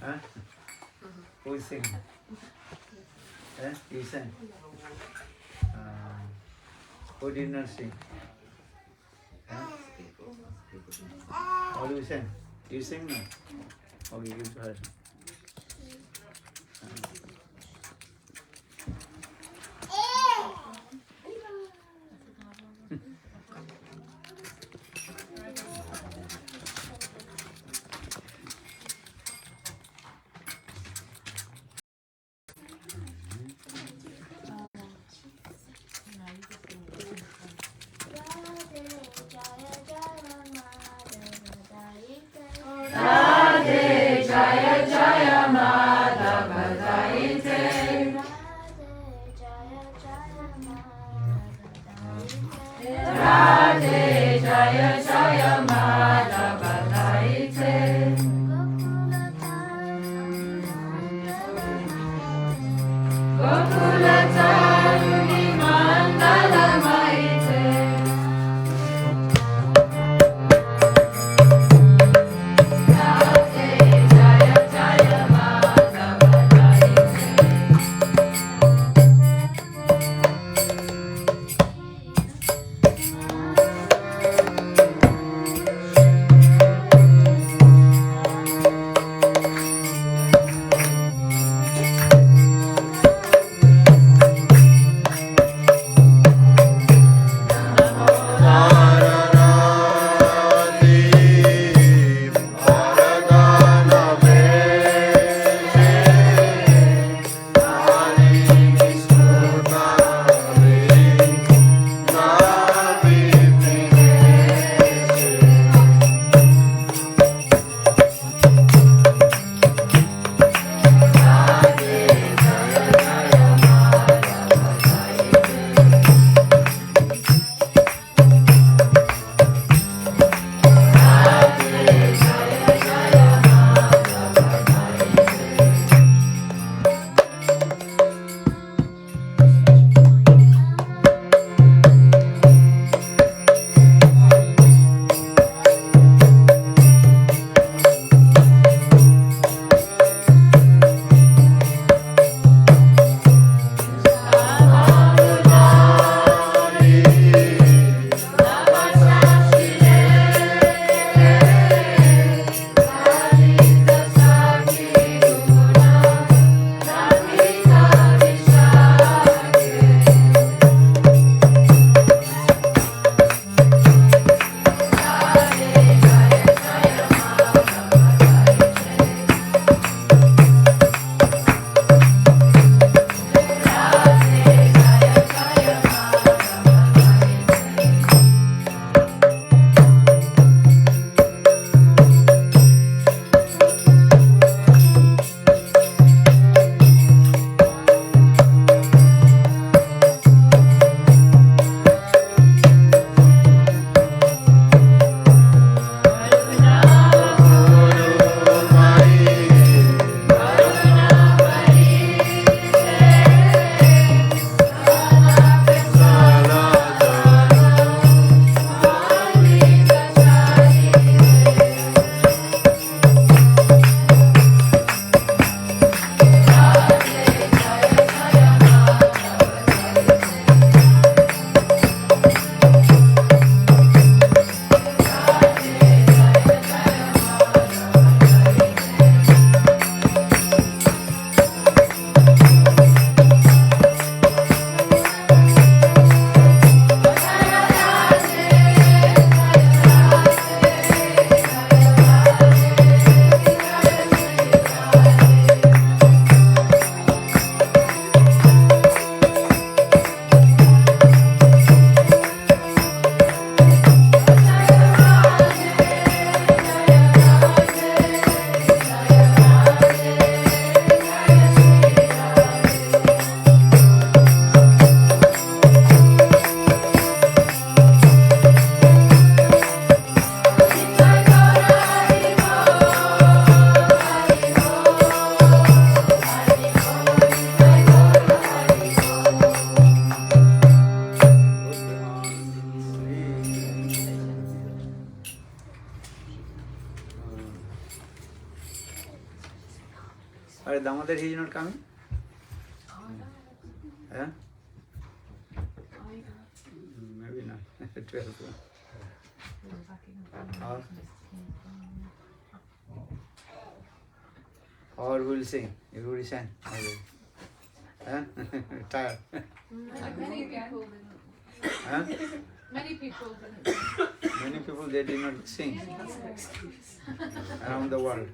Huh? Who sing? Eh? You sing? Who did not sing? Huh? What do you sing? Do you sing now? Okay, you heard. Radhe Jaya Jaya Madhava Laite. Gokula Taruni Mandala Maite. Radhe Jaya Jaya Madhava Laite. Or Damodar, he is not coming? Yeah? Maybe not. 12. Or who will sing? Everybody sang. Huh? Tired. Many people Huh? Many people Many people, they did not sing around the world.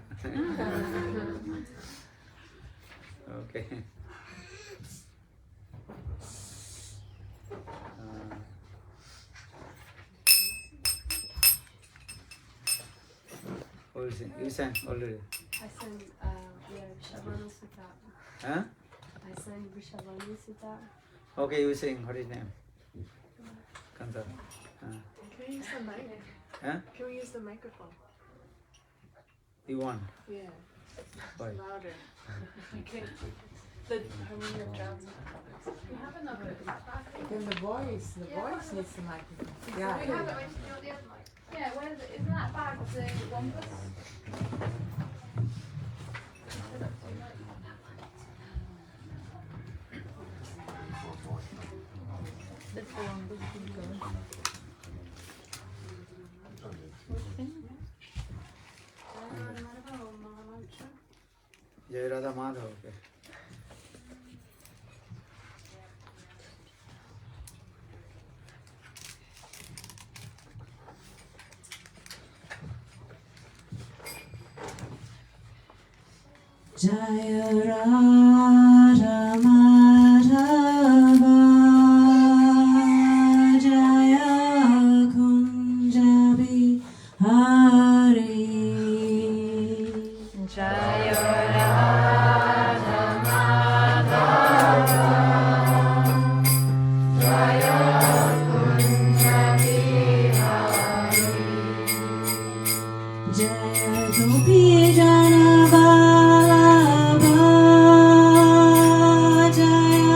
Okay. Who will sing? You sang already. I sang Vrishabhanu Sutta. Huh? I sang Vrishabhanu Sutta. Okay, you sing. What is his name? Kanta. Can we use the mic? Huh? Can we use the microphone? You want? Yeah. Why? Louder. Okay. The harmonium drowns out. We have another. Then the voice needs the microphone. Yeah. We have it. Do you want the other mic? Yeah, where is it? Isn't that bag the one plus? That's the one that keeps going. Jivera Madhav. Okay. Jaya Radha Madhava Jaya Kunjabi Hari Jaya Radha Madhava Jaya Kunjabi Hari Jaya Gopi Janava Jaya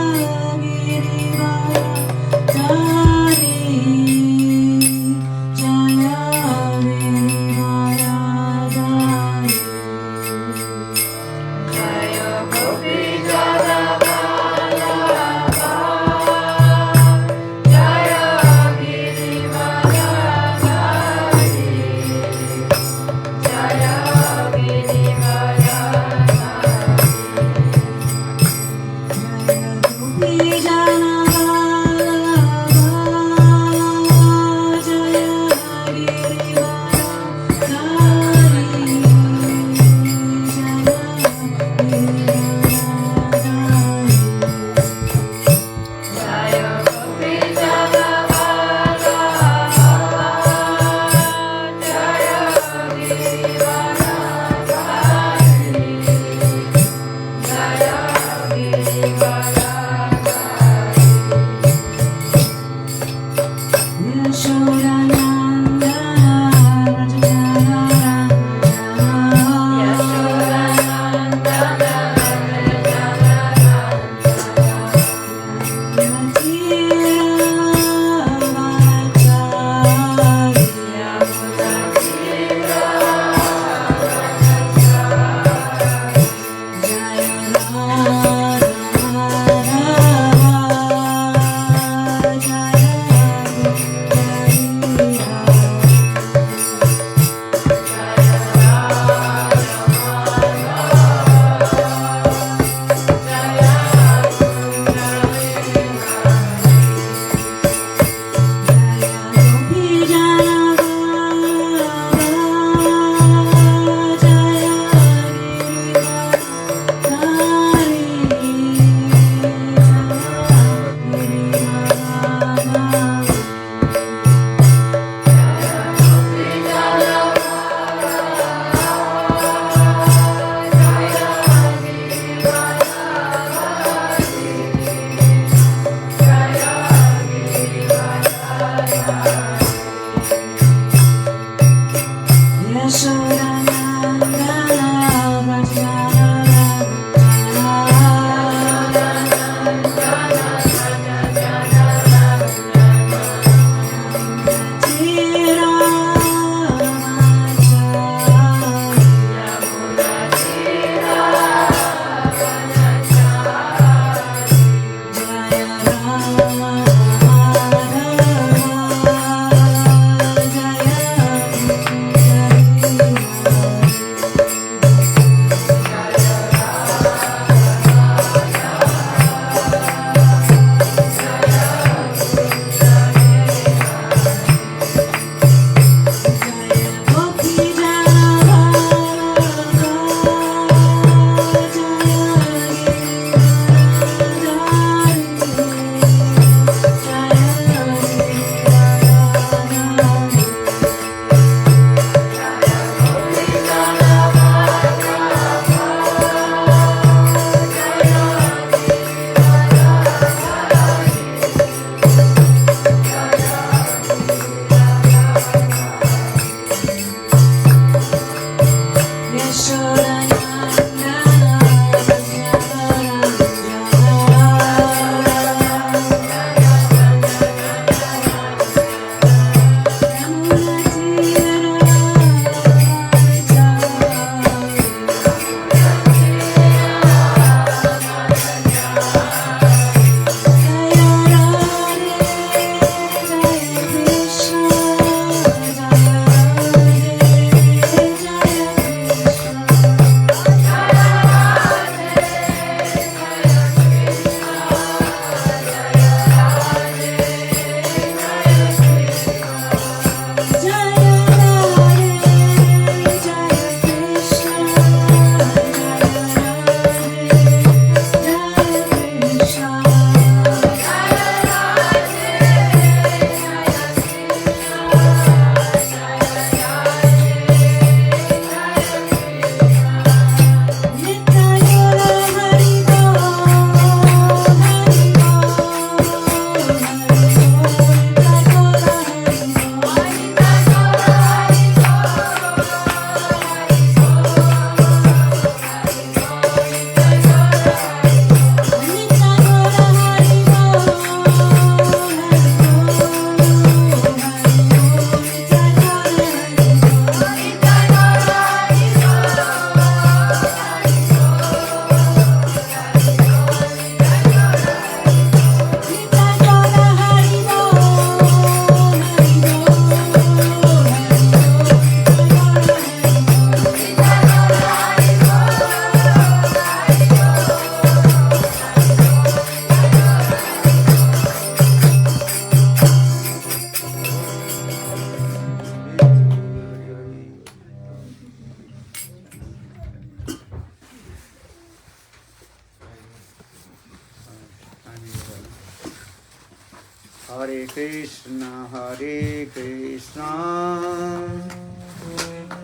Hare Krishna,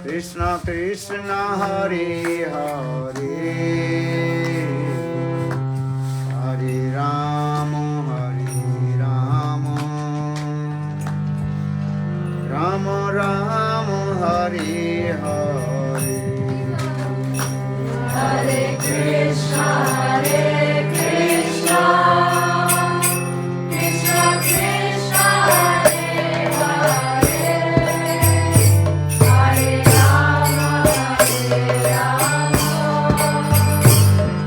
Krishna Krishna, Hare Hare, Hare Rama, Rama Rama, Hare Hare. Hare Krishna, Krishna Krishna, Hare Hare, Hare Rama,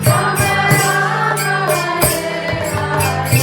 Rama Rama, Hare Hare.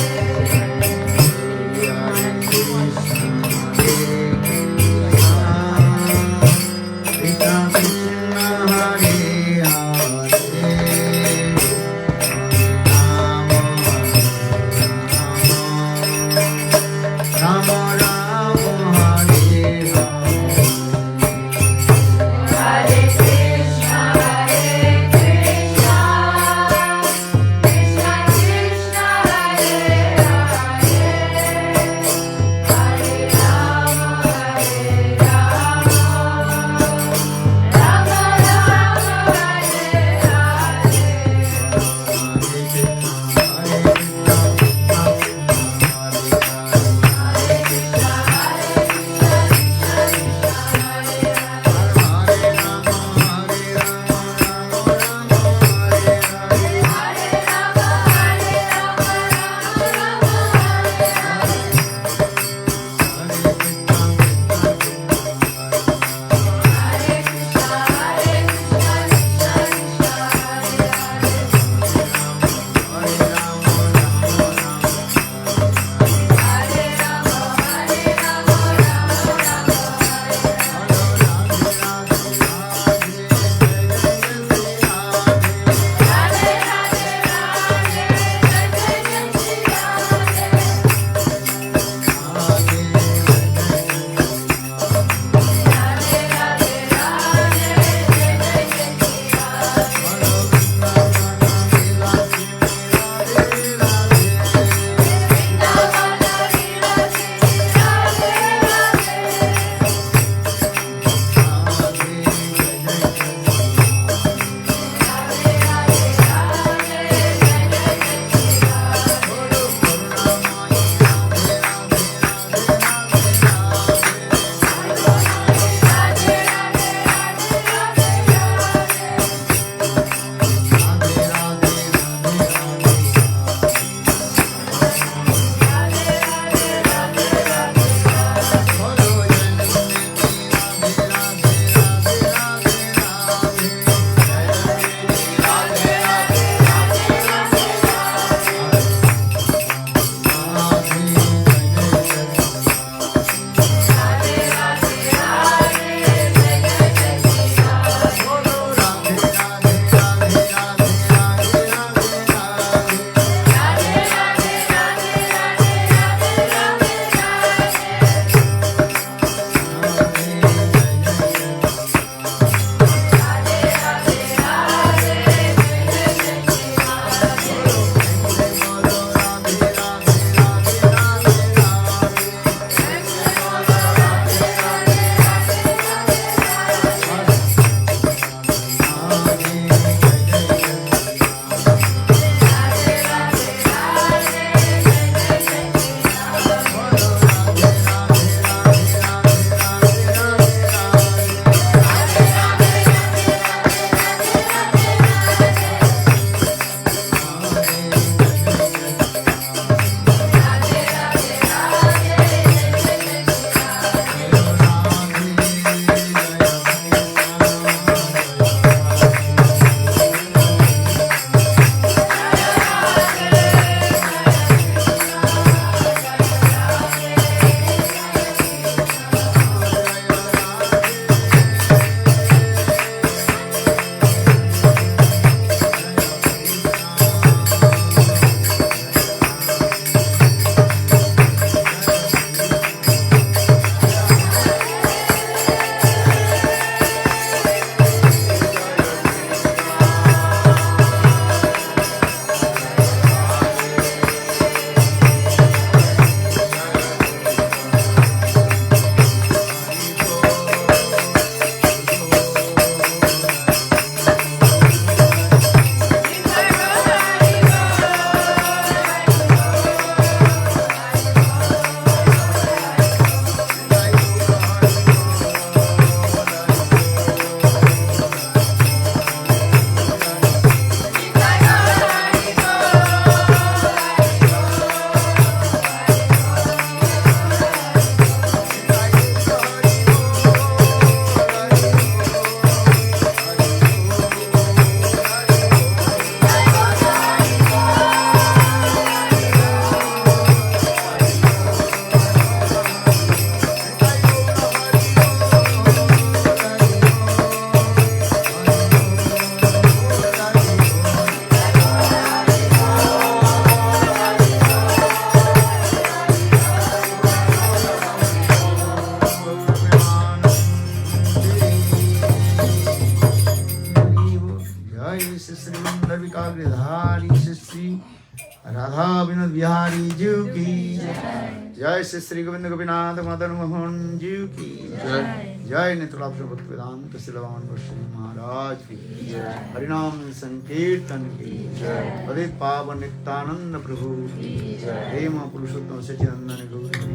जय श्री श्री गोविंद गोपीनाथ मदन मोहन जी की जय। जय नित्यानंद प्रभु वेदांत श्रीलवान गोस्वामी महाराज की जय। हरिनाम संकीर्तन की जय। पतित पावन नित्यानंद प्रभु की जय। हे महापुरुषोत्तम सच्चिदानंद गौर की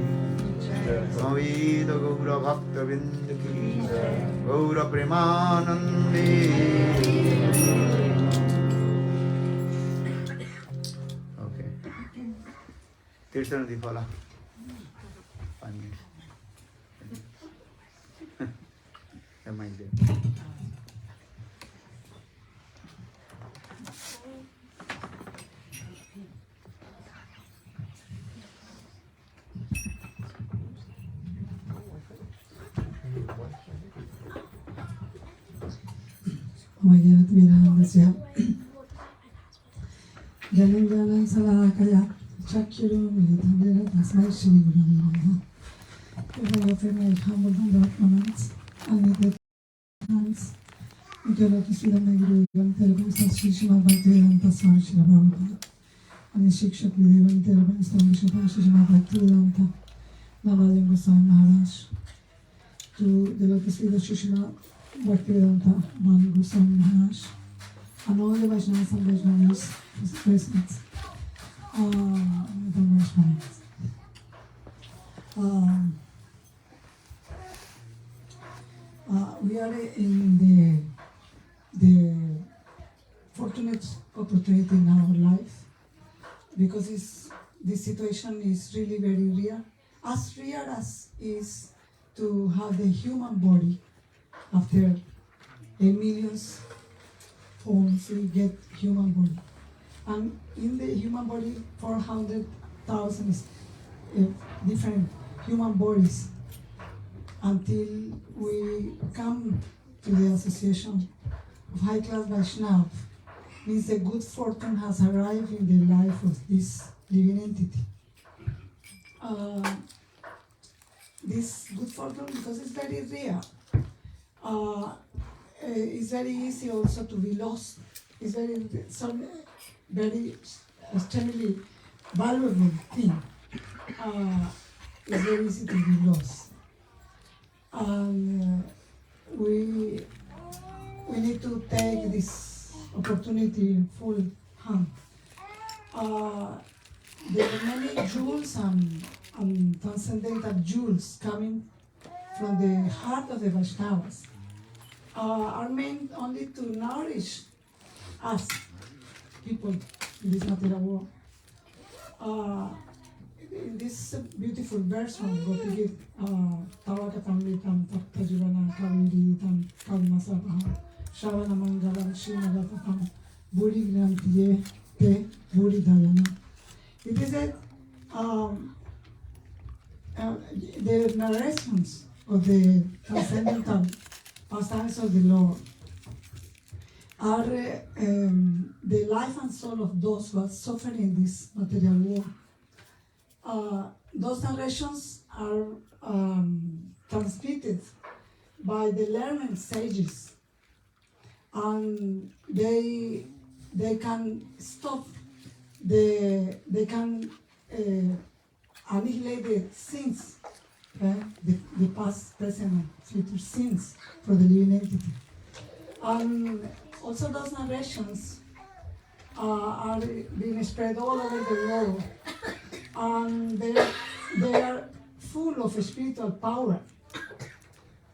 जय। समवेत गौर भक्त बिंद की जय। गौर प्रेमानंदी। ओके तीर्थ नदी फला 5 minutes. Mind it. Vayat Virandasya Jananjanan Salakaya Chakuru Militandera Tasmai Shri Guru Namaha. If I offer my humble hands and with the hands, we can to see the Guru Ivan Therapist Sri Bhakti-vedanta Swami Srila Prabhupada and the Shikshak Vidivan Therapist Swami Srila Bhakti-vedanta Namajan Goswami Maharaj to the Lotus Feet of Shishima Bhakti-vedanta Man Goswami Maharaj and all the Vaishnavas and Vaishnavis present. We are in the fortunate opportunity in our life because this situation is really very real. As real as is to have the human body. After a millions forms, we get human body. And in the human body, 400,000 different human bodies until we come to the association of high-class Vaishnava. Means the good fortune has arrived in the life of this living entity. This good fortune, because it's very rare, it's very easy also to be lost. It's very extremely valuable thing. It's very easy to be lost. And we need to take this opportunity in full hand. There are many jewels and transcendental jewels coming from the heart of the Vaishnavas are meant only to nourish us, people in this material world. In this beautiful verse from Gopi Tavakatamritam Taptajivana Kaviritam Kalmasabham Shavana Mangalam Shinagatam Buri Grantiye Te Buri Dayana. It is the narrations of the transcendental pastimes of the Lord are the life and soul of those who are suffering in this material world. Those narrations are transmitted by the learned sages, and they can stop, they can annihilate the sins, the past, present, and future sins for the living entity. And also those narrations are being spread all over the world, and they are full of spiritual power.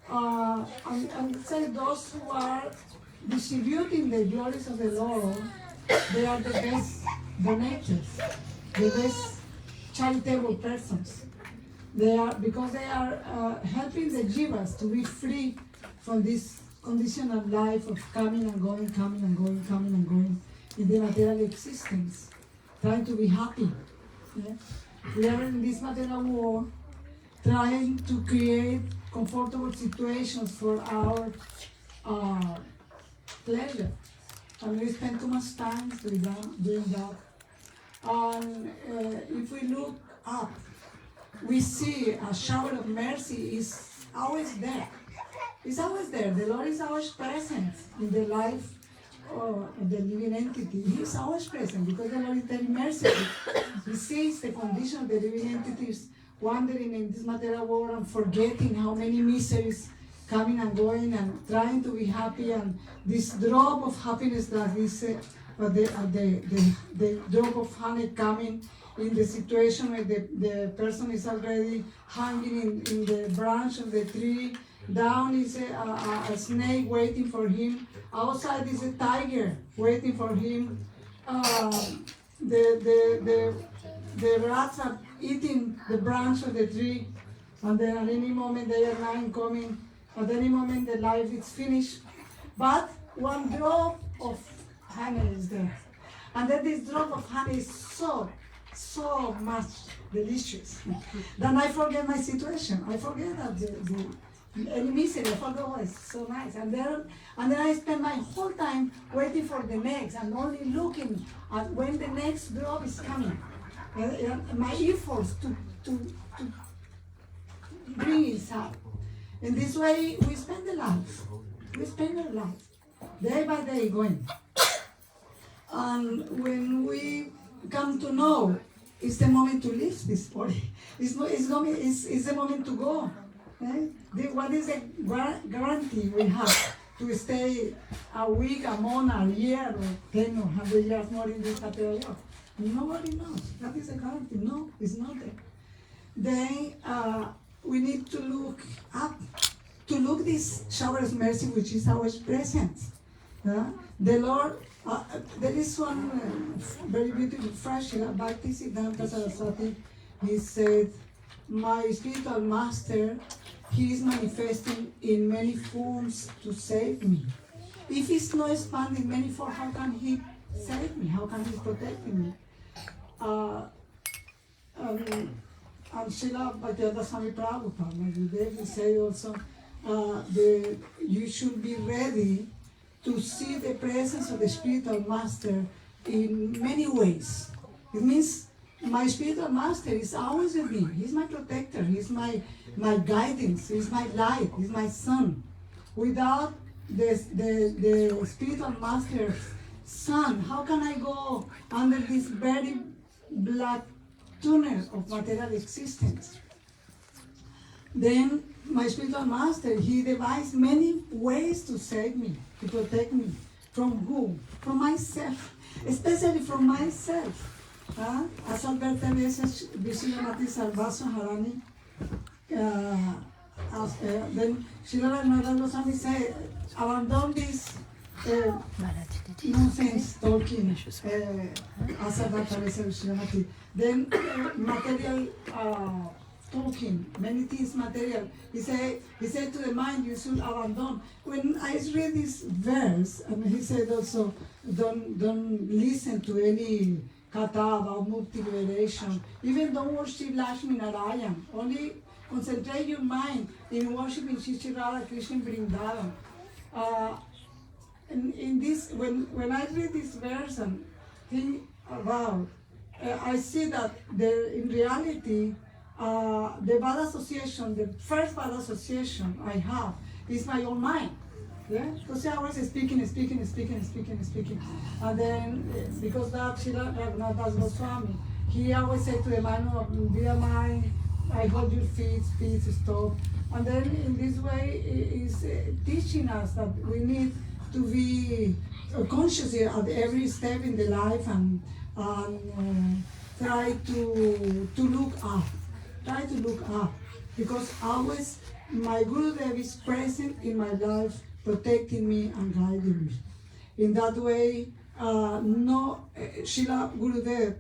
And say those who are distributing the glories of the Lord, they are the best donators, the best charitable persons. They are, because they are helping the jivas to be free from this condition of life of coming and going, coming and going, coming and going in the material existence, trying to be happy. Yeah? We are in this material world trying to create comfortable situations for our pleasure, and we spend too much time doing that. And if we look up, we see a shower of mercy is always there. It's always there. The Lord is always present in the life of the living entity. He is always present because the Lord is very merciful. He sees the condition of the living entities wandering in this material world and forgetting how many miseries coming and going and trying to be happy, and this drop of happiness that is the drop of honey coming in the situation where the person is already hanging in the branch of the tree. Down is a snake waiting for him. Outside is a tiger waiting for him. The rats are eating the branch of the tree, and then at any moment they are now coming. At any moment the life is finished. But one drop of honey is there. And then this drop of honey is so much delicious. Then I forget my situation. I forget that any misery. I forget, oh, it's so nice. And then I spend my whole time waiting for the next and only looking at when the next drop is coming. My efforts to bring it up. In this way, we spend the life. We spend our life, day by day going. And when we come to know, it's the moment to leave this body. It's the moment to go. Right? What is the guarantee we have to stay a week, a month, a year, or 10 or 100 years more in this material world? Nobody knows. That is a guarantee. No, it's not there. Then we need to look up, to look this shower of mercy, which is our presence. The Lord, there is one very beautiful phrase, Bhakti-siddhanta Saraswati. He said, my spiritual master, he is manifesting in many forms to save me. If he's not expanding many forms, how can he save me? How can he protect me? And Srila Bhagavata-parsada-deha-prapta, Mahaprabhu, he say also, you should be ready to see the presence of the spiritual master in many ways. It means my spiritual master is always with me. He's my protector. He's my guidance. He's my light. He's my sun. Without the spiritual master's sun, how can I go under this very black tunnel of material existence? Then my spiritual master, he devised many ways to save me, to protect me. From who? From myself, especially from myself. As Alberta veces Vishwanati Sarvaso Harani, then Srila Radha Goswami say, abandon this nonsense talking, as Alberta veces Vishwanati. Then material talking, many things material. He said to the mind, you should abandon. When I read this verse, and he said also, don't listen to any katha about mukti liberation. Even don't worship Lakshmi Narayan. Only concentrate your mind in worshiping Giriraja, Krishna, Vrindavan. In this, when I read this verse and think about, I see that in reality, the bad association, the first bad association I have is my own mind. Yeah? Because I was speaking. And then, because that Srila Raghunath Goswami, he always said to the mind, dear mind, I hold your feet, stop. And then in this way, is teaching us that we need to be conscious at every step in the life and try to look up. Try to look up, because always my Gurudev is present in my life, protecting me and guiding me. In that way, Srila Gurudev,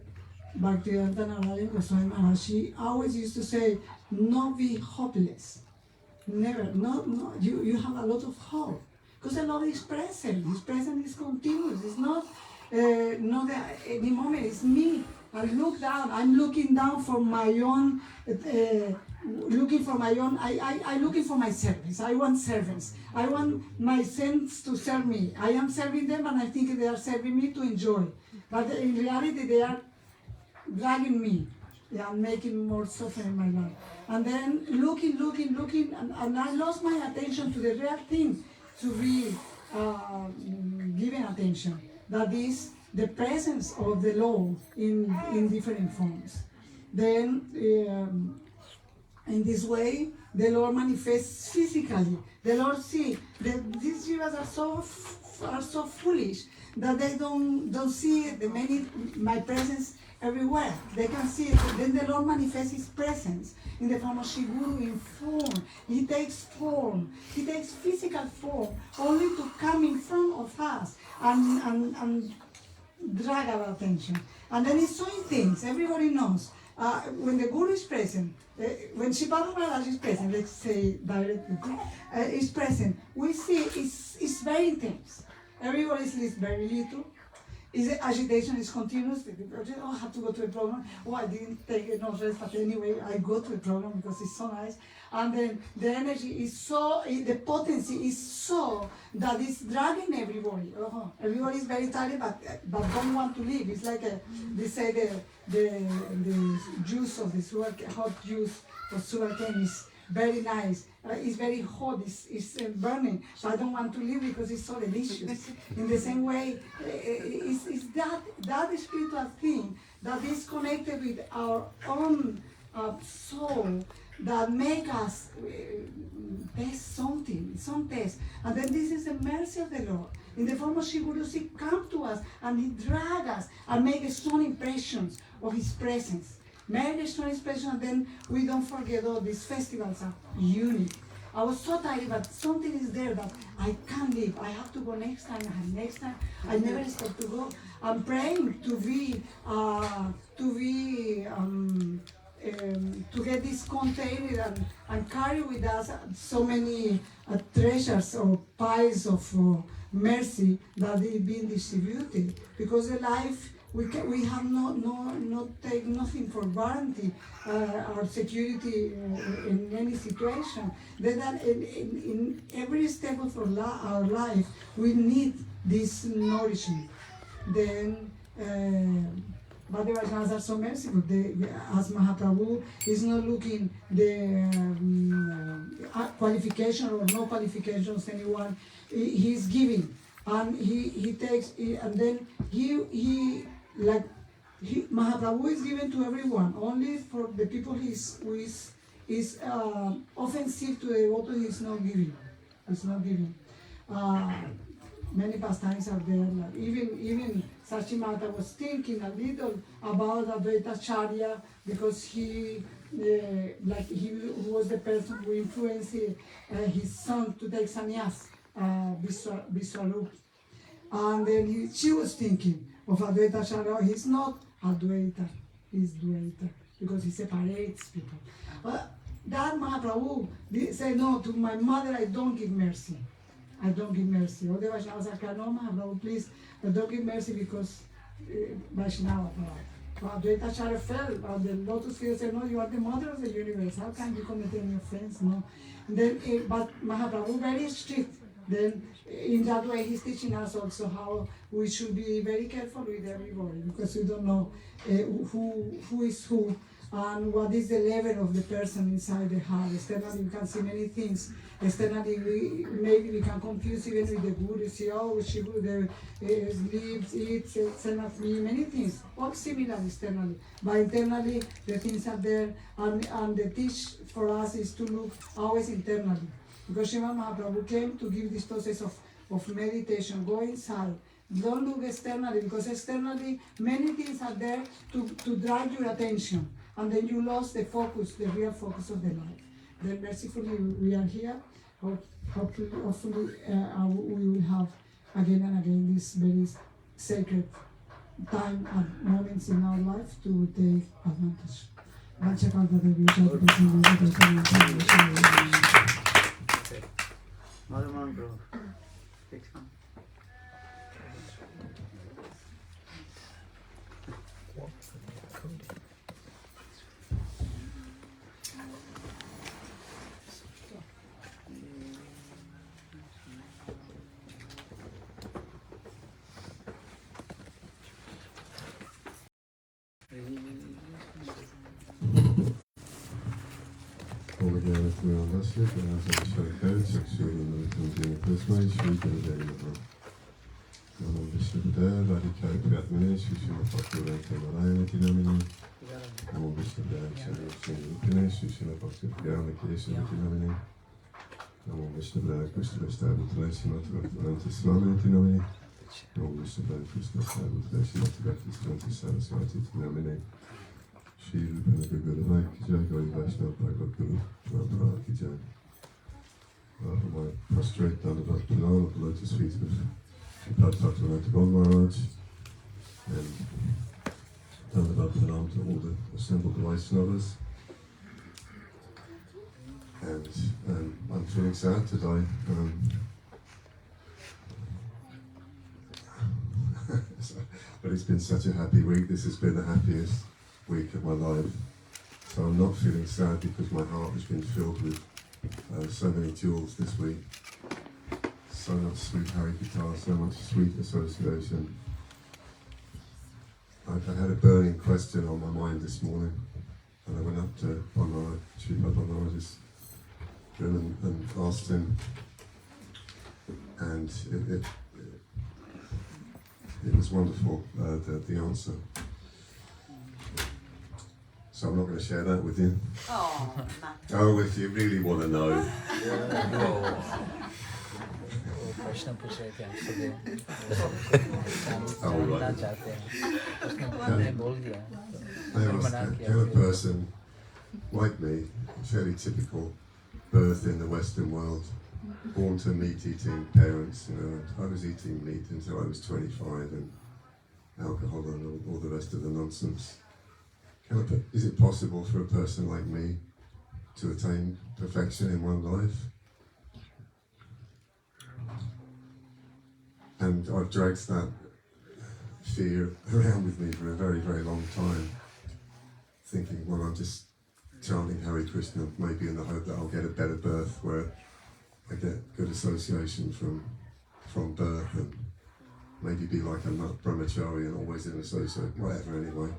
Bhakti-vedanta she always used to say, "No be hopeless. Never. No. You have a lot of hope, because the Lord is present. His presence is continuous. It's not that any moment. It's me. I look down. I'm looking down for my own. Looking for my own. I'm looking for my service. I want servants. I want my saints to serve me. I am serving them, and I think they are serving me to enjoy. But in reality, they are dragging me, and making more suffering in my life. And then looking, and I lost my attention to the real thing to be given attention. That is the presence of the Lord in different forms. Then In this way, the Lord manifests physically. The Lord see that these jivas are so foolish that they don't see my presence everywhere. They can see it. Then the Lord manifests His presence in the form of Shri Guru in form. He takes form. He takes physical form only to come in front of us and drag our attention. And then He's showing things. Everybody knows. When the Guru is present, when Shri Maharaj is present, let's say directly, is present, we see it's very intense. Everybody sleeps very little. Agitation is continuous. I have to go to a program. Oh, I didn't take enough rest, but anyway, I go to a program because it's so nice. And then the energy is so, the potency is so that it's dragging everybody. Everybody is very tired, but don't want to leave. It's like they say the juice of the sugar, hot juice of sugarcane is very nice. It's very hot, it's burning, so I don't want to leave because it's so delicious. In the same way, it's that spiritual thing that is connected with our own soul that make us taste something, some taste. And then this is the mercy of the Lord. In the form of Shri Guru, He come to us and He drag us and make strong impressions of His presence. Make a strong impression, and then we don't forget all these festivals are unique. I was so tired, but something is there that I can't leave. I have to go next time. I never expect to go. I'm praying to get this container and carry with us so many treasures or piles of mercy that is being distributed. Because the life we have not take nothing for guarantee our security in any situation. Then in every step of our life we need this nourishment. Then but the vajanas are so merciful. As Mahaprabhu is not looking the qualification or no qualifications anyone. He is giving, and he takes, and then Mahaprabhu is given to everyone. Only for the people who is offensive to the devotee, he is not giving. It's not giving. Many pastimes are there. Like even Sachimata was thinking a little about Advaita-charya because he was the person who influenced his son to take sannyas, Viswarupa. And then she was thinking of Advaita-charya. He's not Advaita, he's Dvaita because he separates people. That Mahaprabhu said, no, to my mother I don't give mercy. I don't give mercy. All the Vaishnavas are no, Mahaprabhu, please, don't give mercy because Vaishnava. Advaita-charya fell on the lotus field, said, no, you are the mother of the universe. How can you commit any offense? No. Then, but Mahaprabhu very strict. Then in that way he's teaching us also how we should be very careful with everybody because we don't know who is who and what is the level of the person inside the heart. Externally we can see many things. Externally maybe we can confuse even with the Guru, see, oh, she sleeps, eats, sends me, many things, all similar externally. But internally the things are there, and the teach for us is to look always internally. Because Srimad Mahaprabhu came to give this process of meditation, go inside. Don't look externally, because externally many things are there to drag your attention. And then you lost the focus, the real focus of the life. Then mercifully we are here. Hopefully we will have again and again this very sacred time and moments in our life to take advantage. Mahaprabhu, take some. Namo Vishnudaya Srila Srila Bhakti-vedanta Namini. Namo Vishnudaya Krishna Vishnu Srimati Swami Namini. Namo Vishnudaya Krishna Vishnu Srimati Saraswati Namini. Shri Rupana Gurudevai Ki Jai, Gauri Vaishnava Bhagavad Guru Mahaprabhu Ki Jai. I prostrate Dandavat Pranam at the lotus feet of Sripad Bhaktivinoda Maharaj, and Dandavat Pranam to all the assembled Vaishnavas. And I'm feeling sad today. But it's been such a happy week. This has been the happiest week of my life. So I'm not feeling sad because my heart has been filled with so many jewels this week. So much sweet hari-katha, so much sweet association. I had a burning question on my mind this morning, and I went up to Sripad Maharaj's room and asked him, and it was wonderful, the answer. So I'm not going to share that with you. Oh, if you really want to know. प्रश्न पूछ रहे थे आपसे वो Oh, right. चाहते हैं उसने मैंने बोल दिया Can a person like me, fairly typical birth in the Western world, born to meat-eating parents, I was eating meat until I was 25 and alcohol and all the rest of the nonsense. Is it possible for a person like me to attain perfection in one life? And I've dragged that fear around with me for a very, very long time, thinking, well, I'm just chanting Hare Krishna, maybe in the hope that I'll get a better birth where I get good association from birth and maybe be like a brahmachari and always in association, whatever anyway.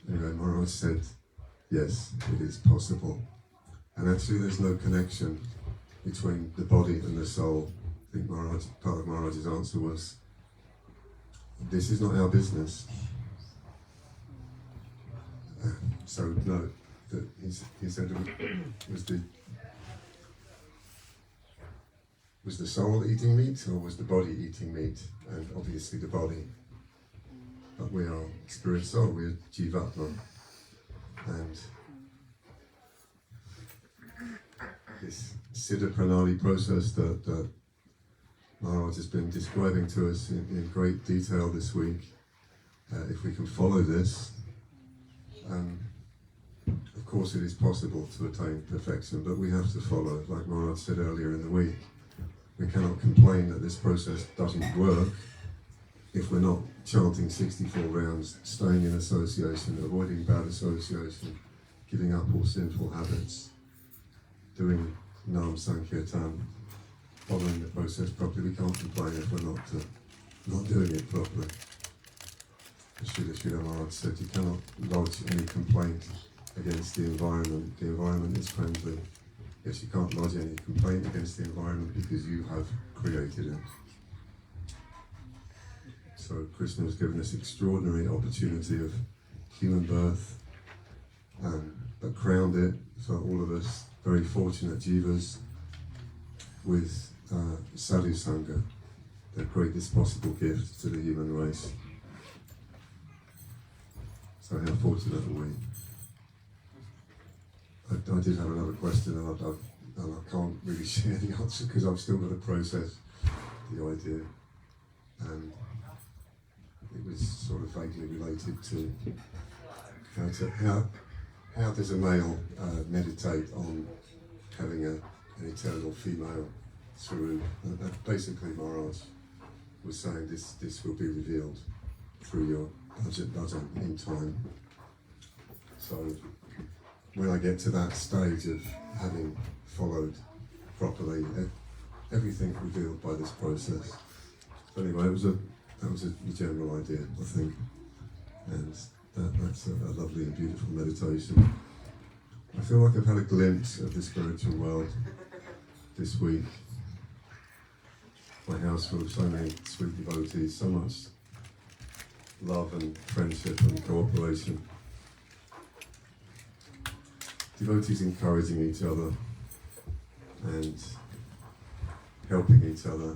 Anyway, Maharaj said, yes, it is possible. And actually there's no connection between the body and the soul. I think part of Maharaj's answer was, this is not our business. So no, he said, was the soul eating meat or was the body eating meat? And obviously the body. But we are spirit soul, we are Jivatma. And this Siddha Pranali process that Maharaj has been describing to us in great detail this week, if we can follow this, of course it is possible to attain perfection, but we have to follow, like Maharaj said earlier in the week. We cannot complain that this process doesn't work if we're not chanting 64 rounds, staying in association, avoiding bad association, giving up all sinful habits, doing naham sankirtan, following the process properly. We can't complain if we're not doing it properly. As Srila Maharaj said, you cannot lodge any complaint against the environment. The environment is friendly. Yes, you can't lodge any complaint against the environment because you have created it. So Krishna has given us extraordinary opportunity of human birth, but crowned it for all of us very fortunate jivas with sadhu sangha, the greatest possible gift to the human race. So how fortunate are we? I did have another question, and I can't really share the answer because I've still got to process the idea. And it was sort of vaguely related to how does a male meditate on having an eternal female svarupa. And basically Maharaj was saying this will be revealed through your bhajana in time. So when I get to that stage of having followed properly everything revealed by this process. But anyway, that was a general idea, I think, and that's a lovely and beautiful meditation. I feel like I've had a glimpse of the spiritual world this week. My house full of so many sweet devotees, so much love and friendship and cooperation. devotees encouraging each other and helping each other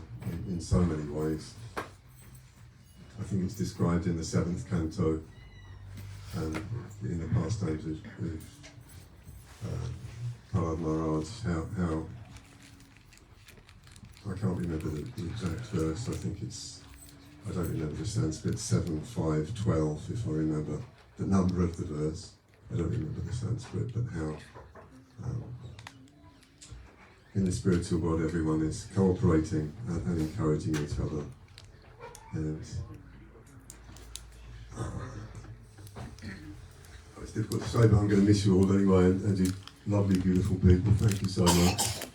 in so many ways. I think it's described in the 7th canto in the pastimes of Prahlad Maharaj, how I can't remember the exact verse. I think I don't remember the Sanskrit, 7, 5, 12, if I remember the number of the verse. I don't remember the Sanskrit, but how in the spiritual world everyone is cooperating and encouraging each other. And it's difficult to say, but I'm going to miss you all anyway, and you lovely, beautiful people. Thank you so much.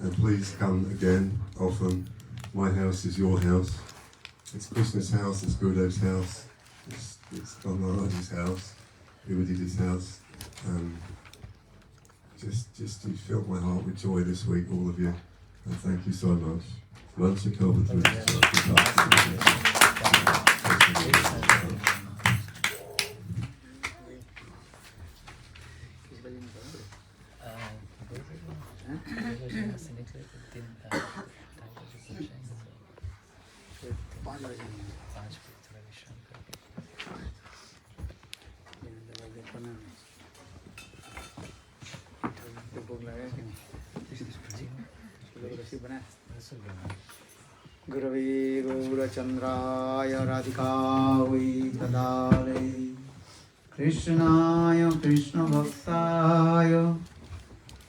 And please come again, often. My house is your house. It's Krishna's house, it's Gurudev's house, it's Maharaj's house, Giriraja's house. Just you filled my heart with joy this week, all of you. And thank you so much. Gurave Gaurachandraya Radhikavai Tadale Krishnaya Krishna Bhaktaya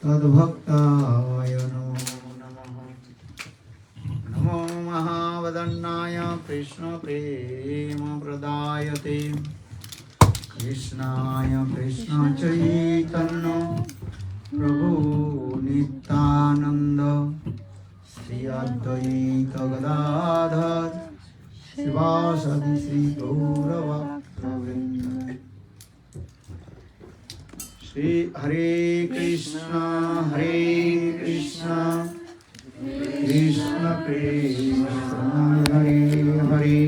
Tadbhaktaya Namo Namaha Namo Mahavadannaya Krishna Prema Pradayate Krishnaya Krishna Chaitanya Prabhu Nityananda Sri Advaita Gadadhar Srivasadi Sri Gaurava Pravrinda Sri Hare Krishna Krishna Krishna Hare Hare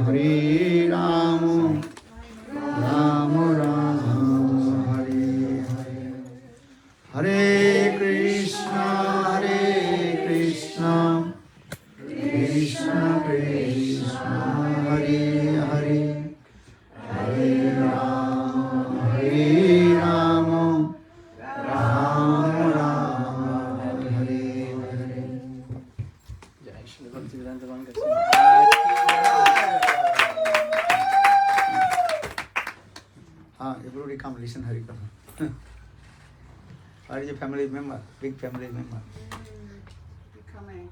Hare Rama Rama Rama Hare Hare Hare Krishna Krishna Krishna Hare Hare Hare Rama Rama Rama Hare Hare. Jai Shri Bhaktivedanta Swami. Everybody come listen hari-katha. Are you a family member? Big family member? Coming.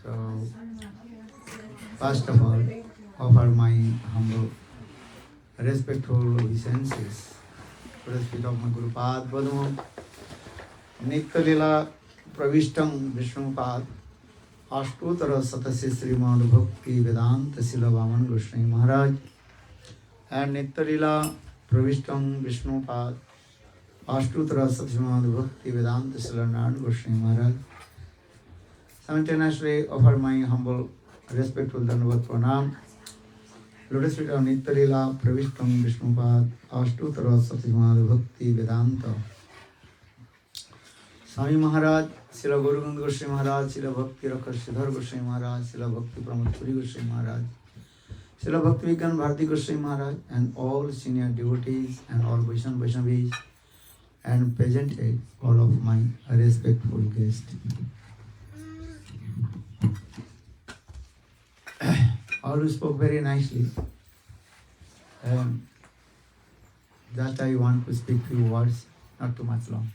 So, first of all, offer my humble, respectful obeisances to the feet of my Guru Pad Padma, Nitya Lila Pravishtam Vishnupad, Ashtutara Satasi Srimad Bhakti Vedanta Sila Vaman Goswami Maharaj, and Nitya Lila Pravishtam Vishnupad, Ashtutara Satsimad Bhakti Vedanta Sila Narad Goswami Maharaj. Simultaneously offer my humble, respectful Dandavat Pranam, Lotus feet of Nitya Lila Pravishtam Vishnupad, Ashtutara Satsimad Bhakti Vedanta. Swami Maharaj, Srila Guru Govinda Goswami Maharaj, Srila Bhakti Rakshidhar Goswami Maharaj, Srila Bhakti Pramod Puri Goswami Maharaj, Srila Bhakti Vigyan Bharati Goswami Maharaj, and all senior devotees and all Vaishnavis, and present all of my respectful guests. All who spoke very nicely. Just I want to speak few words, not too much long.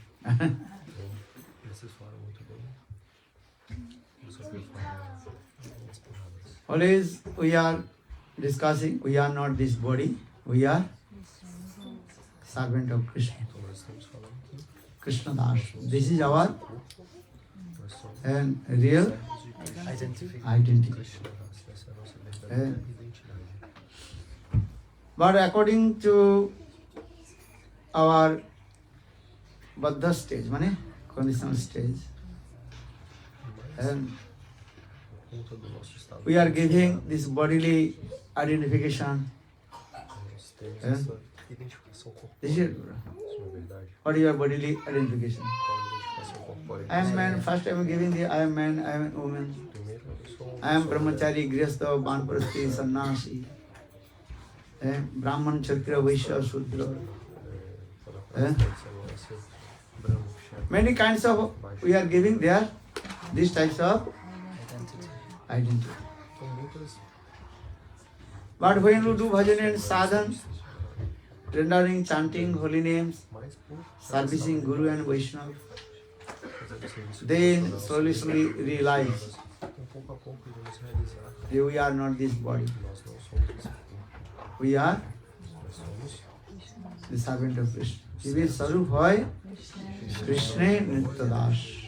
Always we are discussing, we are not this body, we are servant of Krishna. Krishna Das. This is our real identity. But according to our Baddha stage, conditional stage, conta do nosso estado. We are giving this bodily identification. Nós temos É? essa identificação This corpórea. is, Isso não é verdade? what is your bodily identification? Qual a identificação corpórea? I am man, first I am giving the I am man, I am woman. Primeiro, eu sou I am sou brahmachari, grihastha, banprasti, sannyasi. Brahman, Kshatriya, Vaishya, Shudra. mulher, branco, Many kinds of, we are giving there, these types of identity. Então, muitas But when you do bhajana and sadhana, rendering, chanting holy names, mais por servicing Guru and Vaishnava, fazer serviço then devocional, slowly realize pouco a pouco iremos realizar that we are not this body. que nós não somos esse corpo, We are nós somos the servant of Krishna. Jivera svarupa hoy, Krishna nitya dasa.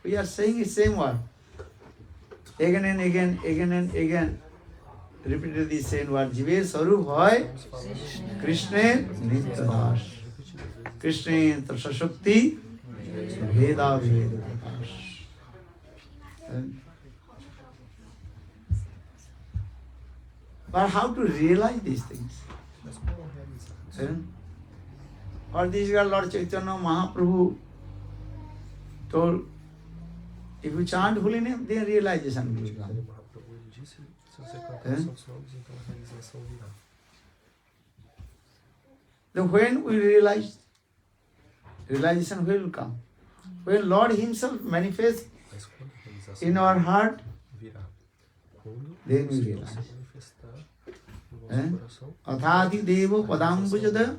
We are saying the same word. Again and again, repeated the same word. Jivera svarupa hoy, Krishna nitya dasa. Krishna tasya shakti, veda veda prakash. But how to realize these things? mas como realizar isso? Or this girl, Lord Chaitanya Mahaprabhu told, if you chant holy name, then realization will O come. Mahaprabhu ele disse, se você cantar os santos nomes, então a realização virá. Then when we realize, realization will come. When Lord Himself manifests Mas quando a realização in our heart, virá, quando then o we Senhor realize. se manifestar no nosso coração, athadi devo padambujada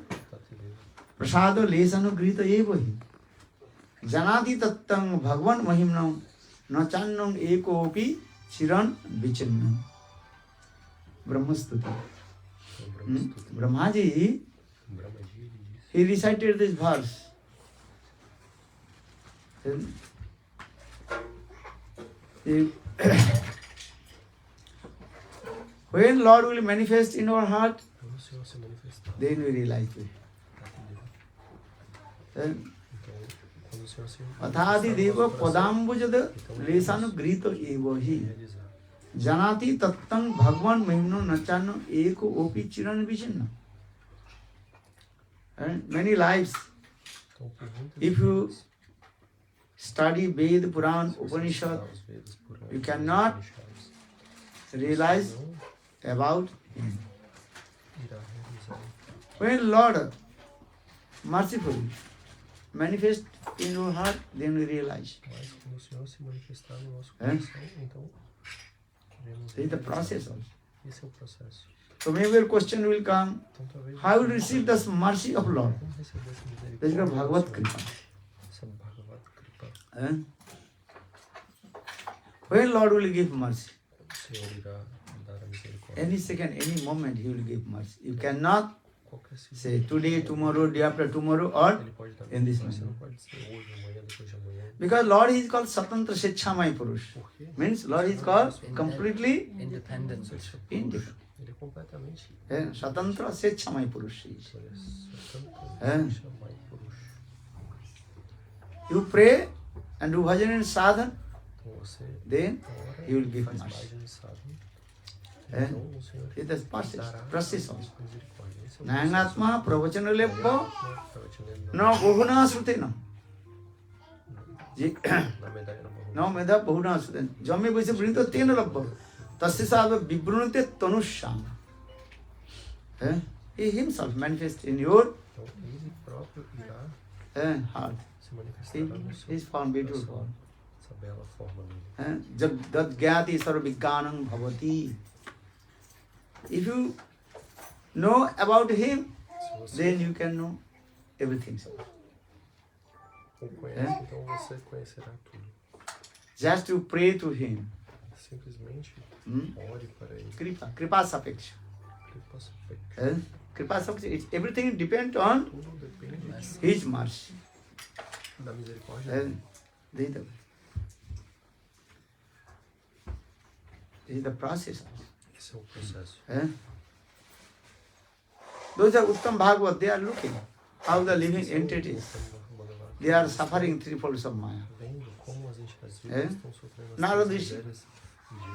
prasado lesanugrita evahi janati tattam bhagwan mahimnam nachannam ekopi chiran vichinnam. Brahmastuti. Brahmaji, Brahmaji ele disse, he recited this verse. When Lord will manifest in our heart, quando o Senhor se manifestar, then we realize it. então, quando o Senhor se Athadi manifestar deva no nosso coração, padambujada lesanugrita evahi realizar. janati tattam bhagwan mahimno nachano eko opi chiran vichinna. Many lives, Então, por muitas if you vezes, study Ved, Puran, se você Upanishad, estudar os Vedas, Puranas, you cannot Upanishads, realize não about Him. irá realizar. When Lord mercifully manifest in your heart, then we realize. Mas quando o Senhor se manifestar no nosso É? coração, então iremos This is the realizar. process also. Esse é o processo. So maybe a question will come, Então, talvez how você you receive this mercy of Lord? como receber essa This is misericórdia called do Bhagavad Senhor. Kripa. Essa Bhagavata-kripa. When Lord will give mercy? O Senhor irá dar a misericórdia. Any second, any moment He will give mercy. You cannot Qualquer say today, tomorrow, day after tomorrow, or Ele pode dar in this misericórdia. Você manner. não pode dizer hoje, amanhã, depois de amanhã. Because Lord is called Satantra Sechamai Purush. Por quê? Means Lord is called completely Independent. indifferent. Ele é completamente Satantra Sechamai Purush. Ele é É. tanto chamai Purusha. You pray and do bhajan and sadhana, Então você then ora He will e give faz mercy. bhajana, sabe? É. Então o Senhor it is process. dará Process also. misericórdia. Esse é o Nayanatma pravachana lebha processo. na bahuna sutena. Na medalha na No meda bahuna sutena. Jame vaise brinta tena labha. Tasya sava vibrunate tanusham. He Himself manifests in your Então Ele próprio irá heart. se manifestará no He seu is found beautiful. coração. Essa bela forma dele. Jagdat gyati sarvigyanam bhavati. If you know about Him, Se você then you can know everything. o conhece, então você conhecerá tudo. Just to pray to Him. Simplesmente Hmm? ore para Ele. Kripa sapeksha. Ele possa pecar. Kripa sapeksha. Everything depends on Tudo depende His mercy. da misericórdia This dele. is the process. Esse é o processo. Those are Uttam Bhagavad, they are looking how the living entities, they are suffering three folds of Maya. Vendo como as gente, às vezes É? estão sofrendo as Nara coisas Rishi. sérias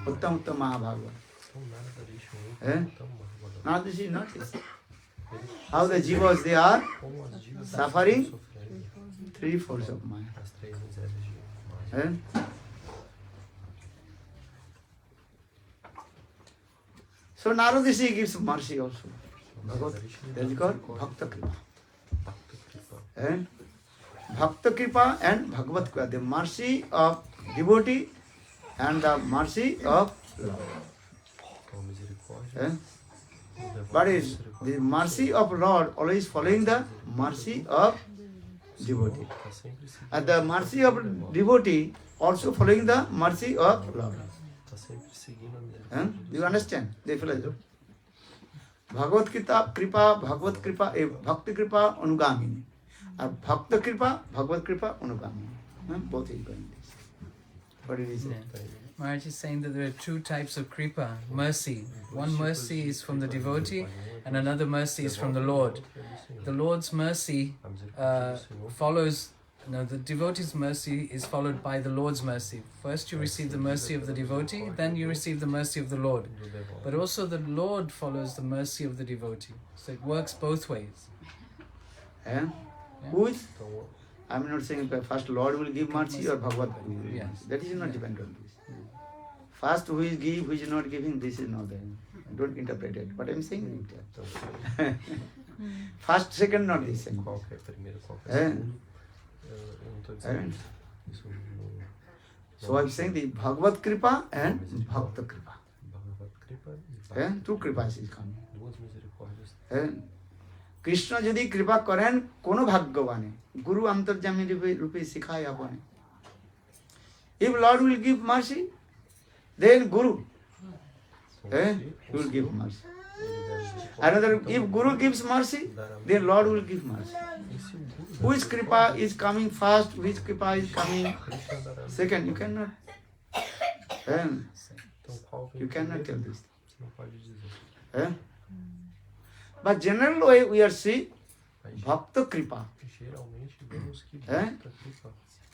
de uttama-bhagava. são nada Rishi, É? uttama-bhaktas. Now this is not this. How the jivas they are Como as divas suffering estão sofrendo three forces of Maya. as três misérias de Maya. Eh? So Naradishi gives mercy also. Bhagavad, that is called Bhakta Kripa. Bhakta Kripa. Eh? Bhakta Kripa and Bhagavad Kripa, the mercy of devotee and the mercy of Lord. Com a misericórdia. Eh? o devoto But is misericórdia. the mercy of Lord always following the mercy of devotee. Está sempre seguindo And the mercy of devotee also following the mercy of Lord. Está sempre seguindo a Eh? misericórdia. Do you understand? The philosophy. Bhagavad Kripa, Bhagavad Kripa, a Bhakti Kripa, Anugamini. A Bhakta Kripa, Bhagavad Kripa, Anugamini. Both is going this. What did he say? Maharaj is saying that there are two types of kripa, mercy. One mercy is from the devotee and another mercy is from the Lord. The Lord's mercy follows, the devotee's mercy is followed by the Lord's mercy. First you receive the mercy of the devotee, then you receive the mercy of the Lord. But also the Lord follows the mercy of the devotee. So it works both ways. Eh? Yeah? Who is? I'm not saying that first Lord will give mercy or Bhagavad will give Yes. mercy. That is not depend on this. First who is give, who is not giving, this is not there. Don't interpret it. But I'm saying it. First, second, not the same. Qual que é primeiro, qual que é É. segundo. Eu não estou dizendo isso no So I'm saying the Bhagavad Kripa and Bhakta Kripa. Bhagavad Kripa e Eh? Bhakta Two Kripas is coming. Duas misericórdias. Eh? Krishna যদি কৃপা করেন কোন ভাগ্যবানে গুরু অন্তর্যামী রূপে শিখায় আপনে if Lord will give mercy then Guru will give mercy. Another, if Guru gives mercy then Lord will give mercy. Which kripa is coming first, which kripa is coming second, you cannot you cannot tell this. Você não pode dizer. Eh? But general way we are see Bhakta Kripa. Geralmente vemos que É? Bhakta Kripa,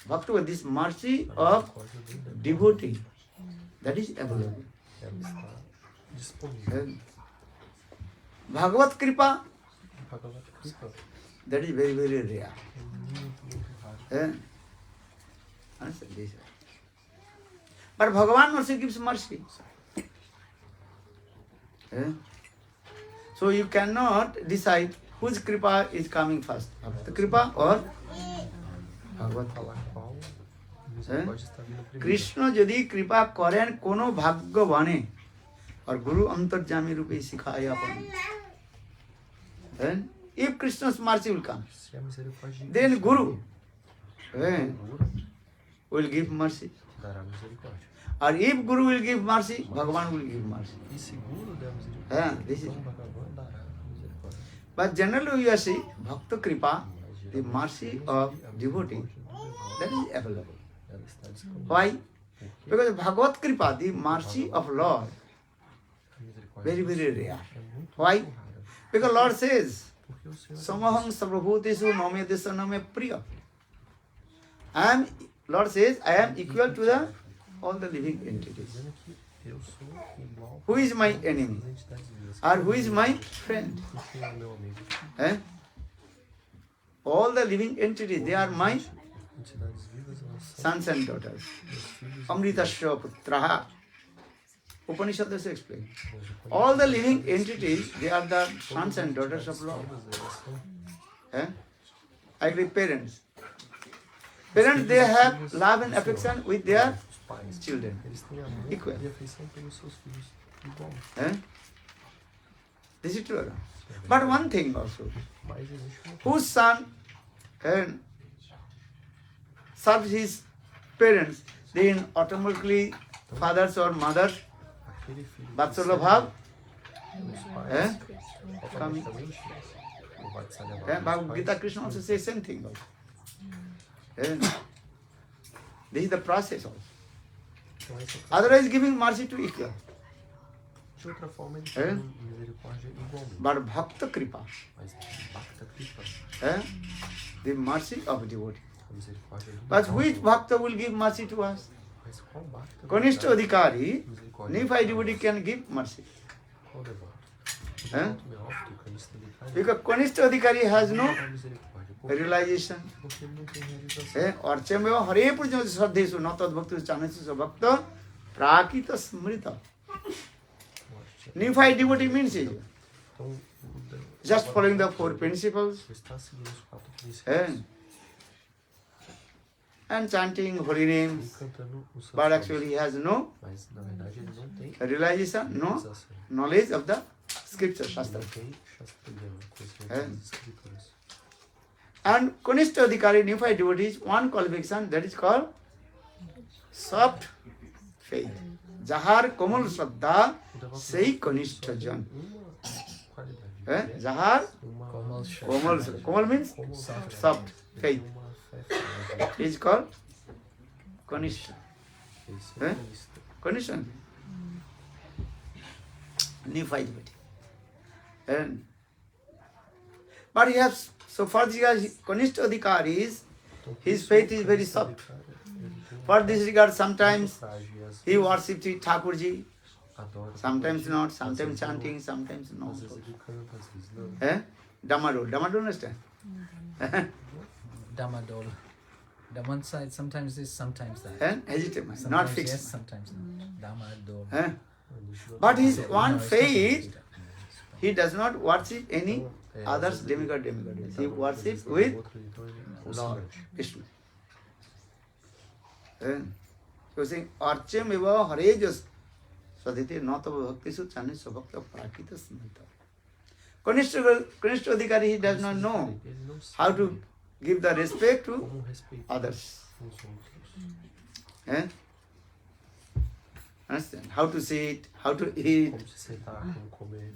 Bhakta with this mercy of devotee. That is available. ela está disponível. Eh? Bhagavad Kripa, Bhagavad Kripa that is very, very rare. é muito raro. Eh? Understand this? But Bhagavan also gives mercy. Eh? So you cannot decide whose kripa is coming first, the kripa or Bhagavad Falar Kripa. qual misericórdia está vindo primeiro. Krishna যদি কৃপা করেন কোন ভাগ্যবানে আর গুরু অন্তর্যামী রূপে শিখায় আপন if Krishna's mercy will come Se a misericórdia de then Krishna Guru vir, Guru will give mercy dará misericórdia. or if Guru will give mercy Bhagavan will give mercy. E se Guru der misericórdia, This is então Bhagavan dará misericórdia. but generally we are see bhakta kripa, the mercy of devotee, that is available. Ela está disponível. Why? Porque Because Bhagavad kripa, the mercy of Lord, a misericórdia very, de very Deus rare. é muito, Why? muito rara. Because Lord says Porque o Senhor Samaham sarvabhutesu name desa name priya. Lord says, I am equal to the all the living entities. dizendo que eu sou igual Who is my enemy? às entidades vivas. Or who is my friend? E quem é meu amigo? Eh? All the living entities, they are my Entidades vivas, elas são sons and daughters. meus filhos. Amritasya putraha. Upanishad also explain. Nós já All the conhecemos living essas entities, they are the todas sons as and daughters of entidades Lord. vivas, elas são Eh? I agree, parents. Parents, they have love and affection with their os pais. children. Eles têm amor Equal. e afeição pelos seus filhos igual. Eh? This is true. But one thing also, Mas existe uma coisa. whose son serves his parents, then automatically fathers or mothers, Aquele filho que Vatsalya serve Bhav, os pais, eh? automaticamente, o Vatsalya Bhav dos Bhagavad pais, Gita Krishna also says same thing. Also. This is the process also. então esse é o Otherwise giving mercy to equal. De outra forma, ele É? tem misericórdia igualmente. But Bhakta Kripa, Mas Bhakta Kripa, eh? The mercy of devotee. a A misericórdia do But mal. which bhakta will give mercy to us? Mas qual bhakta? Kanishtha-adhikari, Misericórdia neophyte do mal. devotee can give mercy. Qual devoto? O Hã? devoto neófito, kanishtha-adhikari, Because Kanishtha-adhikari has no não dá misericórdia. Por quê? realization. Porque ele não tem realização. Archameva hare purjam sadhesu natad bhaktu chanesu bhakta prakita smrita. Neophyte devotee means Então, o just devoto following the four principles está seguindo os 4 princípios. and chanting holy E names, cantando os santos but nomes. actually he has no Mas, na verdade, ele não tem realization, no realização. knowledge of the scripture, Ele shastra. não tem shastra-gyana, conhecimento É. das escrituras. And Kanishtha-adhikari, neophyte devotees, one qualification that is called soft faith. Jahar komal shraddha O devoto sei neófito kanishtha só tem jan. uma qualidade. Jahar Uma Komal Shraddha. komal means como soft faith. uma fé frágil. Is called Kanishta. Esse É? é Kanishta. Condition. Neophyte devotee. And but he has so for this guy, Kanishtha-adhikaris, Então, his por faith isso, is very o soft. Kanishtha-adhikari, ele tem For this regard, sometimes frágil e às he vezes worships Thakurji, adora sometimes Deus, not, às sometimes vezes não, chanting, sometimes not. às vezes ele canta, às vezes não. Damadol. Damadol, understand? Damadol. The one side sometimes this, sometimes that. Hesitate, not Sometimes yes, fixed. sometimes no. Damadol. But his No, one it's not faith, fixed. he does not worship any Então, others às vezes ele- demigod. He então, às worships vezes tem with outro, então ele Lord oscilante. Krishna. So saying, Archem eva harejas sadhite natava bhaktisu chanisya bhakta prakita smrita. Kanishtha-adhikari, he does not know Ele não how sabe to give the respect to como respeitar others. os outros. Understand? How to sit, how to eat, Como se sentar, como comer,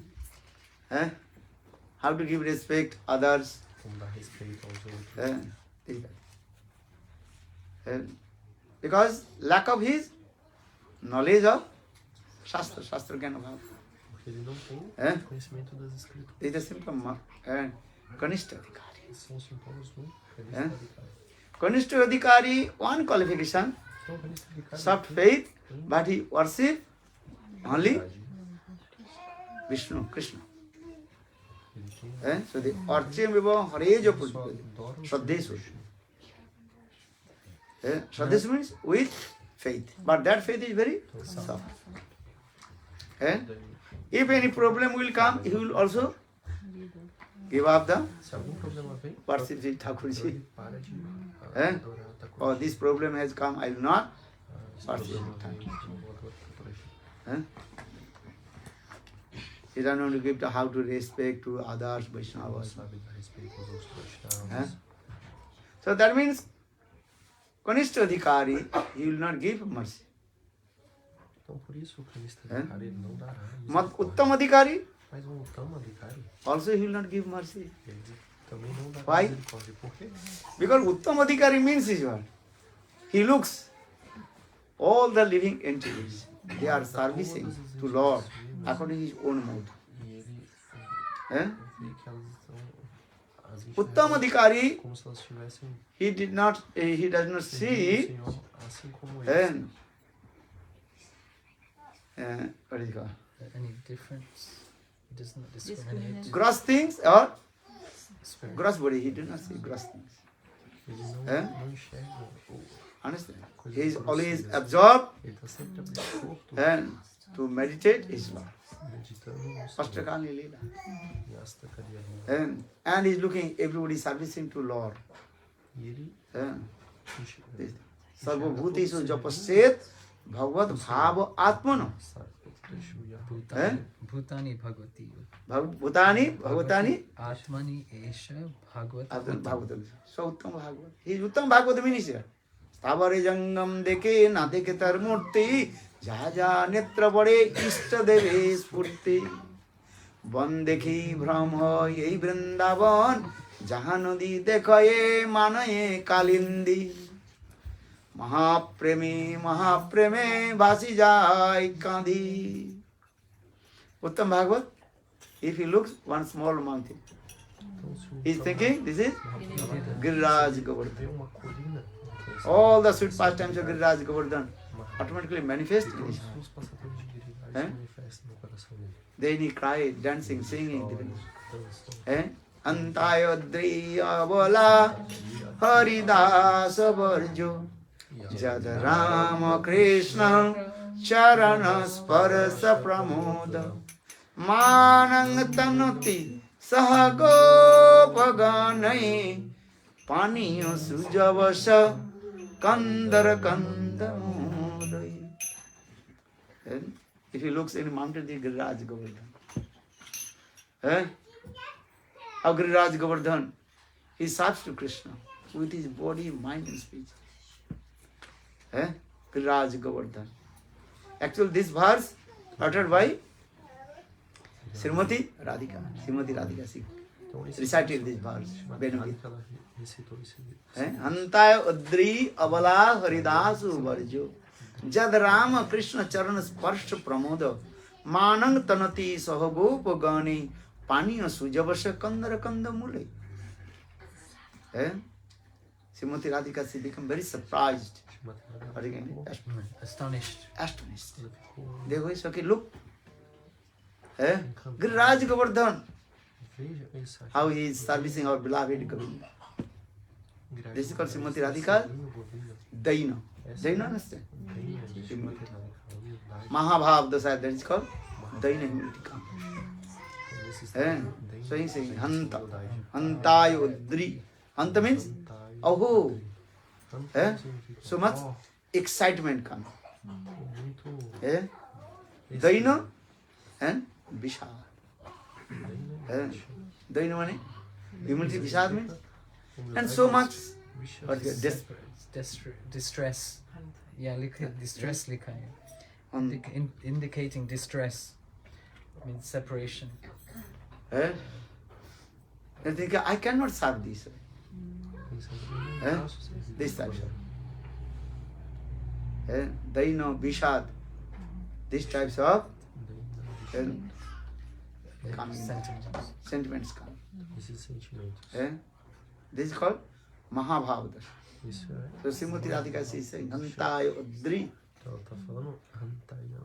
how to give respect others. como dar respeito aos outros. Because lack of his knowledge of Shastra, Shastra can have. Porque ele não tem conhecimento das escrituras. This is a simple mark. Kanishtha-adhikari. Esses são sintomas do É? Kanishtha-adhikari. Kanishtha-adhikari, one qualification, Então, o Kanishtha-adhikari soft tem faith, but he worship only verdade. Vishnu, Krishna. Ele tem So the Archem eva hareja só purjam. adora o Sadhesu. Krishna. Sadhesu means with faith. But that faith is very soft. If any problem will come, he will also give up the Se algum problema vem, worship of então Thakurji. ele para de É? adorar a Thakurji. Oh, this problem has come, I will not. Esse worship problema Thakurji. vem, eu não vou adorar a Thakurji. He doesn't know to give the how to respect to others, Não Vaishnavas. sabe dar respeito aos outros Vaishnavas. So that means Kanishtha-adhikari, he will not give mercy. Então, por isso, o Kanishtha-adhikari ele não dará But misericórdia. uttama-adhikari, Mas o uttama-adhikari, also he will not give mercy. ele também não dará Why? misericórdia. Por quê? Because uttama-adhikari means is what? He looks all the living entities. They are servicing to Lord according to his own mood. E ele Eh? vê que elas estão as enxerga Uttama-adhikari, como se elas estivessem he does not servindo see, o Senhor assim como ele. what is it called? Any difference? He does not discriminate. Gross things or Spirit. gross body, he does not see gross things. Ele É? não enxerga. Understand? He is always absorbed Ele está sempre absorto, and to meditate is Lord. meditando no Senhor. Ashtakali Leela. E Asta-kari-lila. And he's looking everybody servicing to Lord. E ele This Sarvabhutesu japasset bhagavad bhava atmano. Bhutani Bhagavati. Bhutani, Bhagatani, Atmani Esha Bhagavat. Bhagavad. So Uttam Bhagavad. He is Uttam Bhagavad means here. Stavare jangam deke na deke tar murti. Jaja netra bade ishta deve spurti. Ban dekhi brahma yei vrindavan. Jaha nadi dekhaye manaye kalindi. Mahapreme, Mahapreme, basi jai kandi. Uttam Bhagavad, if he looks one small mountain, Então, se o he is thinking this is Giriraja vê Govardhana. uma colina All the sweet pastimes of Giriraja Govardhan automatically manifest in his heart. Os passatempos de Giriraja É? se manifestam no coração dele. Then he cried, dancing, singing. Dançam. Antayodriya bola Haridasa Varjo Jad Rama Krishna Charana Sparasa Pramoda Manang Tanati Sahagopaganai Paniyo Sujavasha Kandara Kandamodai. If he looks in the mountain, the Giriraja Govardhan. How Giriraja Govardhan, he serves to Krishna with his body, mind and speech. Giriraja Govardhan. Actually, this verse uttered by Srimati Radhika. Srimati Radhika Singh recited this verse. Benugit. Ela recitou esse Antaya Udri Abala Haridasu Varjo Jad Rama Krishna Charana Sparsha Pramoda Manang Tanati Sahagopa Gani Paniya Sujavasha Kandara Kandamule. Srimati Radhika she became very surprised. Astonished. Astonished. They go, okay, look. Giriraja Govardhan. How he is servicing our beloved Govinda. This is called Srimati Radhika Daina. Daina, understand? Mahabhav-dasa, that is called Daina humility. So he is saying, Hanta. Hantayo Udri. Hanta means, oh, so much excitement comes. Daina and Vishad. Daina means humility, Vishad means, and so much Distress. Yeah, distress likha hai. Indicating distress means separation. I think I cannot serve this. This type of Daina, Vishad, these types of sentiments come. Esses sentimentos. This is called Mahabhavada. Isso é. So Srimati Radhika is saying, Antaya Udri. Ela está falando Antaya.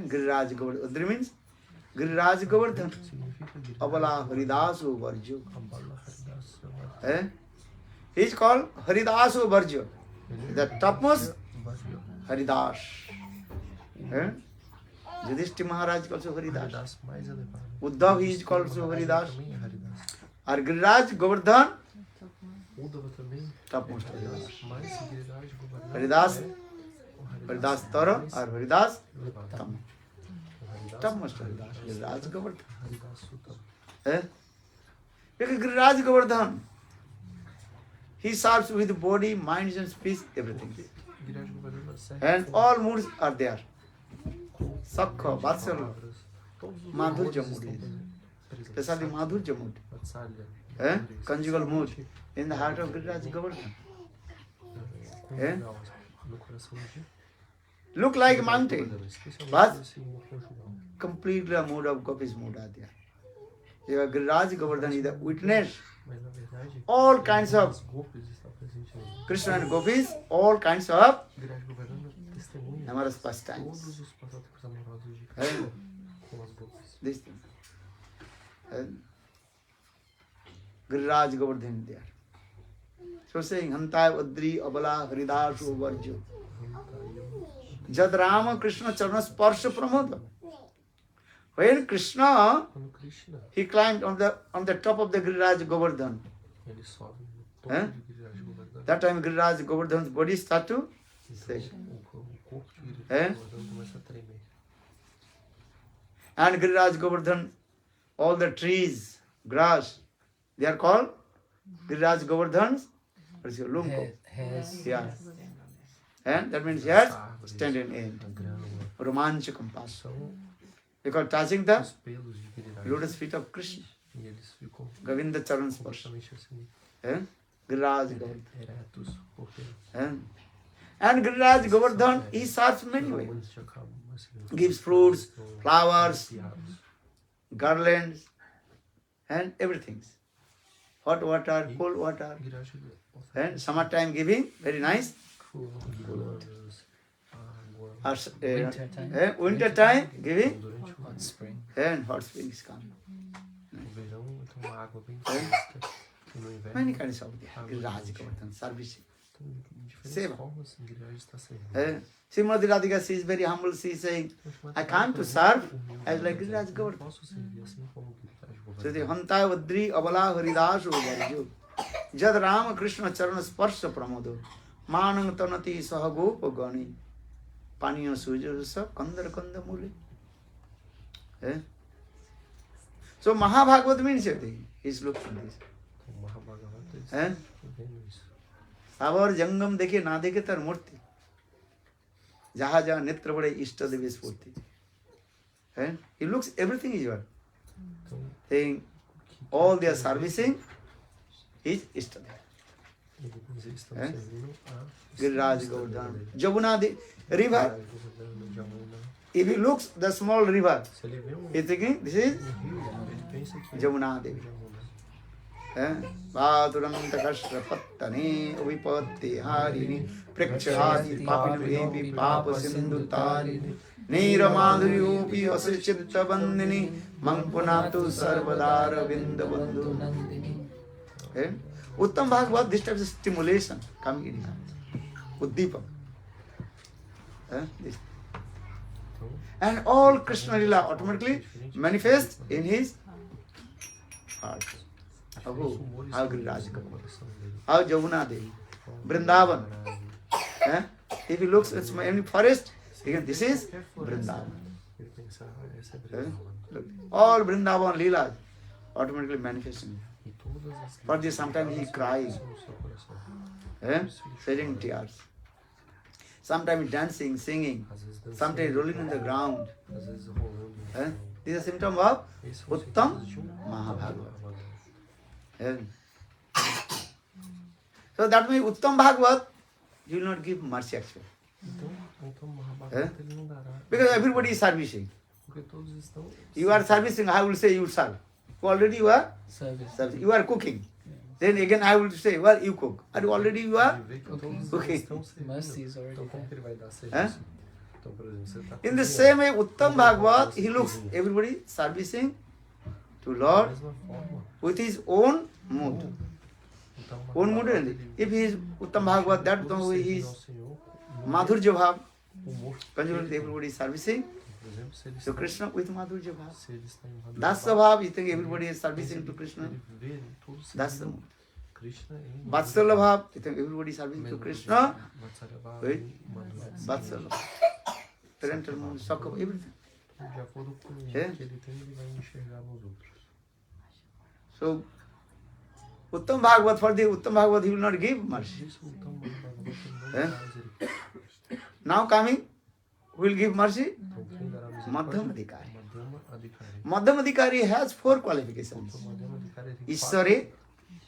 Giriraja Govardhan. Udri means Giriraja Govardhan. Significa Abala Haridasu Varjo. Abala Haridasu. He is called Haridasu Varjo. The topmost Haridas. Yudhishthira Maharaj is also Haridas. Uddhav he is called also Haridas. Or Giriraja Govardhan, topmost Haridas. Haridas Tara or Haridas Tam. Topmost Haridas. Giriraja Govardhan. Because Giriraja Govardhan, he serves with body, mind and speech, everything. And all moods are there. Sakha, Vatsala, Madhurya mood. Especially Madhurya mood. Conjugal mood in the heart of Giriraja Govardhan. Look like mountain, but completely a mood of gopis mood are there. Giriraja Govardhan is the witness. All kinds of Krishna and gopis, all kinds of amorous pastimes. This thing. Giriraja Govardhan there. So saying, Hantaya Udri Abala Haridasu Varjo. Jad Rama Krishna Charana Sparsha Pramoda. When Krishna, he climbed on the top of the Giriraja Govardhan. That time Giriraja Govardhan's body started to shake. And Giriraja Govardhan, all the trees, grass, they are called Giriraja Govardhan's lumko. Yeah. And that means here, stand in end. Romanchakam pass. Because touching the lotus feet of Krishna. Govinda Charan Sparsha. Giriraja Govardhan. And Giriraja Govardhan, he serves many ways. Gives fruits, flowers, garlands, and everything. hot water, cold water. And summertime giving, very nice. Or, Winter time. winter time giving, Hot spring. and hot spring is coming. No verão, então uma água bem fresca. E no inverno, Many kinds of Giriraja, Govardhana, servicing. então, de diferentes Seva. formas, a Giriraja está servindo. Srimati Radhika, she is very humble. She is saying, I come to serve as like Giriraja Govardhana. Posso servir assim como Giriraja So the Govardhana. Hanta Vadri Abala Haridasu Varju Jad Rama Krishna Charana Sparsha Pramodo Manang Tanati Sahagopa Gani Paniya Sujarusa Kandar Kanda Muli. So Mahabhagavad means everything. He's looking this. Então, o Mahabhagavata está vendo isso. Our Jangam Deke Na Deke Tar Murti Jaha Jaha Nitra Bade Ishta Devi Spurti. He looks, everything is yours. Então, Saying all they are servicing is Ishta Devi. eles estão servindo a Giriraja Govardhana. Jamuna river. Jamuna. If he looks the small river, Se ele vê he is thinking this is rio, ele pensa que Jamuna Devi. Baduranta-kashaya pattane vipatti harini prakshati papinvepi papa sindhutarini nira-madhuryopi asichitta bandhini mangpunatu sarvadara vindabandhu. Uttam Bhagavad, this type of stimulation coming in hand. Uddipa. This. And all Krishna Lila automatically manifest in his heart. How Giriraja Govardhana, how Jamuna Devi, Vrindavan. If he looks at any forest, he can, this is Vrindavan. ele pensa, essa é Vrindavan. Look, all Vrindavan Leela automatically manifesting. E todas as For this, sometimes he crying, no seu coração. shedding tears. Sometimes dancing, singing, Às vezes dançando, sometimes rolling on the ground. às vezes rolando. no chão. This is a symptom of Esses são os Uttam sintomas de Mahabhagavata. Mahabhagavata. So that means Uttam Bhagavat, he will not give mercy actually. Então o Mahabhagavata ele não dará. Because everybody is servicing. Porque todos estão. You are servicing, I will say you serve. Already you are Service. serving. You are cooking. Then again I will say, well, you cook. And already you are. Ele vê que todos Okay. estão servindo. Mercy is already Então como there. que ele vai dar serviço? Então, por exemplo, você está In the same way, Uttam Bhagavat, he looks everybody servicing to da Lord mesma forma. with his own mood. Então, Own mood. If he is Uttam Bhagavat, that way he is Madhurya Bhav. Conjugal, everybody is servicing. Por exemplo, se ele So está, Krishna with Madhurya Bhav. se ele está em Dasa Bhav, you think everybody is servicing to Krishna. ele vê todos That's the servindo mood. Krishna em Vatsala Bhav, you think everybody is serving to Krishna. Vatsalya Wait. Madhurya. Vatsala. Parental mood, Sakha, everything. De acordo com o que É. ele tem, ele vai enxergar nos outros. So, Uttam Bhagavat, for the Uttam Bhagavat, he will not give mercy. Isso, então, o Bhagavata não É. dará misericórdia. Now coming, who will give mercy? Então, quem dará misericórdia? Madhyama-adhikari. Madhyama-adhikari. Madhyama-adhikari has 4 qualifications. Então, Madhyama-adhikari tem Ishware,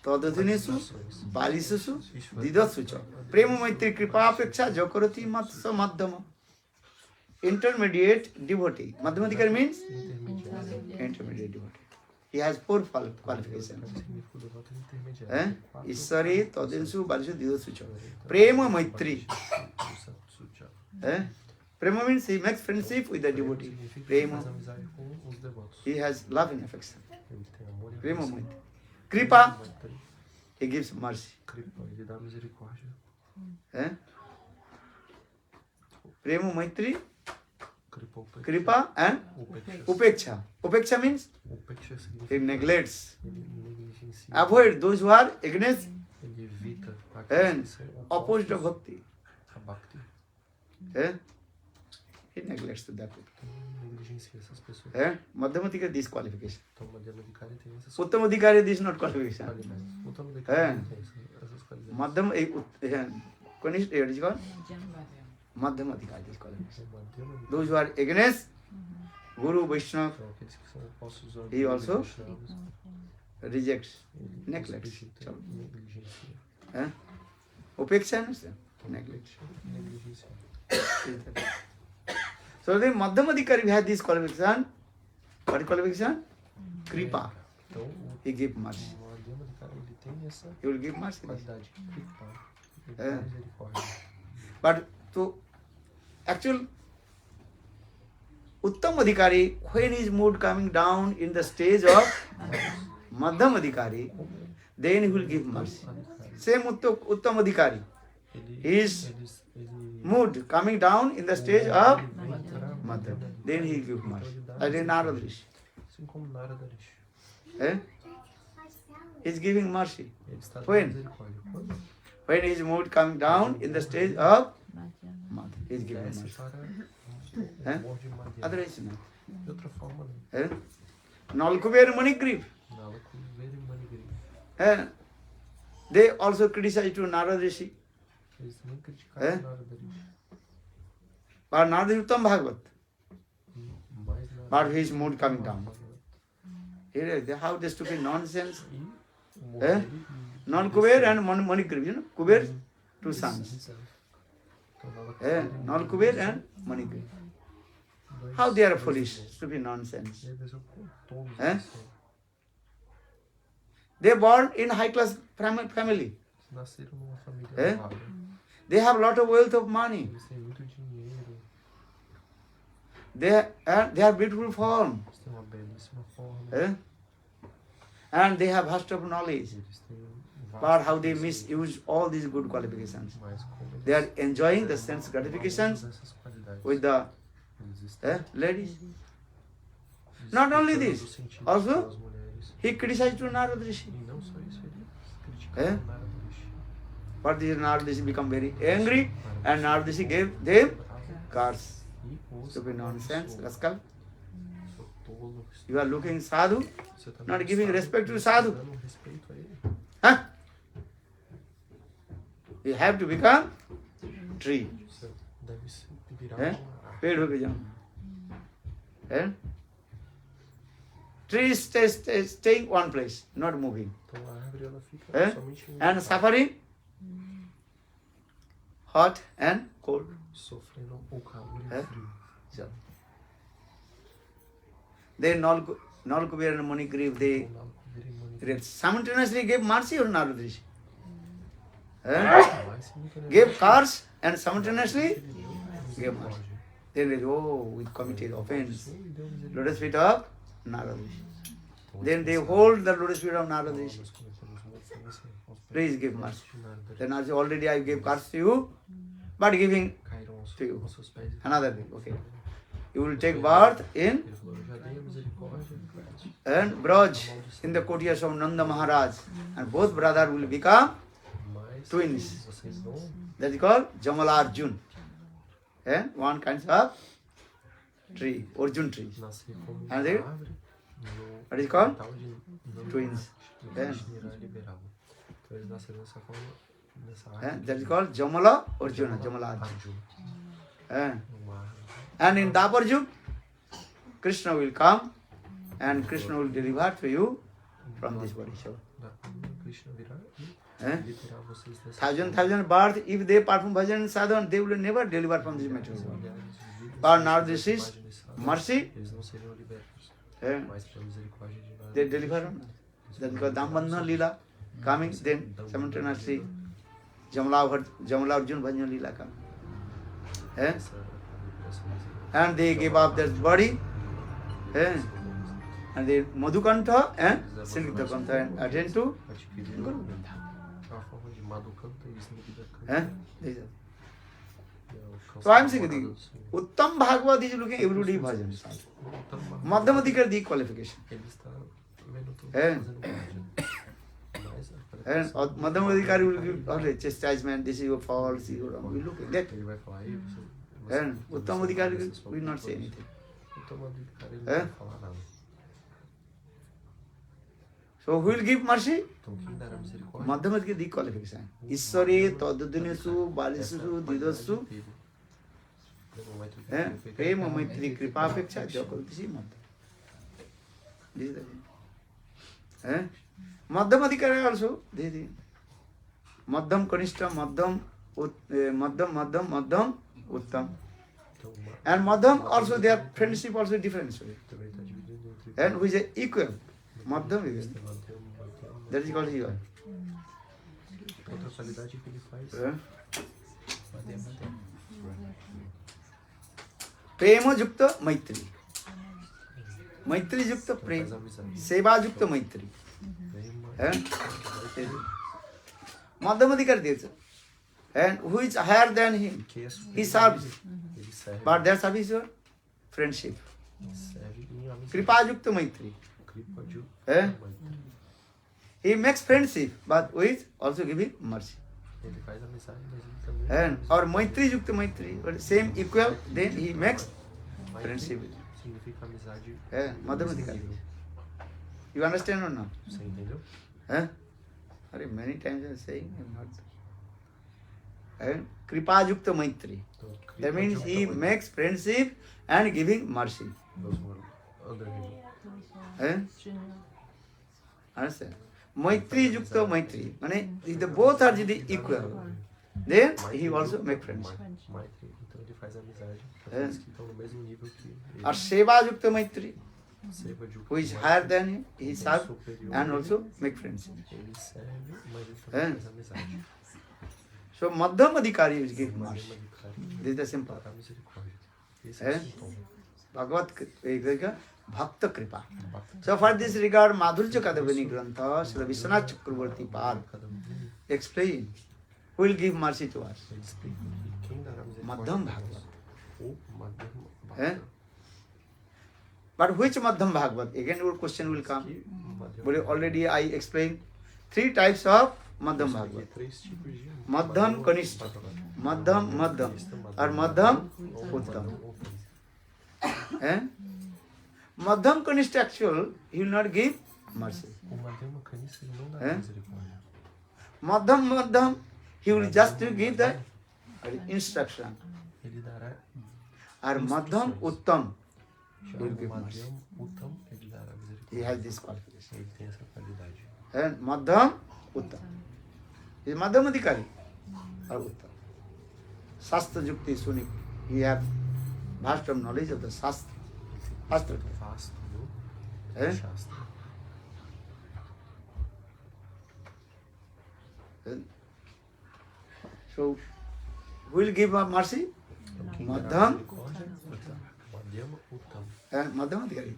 Tadadhinesu, Balisasu, Didassu cha. Prema Maitri Kripa Apeksha Jakarati Matsa Madhyama. Intermediate devotee. Madhyama-adhikari means intermediário. intermediate devotee. He has 4 qualifications. Significa o devoto intermediário. Quatro Ishware, Tadadhinesu, Balisasu, Didassu cha. Prema Maitri. Prema means he makes friendship with the devotee. Significa que Prema. faz amizade com os devotos. He has love and affection. Ele tem amor e Prema afeição. Maitri. Kripa, Maitri. he gives mercy. Kripa, ele dá misericórdia. Prema Maitri, Kripa, upeksha. Kripa and Upeksha. Upeksha. Upeksha means Upeksha significa he neglects. ele negligencia. Avoid those who are against Ele evita and aqueles que são opposed to opostos bhakti. a bhakti. He neglects to that. Então, negligencia essas pessoas. Madhyama-adhikari, this qualification. Então, Madhyama-adhikari tem essas Uttama-adhikari, this is not qualification. qualidades. Uttama-adhikari não tem essas qualidades. Kanishtha, what is it called? Madhyama-adhikari, this qualification. Então, Madhyama-adhikari Those who are against Guru, Vaishnava, são aqueles que são opostos ao He also Vaishnavas. rejects. Ele neglects. rejeita, negligencia. Upeksha, Então, neglect. negligencia. So the Madhyama-adhikari, we have this qualification. What qualification? Kripa. Então, o he give mercy. Madhyama-adhikari, ele tem essa He will give mercy. qualidade, kripa, ele É. tem misericórdia. But to actual uttama-adhikari, when his mood coming down in the stage of madhyama-adhikari, then he will give mercy. Same uttama-adhikari. His mood coming down in the stage of madhyama, then he will give mercy. That is Narada Rishi. Assim como Narada Rishi. Eh? He is giving mercy. Ele está dando When? misericórdia. Quando? When his mood coming down in the stage of madhyama, he is giving Desce mercy. para É? o amor de Madhyama. Otherwise, no. De outra forma, não. Eh? Nalkuber Manigrib. Nala com very manigri. Eh? They also criticize to Narada Rishi. Eles também criticaram É? Narada Rishi. But Narada is uttama-bhaktas. Mais Narada But his mood coming down. Here, how they stupid nonsense. E o amor É? dele e- Nalkuber and Manigrib, you know? Kuber, two sons. Exato. Então, Nala com Eh? very Nalkuber and Manigrib. dois- How they are dois foolish, irmãos. stupid nonsense. Eles são tolos, É? eles são- They born in high class family. nasceram numa família É? nobre. They have lot of wealth of money. Eles têm muito dinheiro, They have beautiful form. eles têm uma belíssima forma, Eh? And they have vast of knowledge. eles têm um But how vasto they conhecimento, misuse all these good qualifications. mas como eles They are enjoying the não sense valorizam gratifications essas qualidades, with the eles estão ladies. Not only desfrutando this, dos sentidos also pelas mulheres. he criticized to Narada Rishi. E não só isso, eles É? criticaram Narada Rishi. But this Narada Rishi become very angry and Narada Rishi gave them curse. E os Stupid nonsense, amaldiçoou. rascal. Sou tolo, You are looking sadhu, você tá not dando giving sadhu, respect to você sadhu. tá dando respeito a ele. huh? You have to become tree. Você deve se virar É? uma árvore. पेड़ होके जाओ eh? Tree is staying one place, not moving. Então a árvore ela fica É? somente em um And lugar, suffering hot and cold. sofrendo o calor e É? o frio. So, then Nalkuber and Manigriv, they Então, lá, virei maneiro. simultaneously gave mercy or Narada Rishi. Mas simultaneamente, Gave curse and simultaneously ele deu gave mercy. misericórdia. Then they, oh, we committed offense. E deu misericórdia. Lotus feet of Narada Rishi. Então, Then they eles hold the lotus feet of Narada pensaram, Rishi. nós cometemos uma ofensa aos Please give pés mercy. de Narada. Then I say, already I gave curse to you, but giving Caíram aos to you. aos seus pés. Another thing, okay. You will take birth in Ele falou, eu já dei a misericórdia. and Braj in the courtyards of Nanda Maharaj, and both brothers will become Mas twins. vocês vão that is called Jamala Arjun. And one kind of tree, Arjun tree. nascer como uma And they- árvore no What is it called? quintal de Nanda Twins. do É. Krsnera liberado. Então eles nasceram dessa forma, nessa And árvore. that is called Jamala Arjuna, Jamala Arjun. Arjun. And, Uma árvore. and in Dapar Yug, Krishna will come and Krishna will deliver to you from this body. So, Da quando Krishna virá e eh? liberar vocês dessa thousand birth, if they perform bhajan and sadhana, they will never deliver from this material world. But now this is mercy, eles não seriam libertos, eh? mas pela misericórdia de Narada. They deliver. That is called Dambandhana Lila coming, then simultaneously Jamala Arjun Bhajan Lila coming. Eh? And they gave up their body, eh? And they Madhukantha and Siddhakantha and attend to Adquiriram a forma de Madhukanta e Siddhakanta. eh? This is- So I am saying the Uttam Bhagavad is looking everybody bhajan. Madhyama-adhikari the qualification. Ele está vendo tudo É. fazendo bhajana. Mas a And qualificação- Madhyama-adhikari will give always chastisement, this is your fault, this is your wrong. We look at that. Ele vai falar, "Ei, você And você uttama-adhikari fez essa will not say coisa." anything. Uttama-adhikari ele É. não vai falar nada. So who will give mercy? Então quem dará misericórdia? Madhyama-adhikari the qualification. Ishware tadadinesu balisu didasu prema maitri kripa apeksha jakaltisi madhyam. This is the thing. Madhyama-adhikari also, this is madhyam kanishtha, madhyam uttam. And madhyam also their friendship also different. Também está dividido entre And who is equal. Madhyama-adhikari. That is called here. Outra qualidade que ele faz. Prema Yukta Maitri. Maitri Yukta Prema. Seva Yukta Maitri. Madhyama-adhikari is. And who is higher than him? He serves. Ele serve. But their service is your friendship. Serve em amizade. Kripa Yukta Maitri. Kripa de Eh? He makes friendship, but with also giving mercy. Ele faz amizade, mas ele também. And or Maitri Yukta Maitri, but same equal, then he makes friendship. Significa amizade. Madhyama-adhikari. You understand or not? Você entendeu? Many times I am saying, I am not. Kripa Yukta Maitri. Então, Kripa That means de he makes friendship and giving mercy. Those who are under him. Understand? Maitri Yukta Maitri. Meaning, if the both are equal, then he also make friendship. Maitri. Então ele faz amizade com aqueles que estão no mesmo nível que ele. Or Seva Yukta Maitri. Seva de Who is higher than him, he serves and also make friendship. Ele serve, mas ele também faz amizade. So Madhyama-adhikari is give mercy. Madhyama-adhikari This is the simple. dá misericórdia. Esse é o sintoma. Bhagavad Bhakta Kripa. So for this regard, Madhurya Kadavini Grantha, Sri Vishwanath Chakravarti Pad explain who will give mercy to us. Ele explica que quem dará misericórdia Madhyama-bhagavad. ou Madhyama-bhaktas. But which Madhyama-bhagavad? Again your question will come. But already I explained three types of Madhyama-bhagavad. Três tipos de Madhyam Kanishtha, Madhyam Madhyam, or Madhyam Uttam. Madhyam Kanishtha actual, he will not give mercy. O Madhyama-kanista ele não dará misericórdia. Madhyam Madhyam, he will just give the instruction. Ele dará. Or Madhyam Uttam, he will give Chama mercy. Madhyam-uttam, ele dará He misericórdia. has this qualification. Ele tem essa qualidade. And Madhyam Uttam. He is Madhyama-adhikari or Uttam. Shastra Yukti Suni. He have vast of knowledge of the Shastra. Shastra. Vasto do Eh? Shastra. So, who will give mercy? Então, quem Madhyam. dará misericórdia? Madhyama-uttam. And Madhyama-adhikari.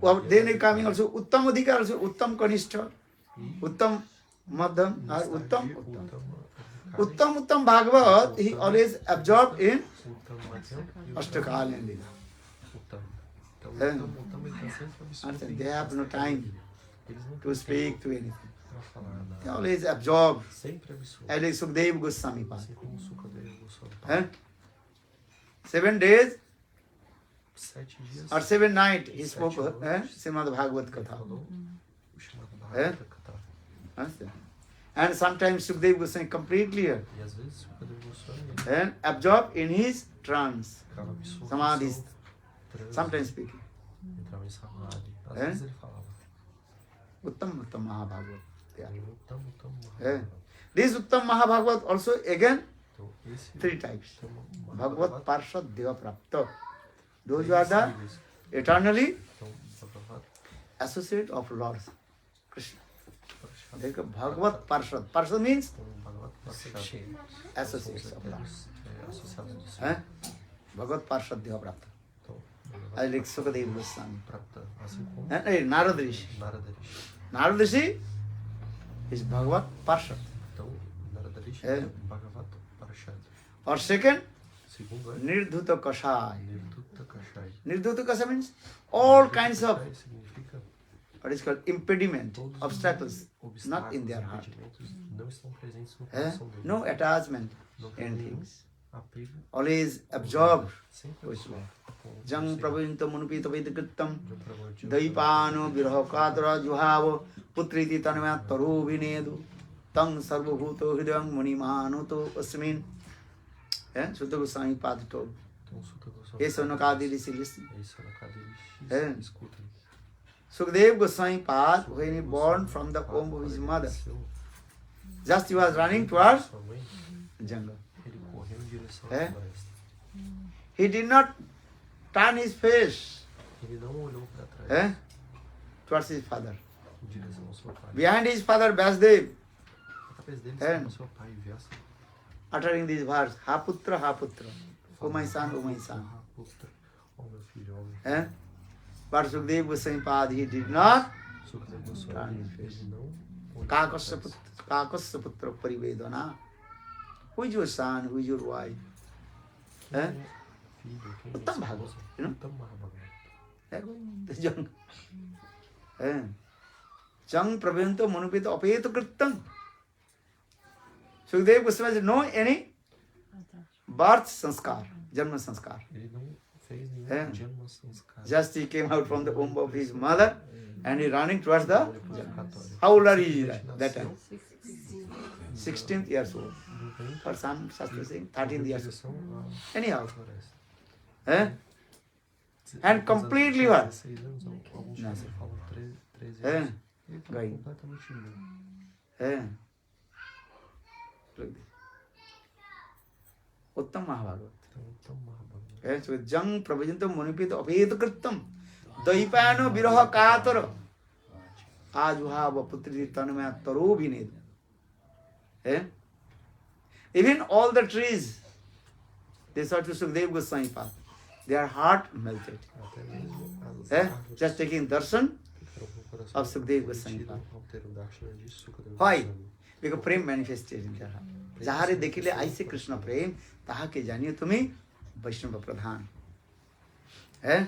Well, then is coming also uttama-adhikari, also uttam kanishtha, uttam madhyam, or uttam uttam. Uttam Bhagavad, he always absorbed in Uttama-madhyama e o Ashtakal and Lila. Uttam. Então, É. Uttama ele está sempre absorto em They have no time Eles não to têm speak tempo to anything. para falar They nada. always absorbed. Sempre absorto. As like Sukadeva Goswami Pad. Assim como o Sukadeva Goswami. 7 days 7 dias. or 7 nights he spoke Srimad Bhagavad Katha. Falou o chamado Bhagavata-parsada-deha-prapta. Understand? And sometimes Sukadeva Goswami completely E às vezes o Sukadeva Goswami and absorbed in his trance. ficava absorto. Samadhi. em seu transe, Sometimes speaking. entrava em samadhi. Às É? vezes ele falava. Uttama-Bhagavad. Uttama-bhaktas. This Uttama-Bhagavad also again Então, esse 3 types. Bhagavata-parsada-deha-prapta. Bhagavad-parsada-deha-prapta. Those are the eternally Então, Bhagavata associate of Lord Krishna. parsada. Like Bhagavad-parsada. Parsada means Então, Bhagavata-parsada. associates of Lord. Associados de si. Bhagavad-parsada-deha-prapta. Então, I like Sukadeva Goswami. Bhagavata-prapta, assim como And Narada Rishi. Narada Rishi. Narada Rishi is Bhagavad-parsada. Então, Narada Rishi É. é Bhagavata-parsada. Or second, Segundo é Nirdhuta-kashaya. Nirdhuta-kashaya. Nirdhuta-kashaya means all kinds of Nirdhuta-kashaya significa what is called impediment, todos os obstacles, obstáculos, not in their heart. impedimentos não estão presentes no Eh? coração dele. No attachment Não tem in nenhum things. apego. Always absorbed Sempre with absorto love. com o Jang Senhor. prabhuinta manupita vedakrittam Jang prabhuinta daipano virahakadra juhava putriti tanmaya taro vinedu tang sarvabhuto hridayam manimanuto asmin. Sutta Goswami Pad told. Então, Sutta Goswami. Yes, Sonakadi Rishi listen. Esse é o Nakadirishi. É. Escuta. Sukadeva Goswami Pad, when he born from the womb of his mother, just he was running towards Sua mãe, jungle. ele correu em direção É. à floresta. He did not turn his face. Ele não olhou para trás. towards his father. Em direção ao seu pai. Behind his father, Vasudev, Através dele É. estava o seu pai, Vyasa. uttering this verse, Ha putra, O my son, O my son. Ah, putra, ó meu filho, ó meu filho. Eh? But Sukadeva Goswami Pad, he did not. Sukadeva Goswami, ele não olhou Kakasya para trás. putra parivedana. Who is your son? Who is your wife? Quem É? é filho, quem é Uttama-bhaktas, esposa? you know? Uttama-bhaktas. The young. Chang prabhyanto manupita apeta kritam. Sukadeva Goswami did no any birth sanskar, janma sanskar. Ele não fez nenhum É. Janma Sanskar. Just he came out from the womb of his mother and he running towards the. Católico. How old are you Ele that time? nasceu 16 years old. no ventre For some Shastra saying 13 em years direção à Anyhow. floresta. Eh? And completely what? 16 anos, alguns Não. você falam 13 É. anos. Ele estava Right. completamente nu. Eh? Look this. Uttama-bhagavata. Então, Uttama-bhaktas. Eh? So jang prabhajantam manupita apeta kritam. Daipano viraha katara. Ajuhava putri tanmaya taro vined. Eh? Even all the trees, they saw to Sukadeva Goswami path. Their heart melted. Até mesmo as Eh? árvores Just taking darshan ficaram com o coração of Sukadeva Goswami derretido path. ao ter o darshana de Sukadeva Why? Goswami. Because prem manifested in their heart. Jahare dekhile aise Krishna prem, tahake janiyo tumi Vaishnava pradhan. Eh?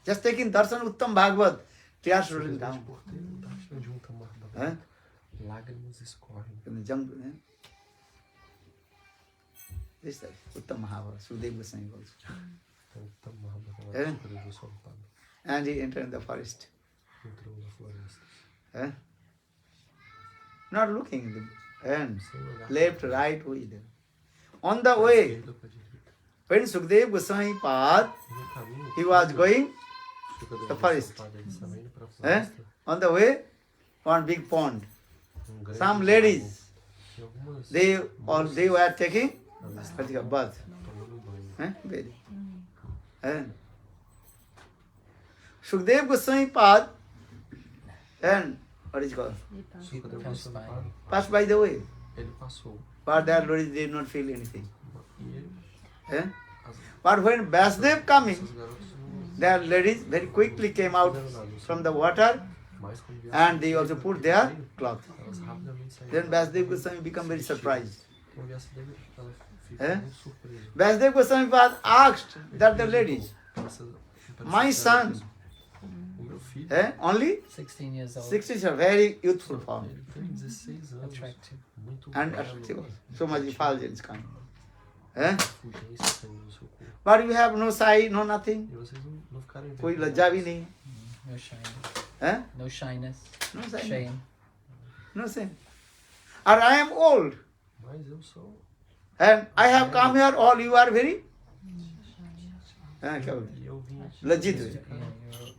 Just taking darshan uttam bhagavat, tears rolling down. Por ter o darshana de Uttama-bhaktas, Eh? lágrimas escorrem. In the jungle, eh? This type, uttama-bhagavata, Sukadeva Goswami also. Então, Uttama-bhaktas, É. Sukadeva Goswami Pada, And he entered the forest. entrou na floresta. Eh? Not looking in the end. Sem olhar Left, para right, who is there? On the a way, esquerda, para a direita. when Sukadeva Goswami path, E no caminho, he was going Sukadeva the Goswami forest. Pada, ele estava indo para a Eh? floresta. On the way, one big pond. Grande Some lago. ladies, E algumas they were taking elas a bath. tomando banho. Very. Sukadeva Goswami path, and what is called? Sukadeva Passed Goswami by. Pada, Passed by the way. ele passou. But their ladies did not feel anything. E ele, Eh? as, But when Vasudev coming, essas garotas não their ladies very quickly came out from the water mais quando vieram and they also put their cloth. elas rapidamente saíram. Then Vasudev Goswami become very surprised. Quando Vyasa dele, ela ficou Eh? muito surpresa. Vasudev Goswami was asked that the ladies, my son, O meu filho, only 16 years old. 60 is a very youthful form ele tem 16 anos, Attractive. muito and belo, attractive. So much effulgence coming. Eh? fulgência saindo do seu corpo. But you have no sigh, no nothing. E vocês não ficarem कोई लज्जा भी नहीं, No shyness. eh? No shyness. No sigh, Shame. no sin. And I am old, Mas eu sou. and I have come here. All you are very. क्या बोलते E eu vim aqui. लज्जित Yeah, हुए.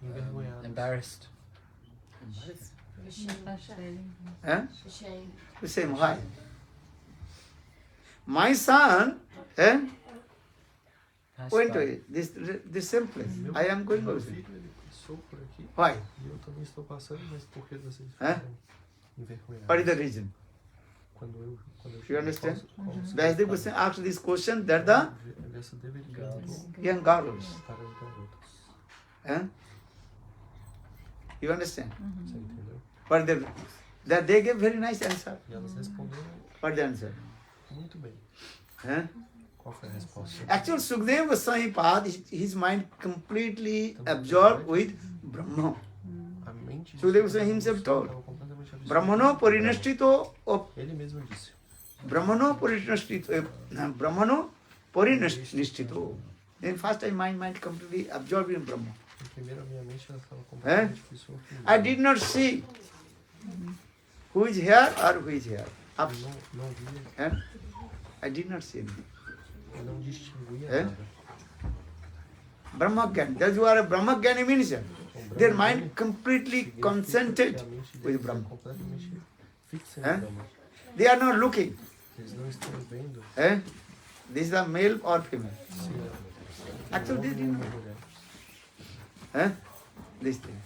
you're Envergonhado. embarrassed. Eh? The same why? My son, Passed went by. to this same place. I am going Meu also. filho, ele passou por aqui. Why? E eu também estou passando, mas por que vocês É? ficaram envergonhados? What is the reason? Quando eu You understand? qual o Vasudev Goswami asked this question that the Vyasa dele perguntou young girls. para as garotas. Eh? You understand? Você entendeu? But they gave very nice answer. E elas responderam What the answer? muito bem. Eh? Qual foi a resposta? Actually, Sukadeva Goswami path, his mind completely absorbed with Brahma. A mente de Sukadeva Goswami himself told, estava completamente absorta. Brahmano parinashtito, Ele mesmo disse. Brahmano parinashtito. Then first time my mind completely absorbed in Brahma. Primeiro a minha mente ela estava completamente fissurada. I did not see who is here or who is here. Up. Eu não via, And I did not see anything. eu não distinguia É? nada. Brahmagyan. That's what a Brahmagyan means. Their mind completely Significa concentrated que a mente with deles é Brahma. completamente fixa em É? Brahma. They are not looking. Eles não estão vendo This is a male or female. se Actually, they didn't know. mulher. This thing.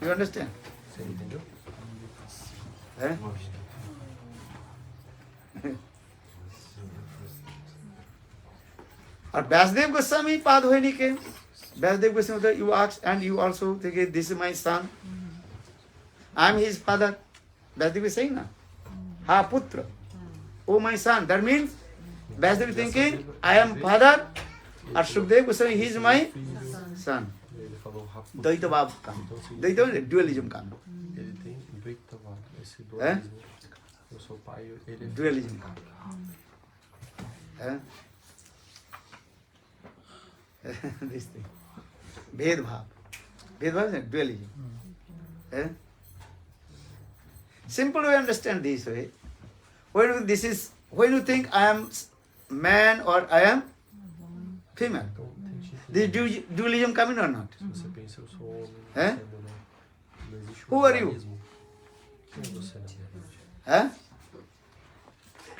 You understand? Você entendeu? Eh? Or Vyasdev Goswami Padhoini came. Vyasdev Goswami, you asked, and you also think, this is my son. I am his father. Vyasdev is saying, na? Ha putra. Oh my son. That means Vyasdev is thinking, I am father. Or Shukdev Goswami, he is my son. Ele falou rápido. Dvaita Bhav come. Dvaita means dualism come. Ele tem Dvaita Bhav, esse dualismo. Eu sou pai, ele é Dualism come. This thing. Bhed Bhav. Bhed Bhav is dualism. Simple way understand this way. When you think I am man or I am female, this dualism coming or not? Se você pensa, eu sou homem, É? você não. Não existe Who are you? dualismo. Quem é você, na verdade?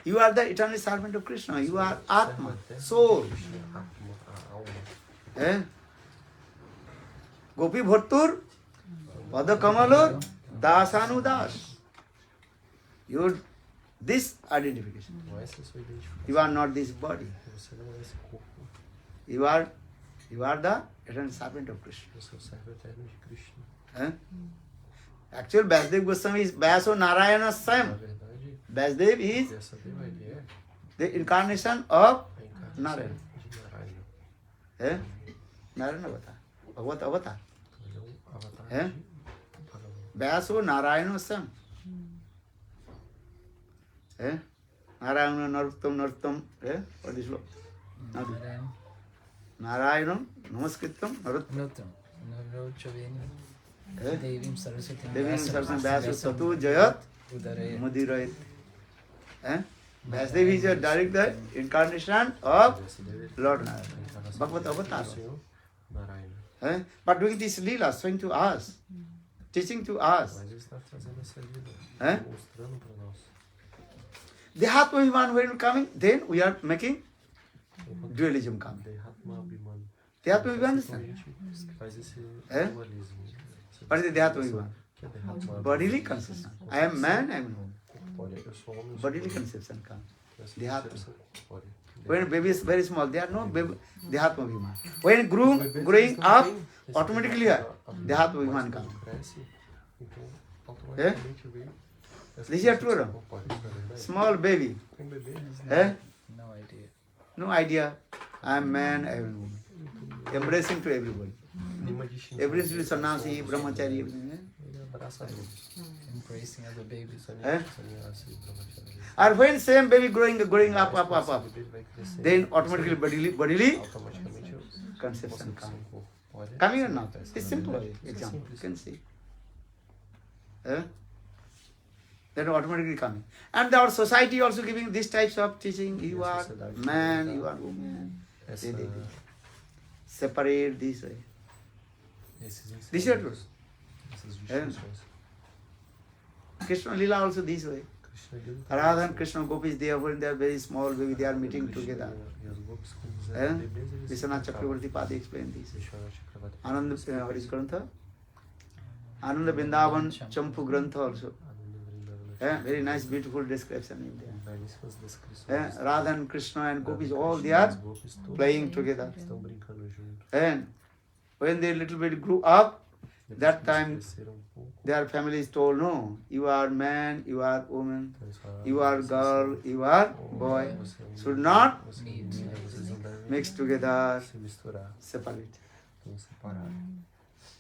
You are the eternal servant of Krishna. You are Atma, soul. Atma, a alma. Gopi Bhattur, Pada Kamalur, Dasanudas. This identification. Não é essa a sua identificação. You are not this body. Você não é esse corpo. You are the eternal servant of Krishna. Você é o servo eterno de Krishna. Actually, Vyasdev Goswami is Vyaso Narayana Na Sam. verdade, Vyasdev is Vyasadeva, ele é the incarnation of a encarnação Narayana. de Narayana. Narayana avatar. Bhagavata avatar. Ele é um avatar É? de Bhagavan. Vyaso Narayana Sam. Narayana Naruttam. What is it? Narayana Namaskritam Naruttam. Notam. Narochaveni. Devim Saraswati. Devim Saraswati Vyaso Tatu Jayat Udaraya. Mudirayat. Vyasdev is a direct incarnation of Vyasadeva, Lord a Narayana. encarnação Bhagavata do avatar. Senhor Narayana. But doing this lila, showing to us, teaching to us. Mas ele está trazendo essa vida, É? mostrando para nós. Dehatma-abhimana when coming, then we are making dualism coming. Dehatma-abhimana. Dehatma-abhimana is Exatamente faz esse É? dualismo. What is Dehatma-abhimana? Que é Dehatma-abhimana? Bodily conception. I am man, I am woman. Corpórea. Eu sou homem, eu sou Bodily mulher. conception comes. Essa Dehatma. concepção corpórea. When baby is very small, they are no baby, Dehatma-abhimana. When growing up, automatically Dehatma-abhimana comes. Cresce, então automaticamente vem essa This is true, concepção no? corpórea. Isso é verdade? Small baby, Bebê, No idea. no idea, I am man, I am woman. Embracing to everybody. nenhuma distinção. Every sannyasi, brahmachari, everything. Ele abraça a Deus. Embracing other babies. Sannyasi, brahmachari. Or when same baby growing up, Esse bebê vai crescer, then automatically bodily automaticamente a conception comes. concepção corpórea Coming or se not? manifesta. It's Na simple verdade, isso é example. You simples. can see. Then automatically coming. And our society also giving these types of teaching. You are man, you are woman. Essa, They separate this way. esses This is true. essas distinções. Krishna Lila also this way. Krishna Lila Radha and Krishna Gopis, they are when they are very small baby, they are meeting together. E os gopis, quando Eh? eram bebês, eles se Vishwanath encontravam. Chakravarti Pada explained this. Vishwanath Chakravarti Ananda, explica what is isso. Grantha? Ananda Vrindavan Champu Grantha also. Ananda Very nice, beautiful description in there. Belíssimas descrições. Radha and Krishna and Gopis, all they Krishna e are os gopis todos playing together. estão brincando juntos. And when they little bit grew up, Depois that que eles time cresceram pouco, their families told, no, you are man, you are woman, então eles falaram, you are "Vocês girl, são you are homem, boy. você é um Should menino, not você é uma menina, vocês não devem Mix together, se misturar, separate. então separar.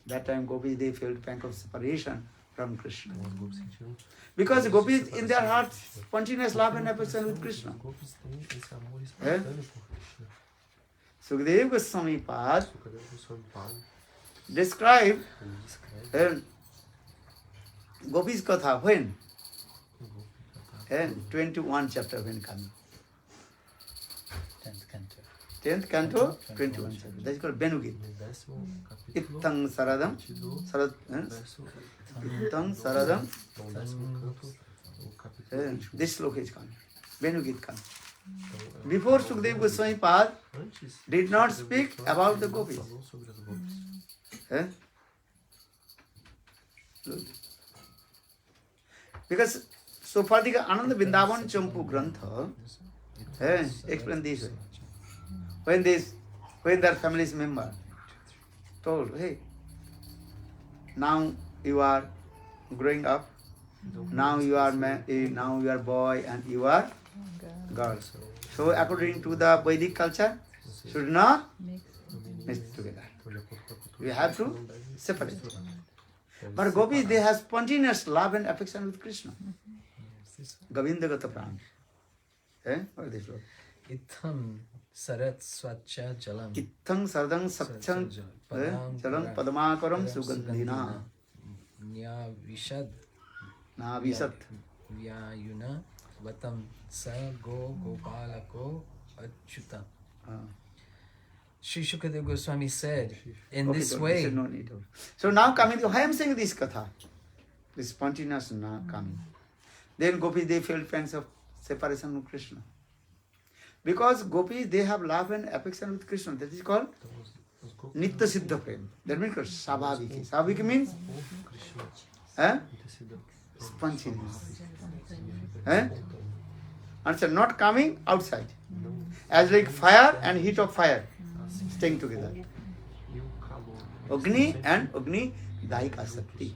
That time Gopis, they felt pang of separation from Krishna. Então os gopis sentiram Because essa Gopis, in separação their de hearts, Krishna. continuous love and affection with Krishna. Os gopis têm esse amor espontâneo por Krishna. Sukadeva Goswami Pad Sukadeva Goswami Pad, described ele descreve Gopis Katha when? o gopi Katha, 21 chapter when coming. 10th canto. 10th canto, 21 chapter. That is called Benugit. no 10º capítulo, Ittang Saradam, capítulo, Sarad, verso, Ittang Saradam, então o 10º canto, o capítulo 21. this sloka is coming. Benugit coming. Então, Before Sukadeva Goswami Pad antes, did not Sukadeva speak Goswami about the não gopis. falou sobre as gopis. Absolutely. Because so far the Ananda Vrindavan Champu Grantha explain this way. When their family's member told, hey, now you are growing up, now you are man, now you are boy and you are girl. So according to the Vedic culture, should not mix together. We have to separate. But gopis, they have spontaneous love and affection with Krishna. Govinda-gata prana. What is this word? Itham sarat swacha jalam. Itham saradang sakcham jalam padamakaram sugandhina. Nya vishad. Na visat. Vyayuna vatam sa go gopalako achyuta. Sri Shukadeva Goswami said, in this way. No need. So now coming, I am saying this katha. This spontaneous now coming. Then gopis, they felt pangs of separation from Krishna. Because gopis, they have love and affection with Krishna. That is called nitya siddha prem. That means sabhaviki. Sabhaviki means spontaneous. Understand? Not coming outside. As like fire and heat of fire staying together. Agni and Agni Daika Sakti.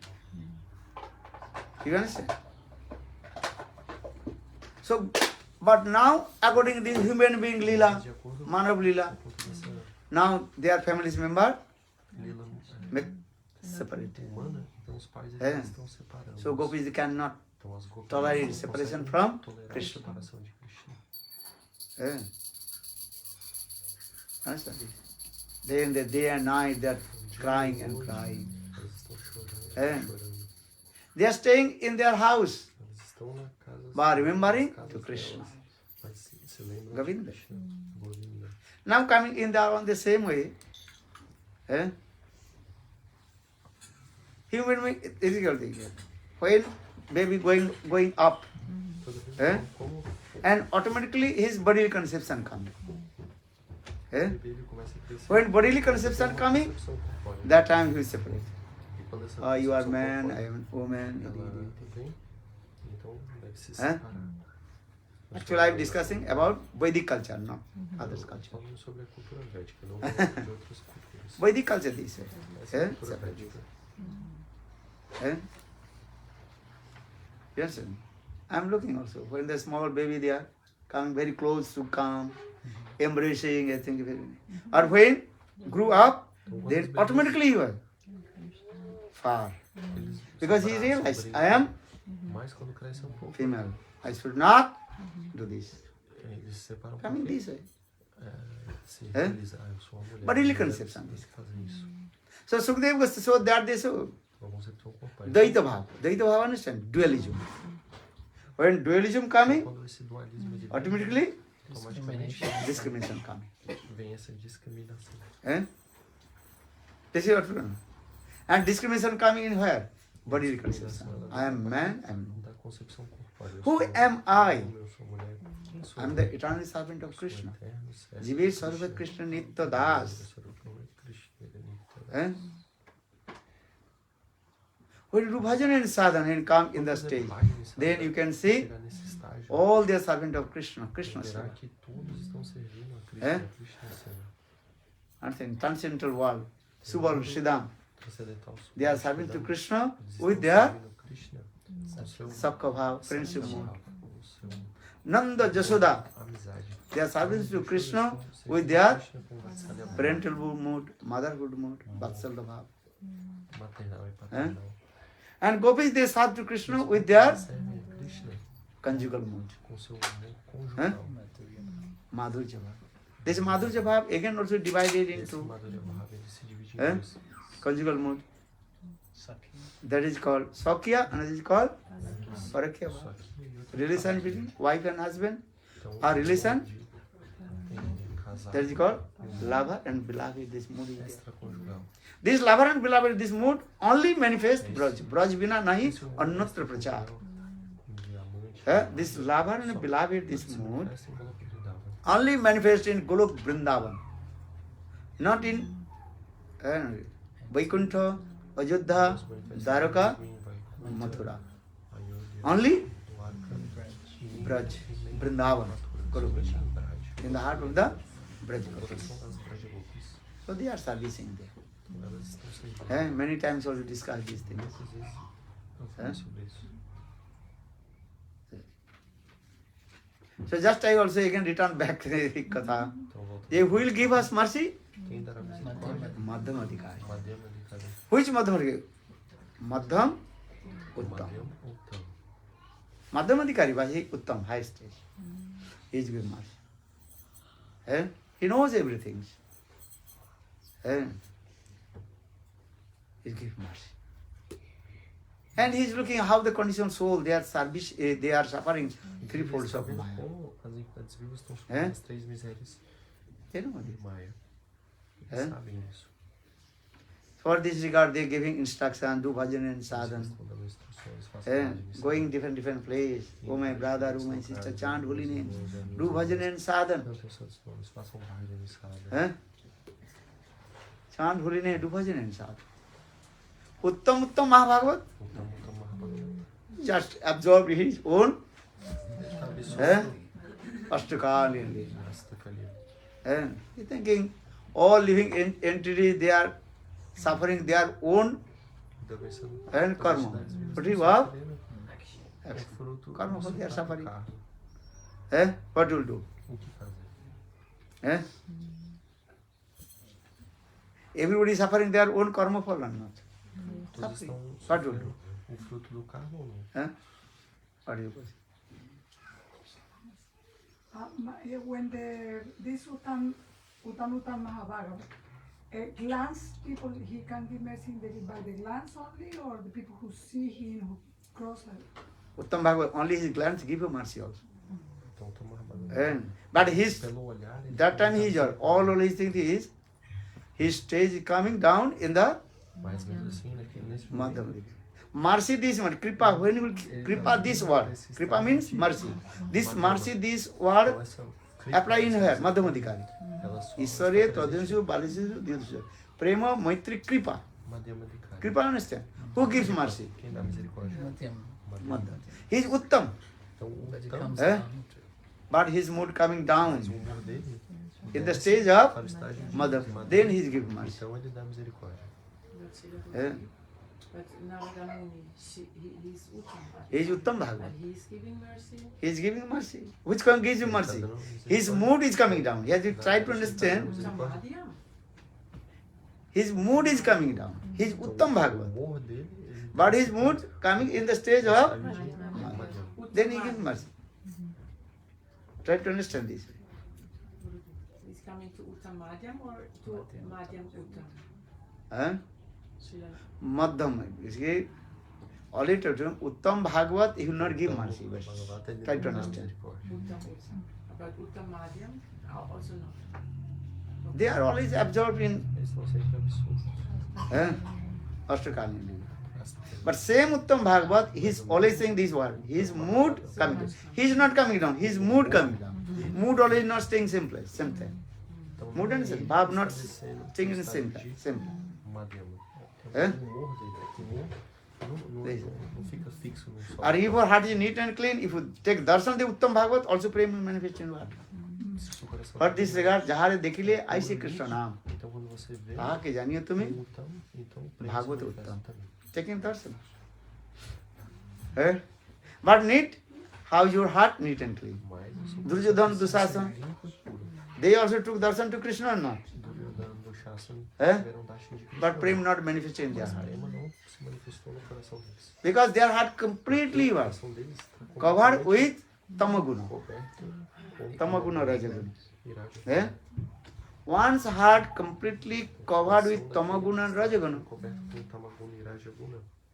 You understand? So, but now, according to this human being Leela, Manav Leela, now their family's member make separate. So gopis cannot tolerate separation from Krishna. Understand? Then the day and night they are crying and crying. They are staying in their house by remembering to Krishna. Govinda. Now coming in there on the same way, human being is difficult thing. When baby going up, and automatically his bodily conception comes. When bodily conception coming, that time he will separate. You are man, I am woman. Actually, I am discussing about Vedic culture, not others' culture. Vedic culture, this way. Separate. Yes, I am looking also. When the small baby they are coming very close to come, embracing, I think. Or when grew up, then automatically you are far. Because he realized, I am female. I should not do this. Coming this way. Bodily conception. So Sukadeva goes to show that they show Daita Bhava. Daita Bhava, understand? Dualism. When dualism coming, automatically discrimination coming. This is what we know. And discrimination coming in where? Bodily conception. I am man, I am. Who am I? I am the eternal servant of Krishna. Jivera svarupa Krishna nitya dasa. When you do bhajana and sadhana and come in the stage, then you can see all they are servant of Krishna. Krishna seva. In transcendental world, Subal, Siddham, they are serving to Krishna with their Sakka Bhav, friendship mood. Nanda, Jasoda, they are serving to Krishna with their parental mood, motherhood mood, Vatsalya Bhav. And gopis, they serve to Krishna with their conjugal mood. Madhurya Bhav. This Madhurya Bhav again also divided into conjugal mood. That is called Sakya and that is called Parakya Bhav. Relation between wife and husband or relation that is called lover and beloved. This mood is there. This lover and beloved, this mood only manifests Braj. Braj bina nahi annatra prachar. This lover and beloved, this mood only manifests in Golok Vrindavan, not in Vaikuntha, Ajodha, Dwaraka, Mathura. Only Braj, Vrindavan, Kuruvrindavan. In the heart of the Braj Gopis. So they are servicing there. Many times also discuss these things. So just I also again return back to the hari-katha. Who will give us mercy? Madhyama-adhikari. Which Madhyama-adhikari? Madhyam, Uttam. Madhyama-adhikari was Uttam, high stage. He is giving mercy. He knows everything. He is giving mercy. And he is looking how the conditioned soul, they are suffering three folds of Maya. They know this. For this regard, they are giving instruction, do bhajana and sadhana. Going different place. Oh my brother, oh my sister, chant holy names. Do bhajana and sadhana. Chant holy name, do bhajana and sadhana. Uttama-Bhagvat just absorbed his own Ashtakali. He's thinking all living entities, they are suffering their own karma. But he was karma, they are suffering. What will do? Everybody is suffering their own karma for or not. Suffering. What will do? What do you say? When this uttama-Bhagavad, glance people, he can give mercy by the glance only, or the people who see him, who cross like Uttama-Bhagavad, only his glance give you mercy also. But that time he is all his thing is, his stage is coming down in the Madhyama-adhikari. Mercy this word, kripa, when you will kripa this word, kripa means mercy. This mercy, this word apply in here, Madhyama-adhikari. Ishware, Tadyanshu, Balishu, Dilshu. Prema, Maitri, Kripa. Kripa, understand? Who gives mercy? Madhyama. He is Uttam. But his mood coming down in the stage of Madhyama. Then he is giving mercy. But now he's Uttam. He is Uttam Bhagavad. He is giving mercy. He is giving mercy. Which one gives you mercy? His mood is coming down. He has to try to understand. His mood is coming down. He is Uttam Bhagavad. But his mood coming in the stage of Madhyama. Then he gives mercy. Try to understand this. He's coming to uttama-madhyama or to madhyama-uttam? Madhyama. Only to Uttam Bhagavad, he will not give mercy. But try to understand. About uttama-madhyama, also not. They are always absorbed in Ashtakali. But same Uttam Bhagavad, he is always saying this word. His mood coming down. He is not coming down. His mood coming down. Mood always not staying same place, same time. Mood and same. Bhav not staying in the same time. Same time. Or if your heart is neat and clean, if you take darshan the Uttam Bhagavad, also prema will manifest in your heart. For this regard, jahare dekhile, I say Krishna naam. Kaha ke janiye tumhe Bhagavad Uttam. Taking darshan. But neat, how is your heart neat and clean? Duryodhana, Dusasana, they also took darshan to Krishna or not? But prema not manifested in their heart. Because their heart completely was covered with tamaguna. Tamaguna, Rajaguna. One's heart completely covered with tamaguna and Rajaguna.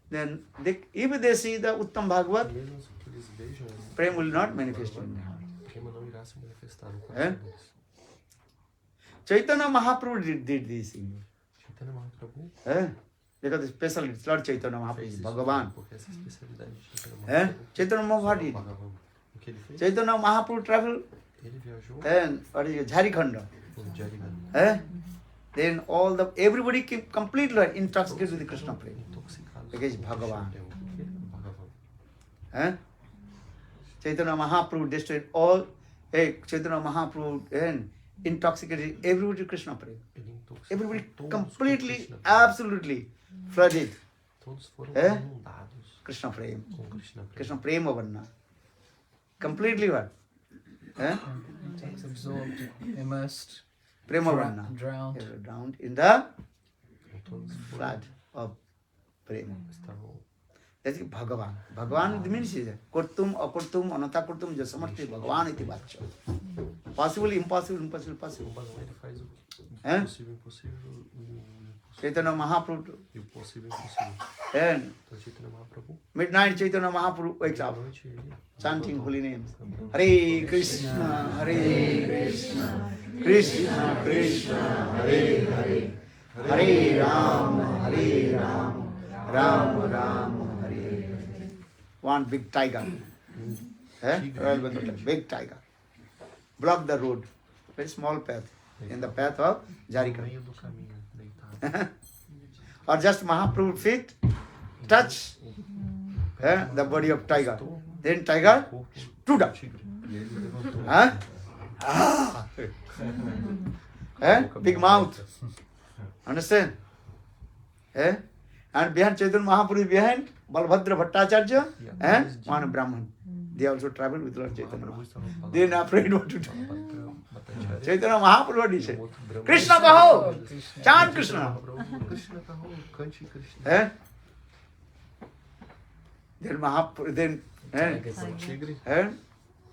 Then if they see the Uttam Bhagavad, prema will not manifest in their heart. Chaitanya Mahaprabhu did this thing. Because the special, it's Lord Chaitanya Mahaprabhu is Bhagavan. Chaitanya Mahaprabhu did. Chaitanya Mahaprabhu traveled and what is it, Hari-katha. Then everybody came completely intoxicated with the Krishna prayer. Because Bhagavan. Eh? Chaitanya Mahaprabhu destroyed all. Chaitanya Mahaprabhu intoxicated everybody Krishna prema. Ele intoxicou Everybody todos com completely, Krishna. absolutely flooded. Todos foram Eh? inundados Krishna prema. com Krishna prema. Krishna prema varna. Completely what? Eh? It's absorbed, immersed, Prema varna. drowned. They were drowned in the Todos foram, flood of prema. estavam. That's Bhagavan. Bhagavan means is kurtum, akurtum, anata kurtum, jasamasti Bhagavan iti vacha. Possible, impossible, impossible, O possible. Bhagavan ele faz o Eh? possível, impossível, o impossível Chaitanya Mahaprabhu. e o possível, impossível. And Então, Chaitanya Mahaprabhu, midnight Chaitanya Mahaprabhu wakes up, noite ele chanting levantou, holy names. cantando Hare Krishna, Hare Krishna, Krishna Krishna, Hare Hare, Hare Rama, Hare Rama, Rama Rama, Hare Hare. One big tiger, Royal Bengal tiger, big tiger, blocked the road, very small path, in the path of no Jarika. meio do caminho, deitado. Or just Mahaprabhu feet touch the body of tiger. Then tiger O corpo stood up. do tigre. E ele levantou. Huh? Ah! Big mouth. Understand? And behind Chaitanya Mahaprabhu, behind Balbhadra Bhattacharya, one Brahman. They also traveled with Lord Chaitanya Mahaprabhu Mahaprabhu. estava falando. They were afraid what to do. Bhattacharya, Chaitanya Mahaprabhu, what he said? um outro Brahman. Krishna kaho! Chant Krishna. Mahaprabhu, Krishna kaho, cante Krishna. Then Mahaprabhu, then O tigre,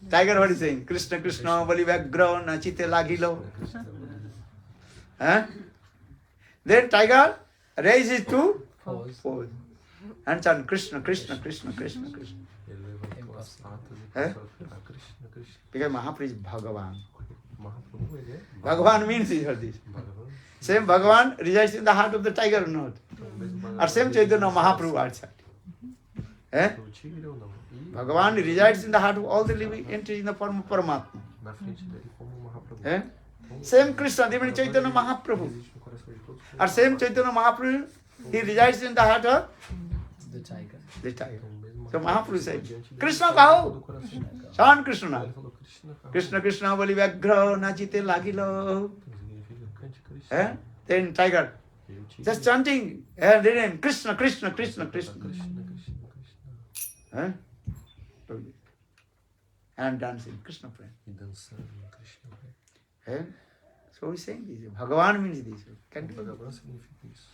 tiger, what is saying? Krishna Krishna bali vyagra nachite lagilo. Then tiger raises to pose and chant Krishna Krishna Krishna Krishna Krishna. ele levantou as patas e começou a cantar Krishna, Krishna. Because Mahaprabhu is Bhagavan. Mahaprabhu, ele é Bhagavan means he heard this. Bhagavan. Same Bhagavan resides in the heart of the tiger or not? Então, o mesmo Bhagavan Or same Chaitanya Mahaprabhu outside. o tigre ou não? E Bhagavan resides in the heart of all the living entities in the form of Paramatma. na frente dele como Mahaprabhu. Same Krishna, even Chaitanya Mahaprabhu. Existe no coração de todos. Or same Chaitanya Mahaprabhu, he resides in the heart of The tiger. the tiger. Então, o mesmo So Mahaprabhu said, diante dele, Krishna estava kaho! todo o coração. Chant Krishna. Ele falou Krishna kaho. Krishna Krishna bali vyagra nachite lagilo. Então, significa cante Krishna. Then tiger, E o tigre, just chanting, and then Krishna Krishna Krishna Krishna. Krishna, Krishna, Krishna. And dancing, Krishna praying. E dançando Krishna. So he's saying this. Bhagavan means this. Can be. Bhagavan significa isso.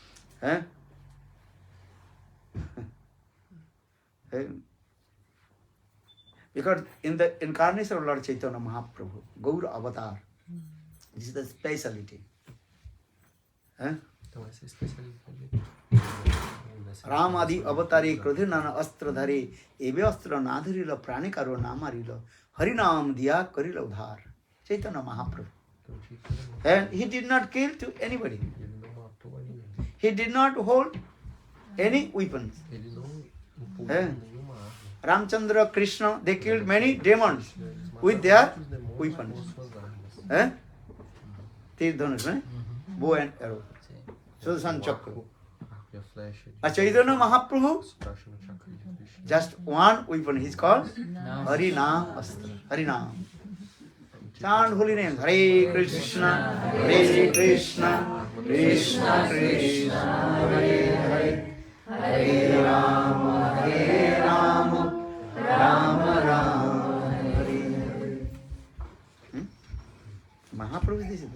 Because in the incarnation of Lord Chaitanya Mahaprabhu, Gaur Avatar, this is the speciality. Então essa é a especialidade. Ram Adi Avatare Krodhinana Astra Dhare Ebe Astra Nadharila Pranikaro Namarila Harinam Diya Karila Udhar. Chaitanya Mahaprabhu. Então, Chaitanya, And he did not kill to anybody. ele não matou a ninguém. He did not hold any weapons. Ele não impôs É. nenhuma arma. Ramachandra, Krishna, they killed many demons Eles mataram with their muitos demônios weapons. com suas armas. Tir dhanush, bow and arrow. Sudarshan chakra. Arco e a flecha de But Chaitanya Mahaprabhu, Sudarshan chakra de Krishna. just one weapon, he's called Now, Harinam Astra. Harinam. Chant holy names. Hare Krishna, Hare Krishna, Krishna Krishna, Hare Hare, Hare Rama, Hare Rama, Rama Rama, Hare Hare. Mahaprabhu is this.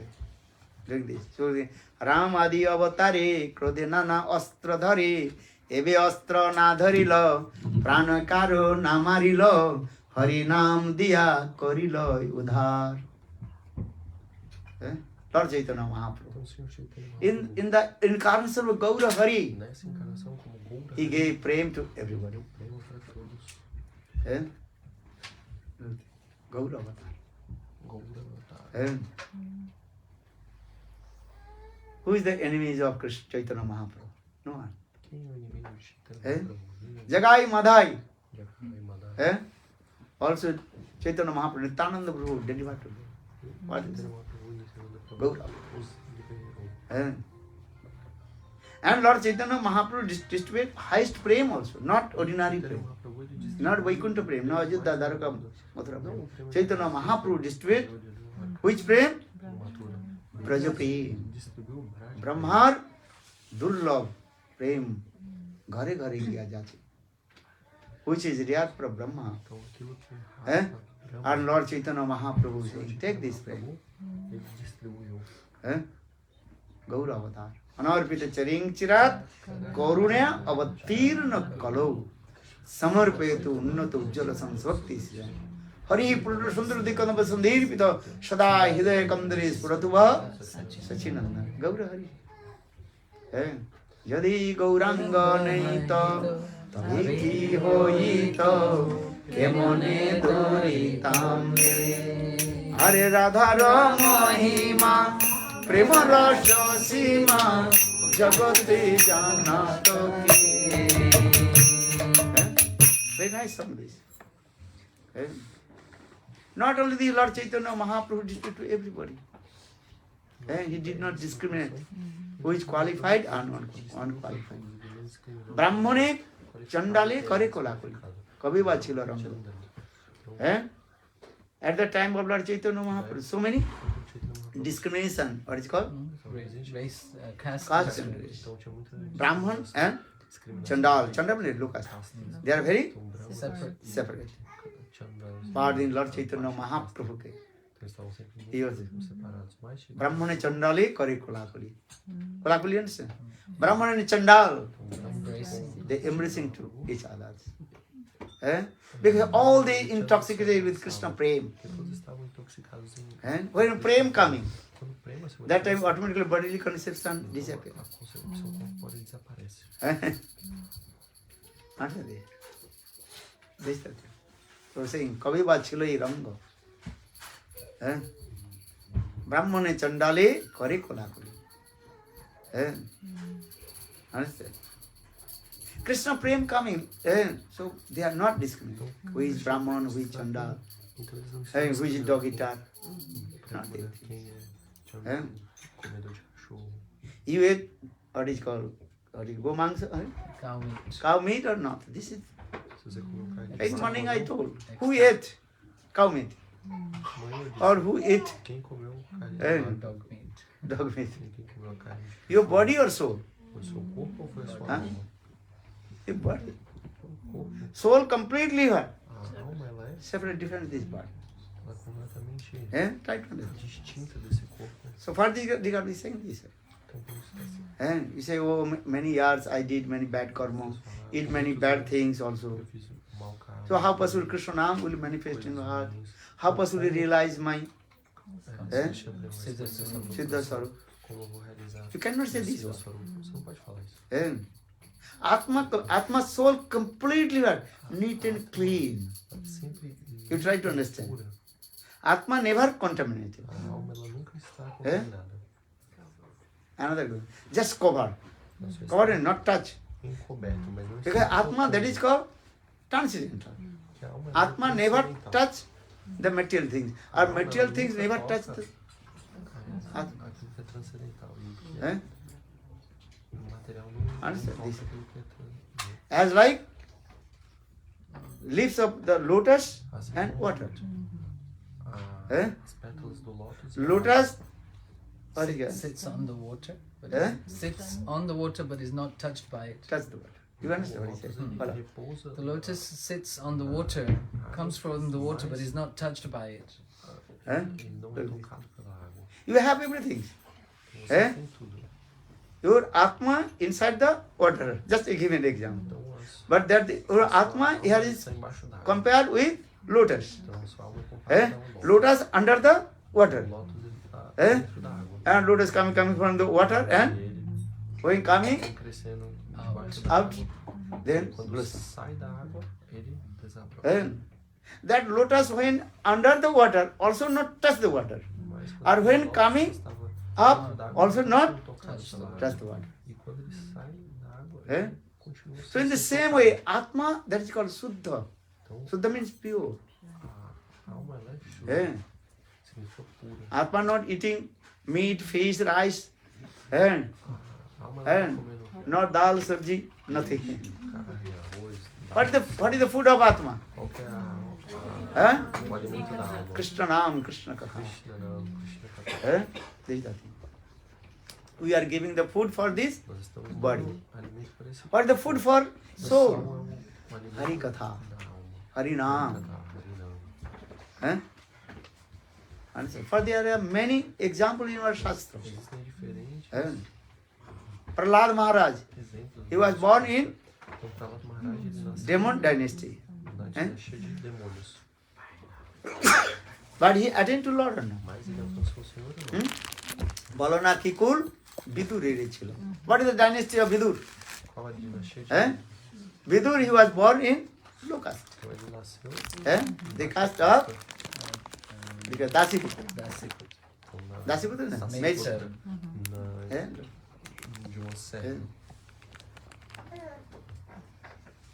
Doing this. So the Ram Adi Avatare, Krodhinana Astra Dhare, Ebe Astra Nadharila, Pranakaro Namarila, Harinam Diya Karila Udhar. Lord Chaitanya Mahaprabhu. Então, o Senhor Chaitanya In the incarnation of Gaura Hari, nessa encarnação como Goura, he gave prem to everybody. prêmio para todos. Gaura Avatar. Goura Avatar. Who is the enemies of Krishna Chaitanya Mahaprabhu? No one. Quem é o inimigo de Chaitanya Mahaprabhu? Jagai Madhai. Jagai Madhya. Also Chaitanya Mahaprabhu, Nityananda Prabhu delivered to him. What is it? Chaitanya Mahaprabhu e Nityananda Prabhu Gaura. os liberou. And Lord Chaitanya Mahaprabhu distributed highest prem also, not ordinary prem. Mahaprabhu ele distribuiu Not Vaikuntha prem, no Ajodhya Dwaraka Mathura prem. Chaitanya Mahaprabhu distributed which prem? Braja prem. distribuiu o Braj. Brahmar Durlabh prem. Ghare ghare kiya jate. Which is rare for Brahma. Então aquilo que Eh? Brahma, And Lord Chaitanya Mahaprabhu saying, take this prem. ele distribuiu. Gaura avatar. Anarpita charing chirat karunya avatirna kalau samarpetu unnato ujjala samsvakti sya. Hari purna sundara dikkanava sandhirpita sada hidaya kandare spuratuva sachinanda. Gaura Hari. Yadi gauranga naita tabhi ki hoita kemone doritamre. Hare Radha Mahima Prema Rasha Sima Jagati Janato Ki. Very nice song this. Not only the Lord Chaitanya Mahaprabhu distributed to everybody. He did not discriminate who is qualified and unqualified. Brahmane Chandale Kare Kolakuli. Kaviva Chila Ranga. At the time of Lord Chaitanya Mahaprabhu, so many discrimination, what is called? Race, caste. Caste and race. Brahman and Chandal. Chandal means look at. They are very separate. Part in Lord Chaitanya Mahaprabhu. He was Brahmane Chandale Kare Kolakuli. Kolakuli understand? Brahman and Chandal, they embracing to each other. Because all they intoxicated with Krishna prem. And when prem coming, that time automatically bodily conception disappear. So saying, Kaviva Chilai Rango. Brahmane Chandale Kare Kolakuli. Understand? Krishna prem coming, so they are not discriminating. Who is Brahman, who is Chandal, who is dog eater. Not that. You ate what is called gomangsa, Cow meat. cow meat or not? This is. In morning I told, who ate cow meat or who ate Quem comeu Eh. carne? Dog meat. dog meat? Quem comeu a carne? Your body or soul? Foi o seu corpo ou foi a sua Hã? alma? Your body. Foi o corpo. Soul completely what? A alma ela é, Separate, different this body. ela é completamente Try to understand. distinta desse corpo. So far they got is saying this. Então por isso está assim. And you say, oh, many years I did many bad karma, eat many bad things also. Eu fiz mau karma. So how possible Krishna Nam will manifest in the heart? How possible realize my Siddha Sarup? Como eu vou realizar? You cannot say this Siddha one. Sarup? Você não pode falar isso. Atma soul completely what? Neat and clean. Sempre You try to understand. pura. Atma never contaminated. A alma ela nunca está contaminada. Another good. Just cover. Ela só está Cover and not touch. encoberto, mas não Because está Atma, that is called transcendental. que a alma é Atma never transcendental. touch the material things. Or material things never touch the Atma. Aquilo que é transcendental. E Eh? o material não Understand toca this? aquilo que é transcendental. As like leaves of the lotus Assim and como water. As pétalas do lótus. e a Lotus, what is Sits on the water, but Eh? sits on the water but is not touched by it. touch the water. You understand what he said? ele Follow. repousa. The lotus sits on the water, comes from the water but is not touched by it. Eh? Ele não é tocado pela água. You have everything. Você Eh? tem tudo. Your Atma inside the water. Just to give an example. Então, But that your Atma here is está embaixo d'água. compared with lotus. Então, a sua alma é comparada ao lótus. Lotus under the water. O lótus ele está Eh? dentro da água. And lotus coming from the water E and ele when coming vai crescendo debaixo da out, água. then Quando blossom. sai da água, ele desabrota. And that lotus when under the water also not touch the water. Mas Or quando when o lótus coming estava up, dentro da água, also ele not foi tocado pela água. touch the water. E quando ele sai da água, Eh? ele continua So in the sendo same tocado. way, Atma, that is called Suddha. Então, Suddha means pure. a alma ela é pura, Eh? significa pura. Atma not eating meat, fish, rice, and A alma ela And- não comendo Not dal, sabji, nothing. carne, arroz, What is the food of Atma? qual que é Huh? o alimento da alma? Krishna Nam, Krishna Katha. Krishna Nam, Krishna Katha. Huh? This is the thing. We are giving the food for this Nós estamos body. dando alimento para esse What is the food for soul? alimento Hari-katha, da alma. Hari-nam. Hari-nam. Huh? Understand? For there are many examples in our Shastra. Existem diferentes Huh? Prahlad Maharaj, exemplos. he was born in Então, Prahlad Maharaj, ele nasceu Demon dynasty. na dinastia de demônios. But he attained to Lord or not? Mas ele alcançou o Senhor ou não? Balona Kikul, Vidur ছিল. What is the dynasty of Vidur? Qual a dinastia de Eh? Vidur, he was born in low caste. Então, ele nasceu The caste of because Dasiputra. então, Dasiputra, no? Maid Maid servant. servant. na, Eh? de uma serva.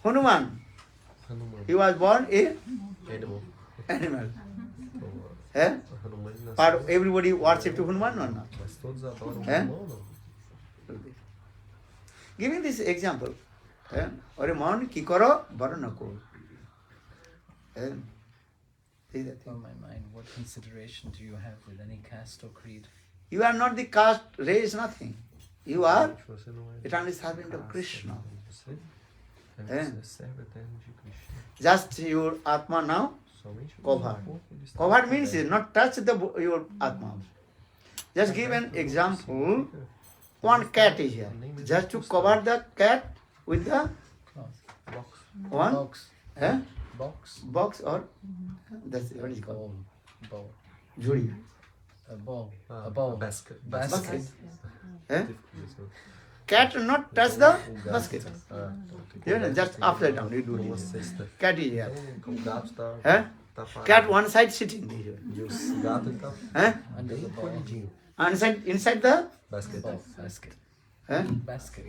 Hanuman, Hanuman. he was born in Animal. animal. Então, Eh? Hanuman ele nasceu. But everybody worship to Hanuman or not? Mas todos adoram Eh? Hanuman ou não? Giving this example. Ore man ki karo bar na ko. Oh my mind, what consideration do you have with any caste or creed? You are not the caste, race, nothing. You are Você não é eternal servant of Krishna. Você É. é servo eterno de Krishna. Just your Atma now Somente o covered. corpo ele está Covered means coberto. not touch your Atma. Just give an example. One cat is here. Just to cover the cat with the Box. one Box. Box. box or that's what is called Bowl. juri. A bowl. Ah, A bowl. basket. Basket. Cat not touch the O basket. Ah, You know, just upside down. You do Uma this. cesta. Cat is here. Então, o gato está Eh? parado. Cat one side sitting here. E o gato está Under the bem bowl. encolhidinho. Inside the Basket. Bowl. Basket. eh? Basket.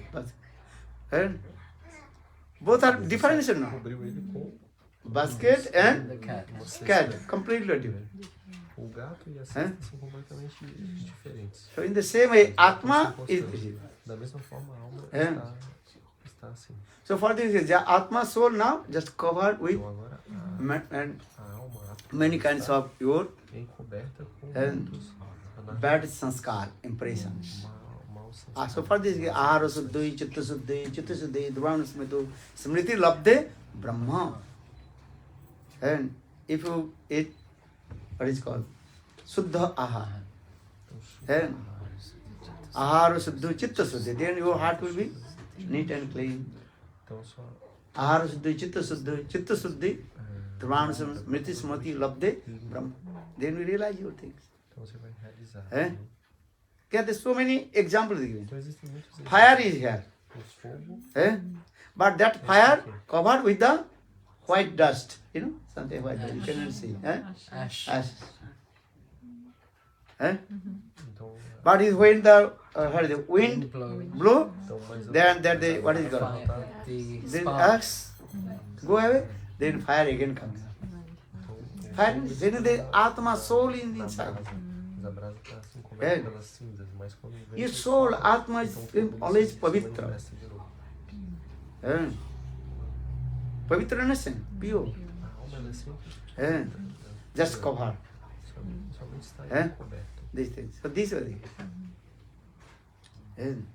Eh? Both are different, no? Cobriu ele com Basket and The cat. uma cesta. cat, completely different. O gato e a cesta são completamente diferentes. So in the same way, Atma is Da mesma forma, a alma É. está assim. so for this Atma soul now just covered with Então agora and a alma many kinds of your é encoberta com É. muitos bad sanskar, impressions. mal So for this ahara suddhi, chitta suddhi, dvana smritu, smriti labde brahma. And if you eat, what is called? Suddha ahara. And ahara suddhi, chitta suddhi, then your heart will be neat and clean. Então só Ahara suddhi, chitta suddhi, dvana smriti smriti labde brahma. Then we realize your things. então você vai realizar. É. There's so many examples given. Então existem muitos Fire is here. exemplos. Fogo, Eh? But that fire covered with the white dust. You know, something white dust. You cannot see. Eh? Ash. Ash. Eh? então, But is when the wind Blowing. blow, então mas then that the what is it called? Fire. The Then spark. ash go away. Then fire again comes. Fire. Then the Atma soul in inside. Mas a brasa está assim É. coberta pelas cinzas, mas quando vem Your soul, Atma is always pavitra. Eh? Pavitra innocent, pure. A alma ela é sempre Eh? Just cover somente está É. coberta. these things. So these are the. And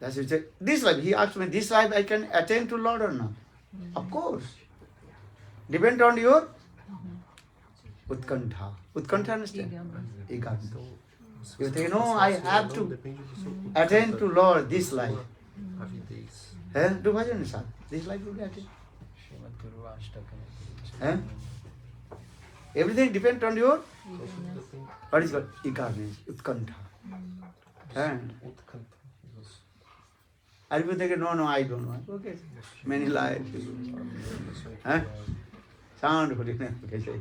that's it. This life, he asked me, this life I can attain to Lord or not? Of course. Depend on your utkantha. Utkantha, understand? Eagerness. You think, no, I have to Depende do seu attain to Lord this life. avidez. Eh? Do bhajana, sir. This life will be attained. Srimad Guru Ashtaka. Eh? Everything depends on your, Então tudo depende what is called? Eagerness, utkantha. Eh? outro canto. Isso. Are you thinking, no, I don't know. Okay. Many lives. Huh? Sound holy name. Okay, say.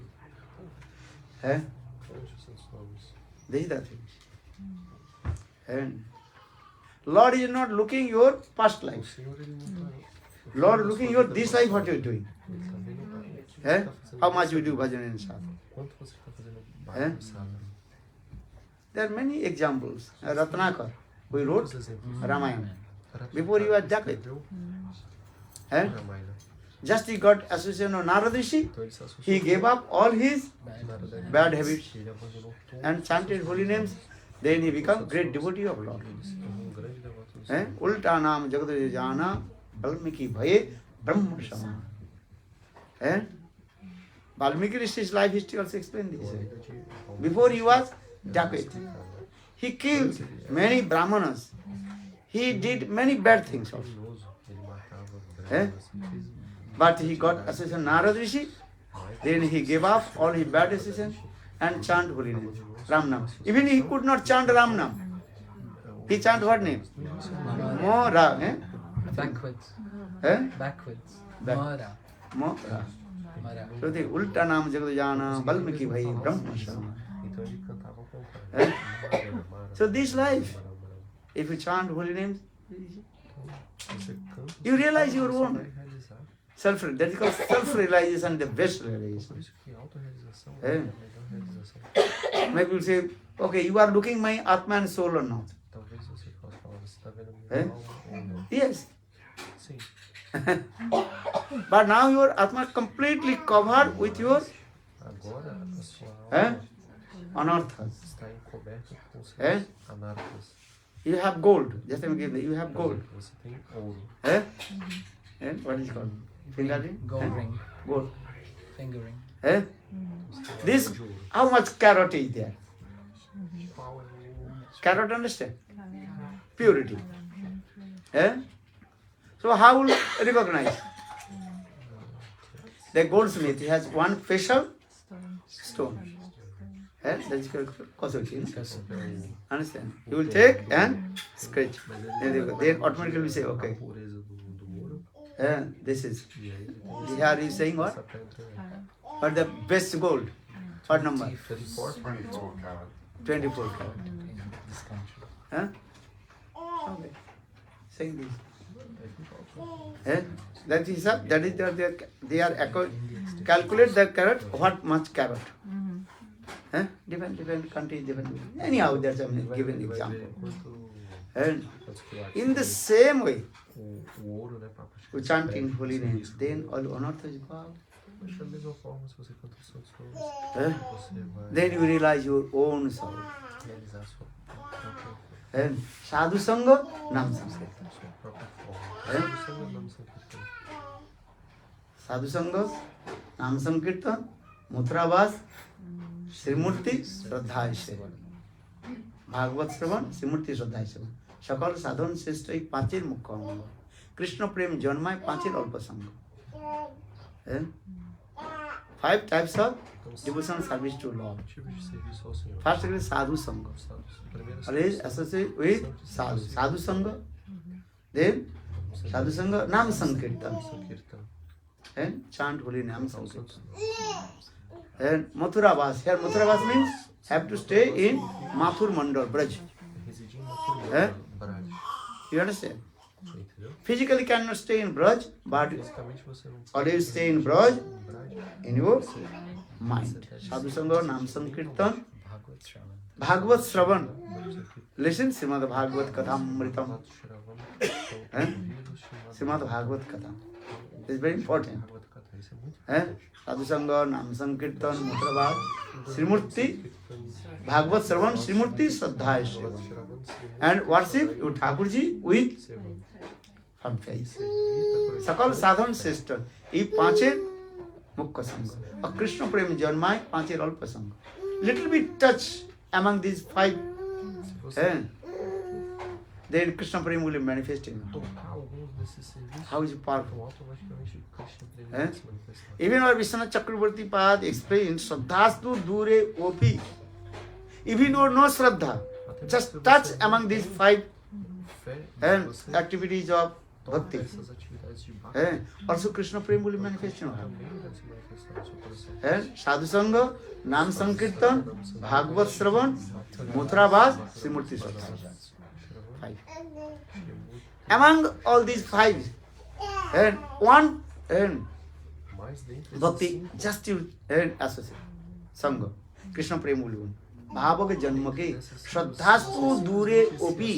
Eh? Todos os seus nomes. This is the thing. And Lord is not looking your past O life. Senhor ele não está. Lord looking your this life what you are doing. Ele está vendo o que você Eh? está fazendo How much nessa you do vida. bhajan and sadhana. Quanto você está fazendo É? Bhagavata-parsada? There are many examples. Ratnakar. who wrote Ramayana. Before he was Jacket. And just he got association of Narada Rishi, he gave up all his bad habits and chanted holy names. Then he became great devotee of Lord. Ultanam Jagadajana Valmiki Bhaye Brahma Shama. And Valmiki Rishi's life history also explained this. Before he was Jacket, he killed many Brahmanas. He did many bad things also. But he got association Narada Rishi, then he gave up all his bad associations and chant holy name, Ram Nam. Even he could not chant Ram Nam. He chant what name? Mora. Backwards. Backwards. Mora. Mara. So the Ulta Nam Jagadajana Valmiki Bhai Brahma Shama. So this life, if you chant holy names, you realize your own self. That is called self-realization, the best realization. Maybe you say, okay, you are looking my Atma and soul or not? Yes. But now your Atma completely covered with your anarthas. You have gold. Just let me give you. You have gold. What is it called? Finger ring? Gold ring. Gold. Finger ring. This, how much carrot is there? Carrot, understand? Purity. So how will recognize? The goldsmith has one special stone. That is called cosmetic. Understand? You will take and scratch. Then automatically say, okay. This is. Here is saying what? What the best gold? What number? 24 carat. Okay. Saying this. That is they are calculate the carat, what much carat. Different country, different. Anyhow, that's a given example. And in the same way, we chant in holy names, then all unearth is God. Then you realize your own soul. And sadhu sangha, nam sankirtan. Sadhu sangha, nam sankirtan, mutrabhas, श्रीमूर्ति Shraddha seven Bhagavat Shravan श्रीमूर्ति Shraddha seven सकल साधन श्रेष्ठ एक पांचेर मुख्य अंग कृष्ण प्रेम जन्माय पांचेर अल्प संग 5 types of devotional service to Lord. First is sadhu sangha. Always associate with sadhu sangha. Then sadhu sangha nam sankirtan and chant holy name sankirtan. And Mathura Vas. Here Mathura Vas means have to stay in Mathur Mandal, Braj. You understand? Physically cannot stay in Braj, but always stay in Braj in your mind. Sadhu Sangha, Nam Sankirtan, Bhagavat Shravan. Listen, Srimad Bhagavat Katham Mritam. Srimad Bhagavat Katham. It's very important. Sadhu Sangha, Nam Sankirtan, Mutrabhat, Srimurti, Bhagavat Shravan, Srimurti, Shraddha Shravan. And worship your Thakurji with from faith. Sakal sadhan sister. He panche mukha sangha. A Krishna prem janmai panche alpa sangha. Little bit touch among these 5. Then Krishna prem will manifest in you. How is it powerful? Even our Vishwanath Chakravarti Pad explained, Shraddhastu Dure Opi. Even or no Shraddha, just touch among these 5 activities of bhakti. Also Krishna Prem will manifest in you. Sadhu Sangha, Nam Sankirtan, Bhagavat Shravan, Mutrabhas, Srimurti Shraddha. 5. Among all these 5, and one bhakti, just you associate. Sangha, Krishna Prem will win. भाव के जन्म के श्रद्धास्तु दूरे OP.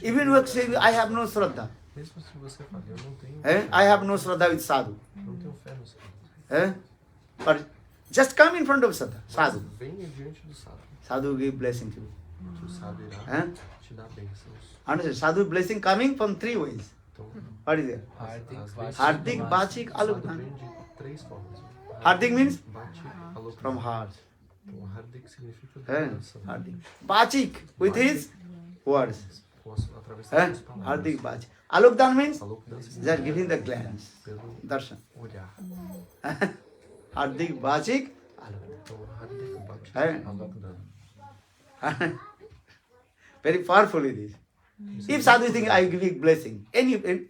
Even you say I have no shraddha. Mesmo se você fala, eu não tenho, I have no shraddha with sadhu. não tenho fé no sadhu. But just come in front of sadhu. Venha diante do sadhu. Sadhu give blessing to you. Que o sadhu irá te dar bênçãos. Understand? Sadhu blessing coming from three ways. Então, What is there? Hardik, Hardik, Bachik, sadhu Alokdan. vem de três formas. Hardik means Bachik, alokdan. from heart. Então, hardik significa Eh? coração. Hardik. Bachik with his words. Posso atravessar as palavras. Hardik, Bachik. Alokdan means Alokdan significa just giving the glance. pelo Darshan. olhar. Hardik, Bachik, Alokdan. Então, hardik, bachik, Eh? alokdan. Very powerful it is. If sadhu is thinking, I give you blessing,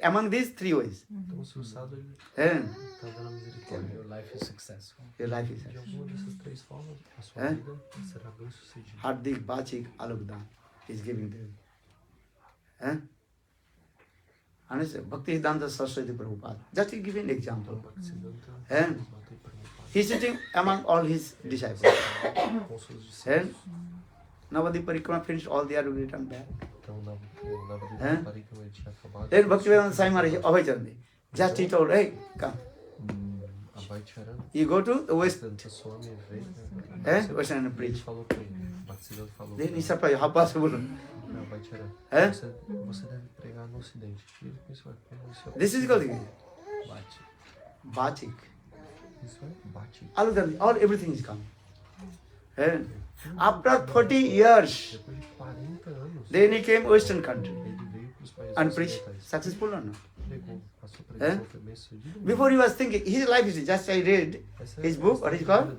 among these three ways, Então, se o sadhu eh, está dando misericórdia, your life is successful. your life is de alguma dessas três formas, a sua Eh? vida será bem sucedida. Hardik, Bachik, Alokdan is giving to you. Eh? Understand? Bhakti Siddhanta Saraswati Prabhupada. Just to give you an example. Bhaktisiddhanta, Eh? Bhakti Prabhupada, He is sitting among all his disciples. com seus Eh? discípulos. Navadi Parikrama finished, all they are returned back. Então, na Eh? Parikama ele tinha acabado. Then Bhaktivedanta Swami Maharaj, Abhaychandi, just he told, hey, come. Abhaycharan, You go to the west, Bhaktisiddhanta Swami veio, west and ele preach. falou para ele, Bhaktisiddhanta falou Then para he ele, surprised, how possible? Abhaycharan, Eh? você deve pregar no ocidente. E ele pensou, isso é This is called Bachik. Bachik. Isso é bate. All everything is come. Eh? After 40 years, Depois de 40 anos, then he came Western country ele veio para os países and preached. ocidentais. Successful or not? Pregou, a sua pregação foi bem sucedida. Before he was thinking, his life is just I read Essa his é a book, what is it called?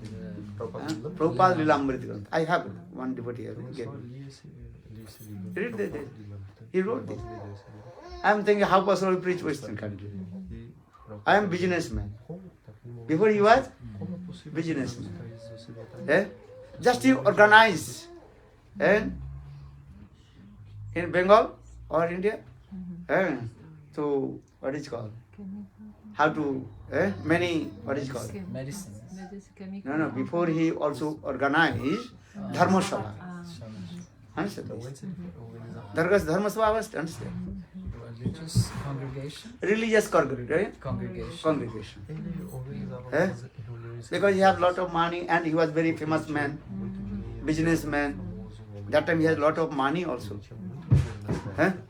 Prabhupada Lila. Prabhupada Lilamrita Grantha. I have one devotee here. Eu who só gave me. li esse livro. Read the- Prabhupada Lila. he wrote this. Prabhupada me deu esse livro. I am thinking how possible to preach Western country. E Prabhupada I am businessman. Como, naquele momento, Before he was, como é possível business. pregar nos países ocidentais? eh? Just he organized in Bengal or India, to what is called? How to many what is called? Medicines. No. Before he also organized Dharmasala. Understand? Então, antes ele organizava Dharmasala was understand? Religious congregation. Religious congregation. Congregation. ele organizava Eh? algumas reuniões. Because he had lot of money and he was very famous man, Muito dinheiro, businessman. famoso, um homem That time he had lot of money also. que tinha muito dinheiro nessa Eh? época.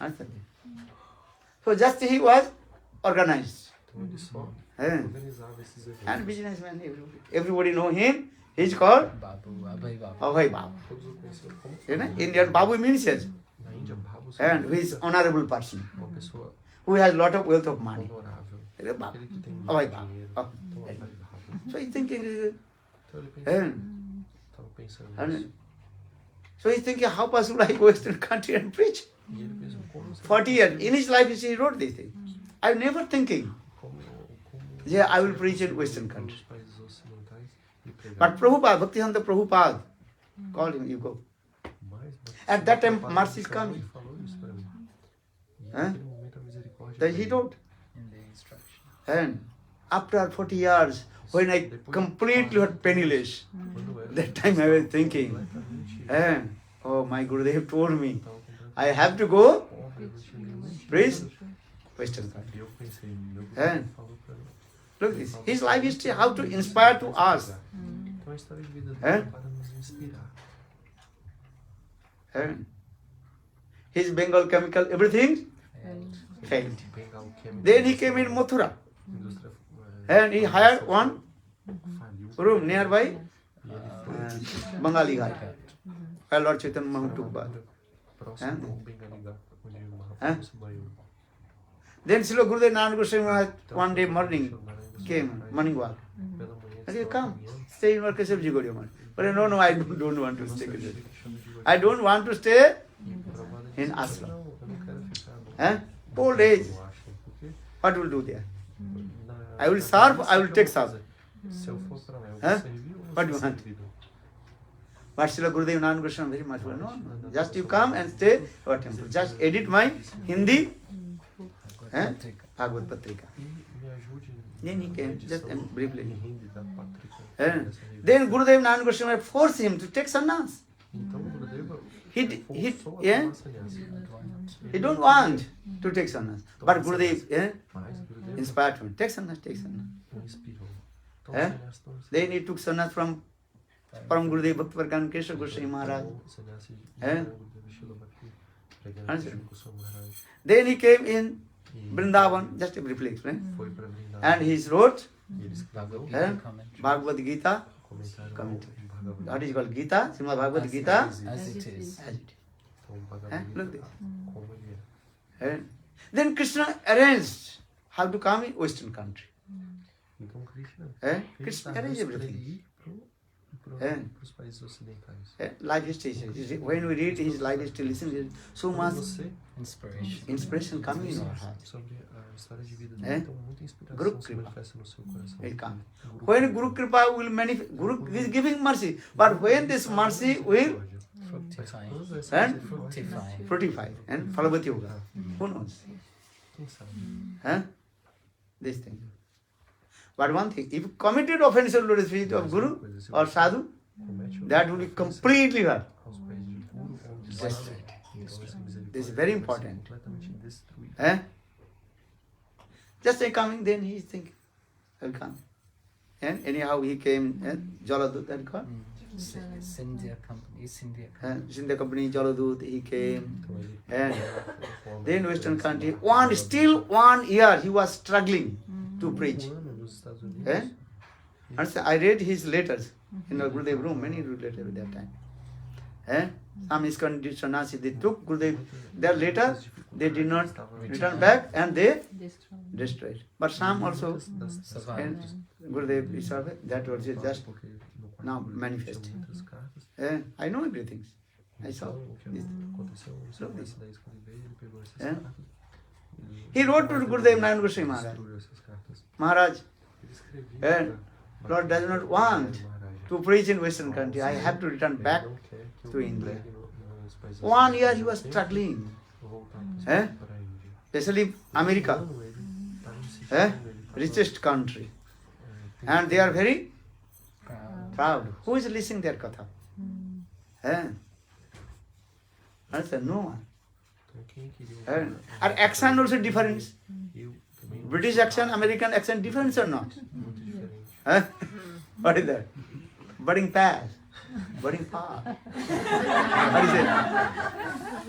Understand? So just he was organized. Então ele só Eh? organizava esses eventos. And businessman, everybody know him. He's called Babu, Abhay Babu. Abhay Babu. Todos o conheciam como You know, Indian Babu means yes. na Índia, Babu And who is significa honorable person, uma pessoa who has lot of wealth of money. honorável. Babu. Aquele que tem Abhay muito Babu. dinheiro. Oh. Então, Abhay Babu. So he's thinking, Então ele pensou, estava pensando nisso. and so he's thinking, how possible I go Western country and preach? E ele pensou, como será 40 years. In his life, he wrote this thing. I'm never thinking, como yeah, I will preach in Western country. nos países ocidentais e pregar. But Prabhupada, Bhaktisiddhanta Prabhupada, called him, you go. Mas, At that time, Prabhupada mercy is chamou coming. e falou isso para mim. E Hã? naquele momento a misericórdia Then he veio. wrote. In the instruction. And after 40 years, when I completely was penniless, Quando eu that time I was thinking, completamente and oh my Gurudev told me, estava com tanta I have to go honra, eu não tinha nenhum Preach dinheiro. Western country. E eu pensei, meu Hã? Deus falou para mim. Look this, his life history, how to inspire to us. Então a história de vida Hã? dele é para nos inspirar. And his Bengal chemical, everything failed. Bengal Chemical Then he came in Mathura indústria, and he hired one faliu. room nearby E ele foi Bengali Ghat, where Lord Chaitanya Mahaprabhu took bath. próximo Hã? ao Bengali Ghat, onde o Hã? Mahaprabhu se banhou. Then Srila Gurudev Narayan Goswami Maharaj Então, one day morning Narayan came, Goswami morning walk. pela manhã, I said, estava come, caminhando. stay in Varkeshavji Gauriya Maharaj. But no, I don't want to stay. Nossa, eu que chama de I don't want to stay Prabhupada in disse, ashram. não, eu não quero ficar Hã? no Old age. no ashram, porque What will do there? na- I will na serve, velhice, I will o que take eu vou serve. fazer? Se eu for para lá, eu Hã? vou servir ou What vou you ser want? servido? But Srila Gurudev Narayan Goswami very much well, no, just you come and stay at our temple. Just edit my Hindi Patrika. Bhagavad Patrika. E me ajude Then he na came, just edição briefly. em hindi da Patrika. Eh? dessa revista. Then Gurudev Narayan Goswami forced him to take sannyas. Então o Gurudeva He- forçou a yeah? tomar sannyasa. He don't want to take sannyas. But Gurudev Mas o Gurudeva inspired him. Take sannyas, take sannyas. o inspirou. Então Eh? o sannyasa não Then he took sannyas from Param Gurudev Bhakti-Pragan Kesha Goswami Maharaj. sannyasi Eh? Gurudeva Shila Bhakti Pragan Answer. Kesha Goswami Maharaj. Then he came in E Vrindavan, just a briefly explain. foi para Vrindavan. And he wrote E ele escreveu Bhagavad Eh? Gita commentary. Bhagavad Gita. comentário Commentary. em Bhagavad What is called Gita? Srimad Bhagavad Gita. As it is. As it Então, o Eh? Bhagavad Look Gita, this. como ele é. Then Krishna arranged how to come in Western country. Então, Krishna Eh? fez Krishna arranjos arranged para ele everything. ir É. para os países ocidentais. Life history. When we read his life history, listen, there is so Quando much você Inspiration. inspiration coming in our heart. sobre a história de vida É. dele, então muita inspiração Guru se Kripa. manifesta no seu coração. Will come. Guru When Kripa. Guru Kripa will manifest, Guru is giving mercy. But when this mercy will Fructify. Quando essa And misericórdia Fructify. fructify and Phalavati Yoga, who knows? quem sabe? Huh? This thing. But one thing, if committed offense of lotus feet of Guru or Sadhu, Comete o that will be completely hurt. aos pés de Guru ou de Yes. Sadhu, então essa misericórdia This is very vai ser important. completamente destruída. Eh? Just a coming, then he is thinking, I'll come. And anyhow he came, Jaladut and called. Sindhya company. East India company. Sindhya company, Jaladut, he came. Então ele And forma then Western country, still 1 year he was struggling to preach. ano nos Estados Unidos. Eh? And so I read his letters in the Gurudev room, many letters at that time. Some ISKCON sannyasi, they took Gurudev, their letter, they did not return back and they destroyed. But some also, Survived. Gurudev is that was just Porque no now quarto manifest. tinha muitas cartas. I know everything. I saw. Então, o que This. aconteceu no seu Look this. daí quando ele veio, ele pegou essas É. cartas. He wrote to Gurudev Narayan Goswami Maharaj. Destruiu essas cartas. Maharaj, Ele escrevia É. pra Lord does not want to preach in Western country. I have to return back. Ele não quer que eu to India. pregue nos países 1 year he was ocidentais. struggling, Vou voltar É. para a Índia. especially America, Um ano ele tá insistindo, É. ele tava, richest country. tem And they are very Proud. proud. Who is listening their katha? I said, no one. Então, quem queria And accent also different. eu também British accent, American accent different or not? muito diferente. What is that? Budding pass. Budding pass. What is it?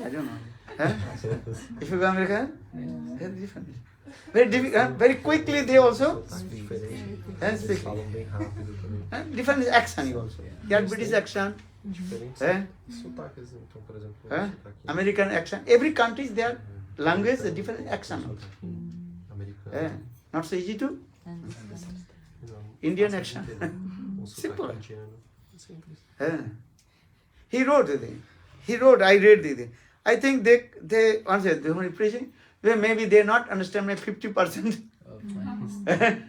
I don't know. If you go American, very different. Very difficult. Very quickly they also Sotaque diferente. Eles Eles falam bem rápido também. different accent also. You have British accent, Diferentes É. sotaques. Então, por exemplo, o eh? sotaque American accent. Every country their language a different accent also. americano. Eh? Not so easy to Não, Indian fácil de accent. entender. Um Simple. sotaque indiano. Simples. He wrote the thing. He wrote, I read the thing. I think they answer, they were preaching, well, maybe they not understand my 50% Of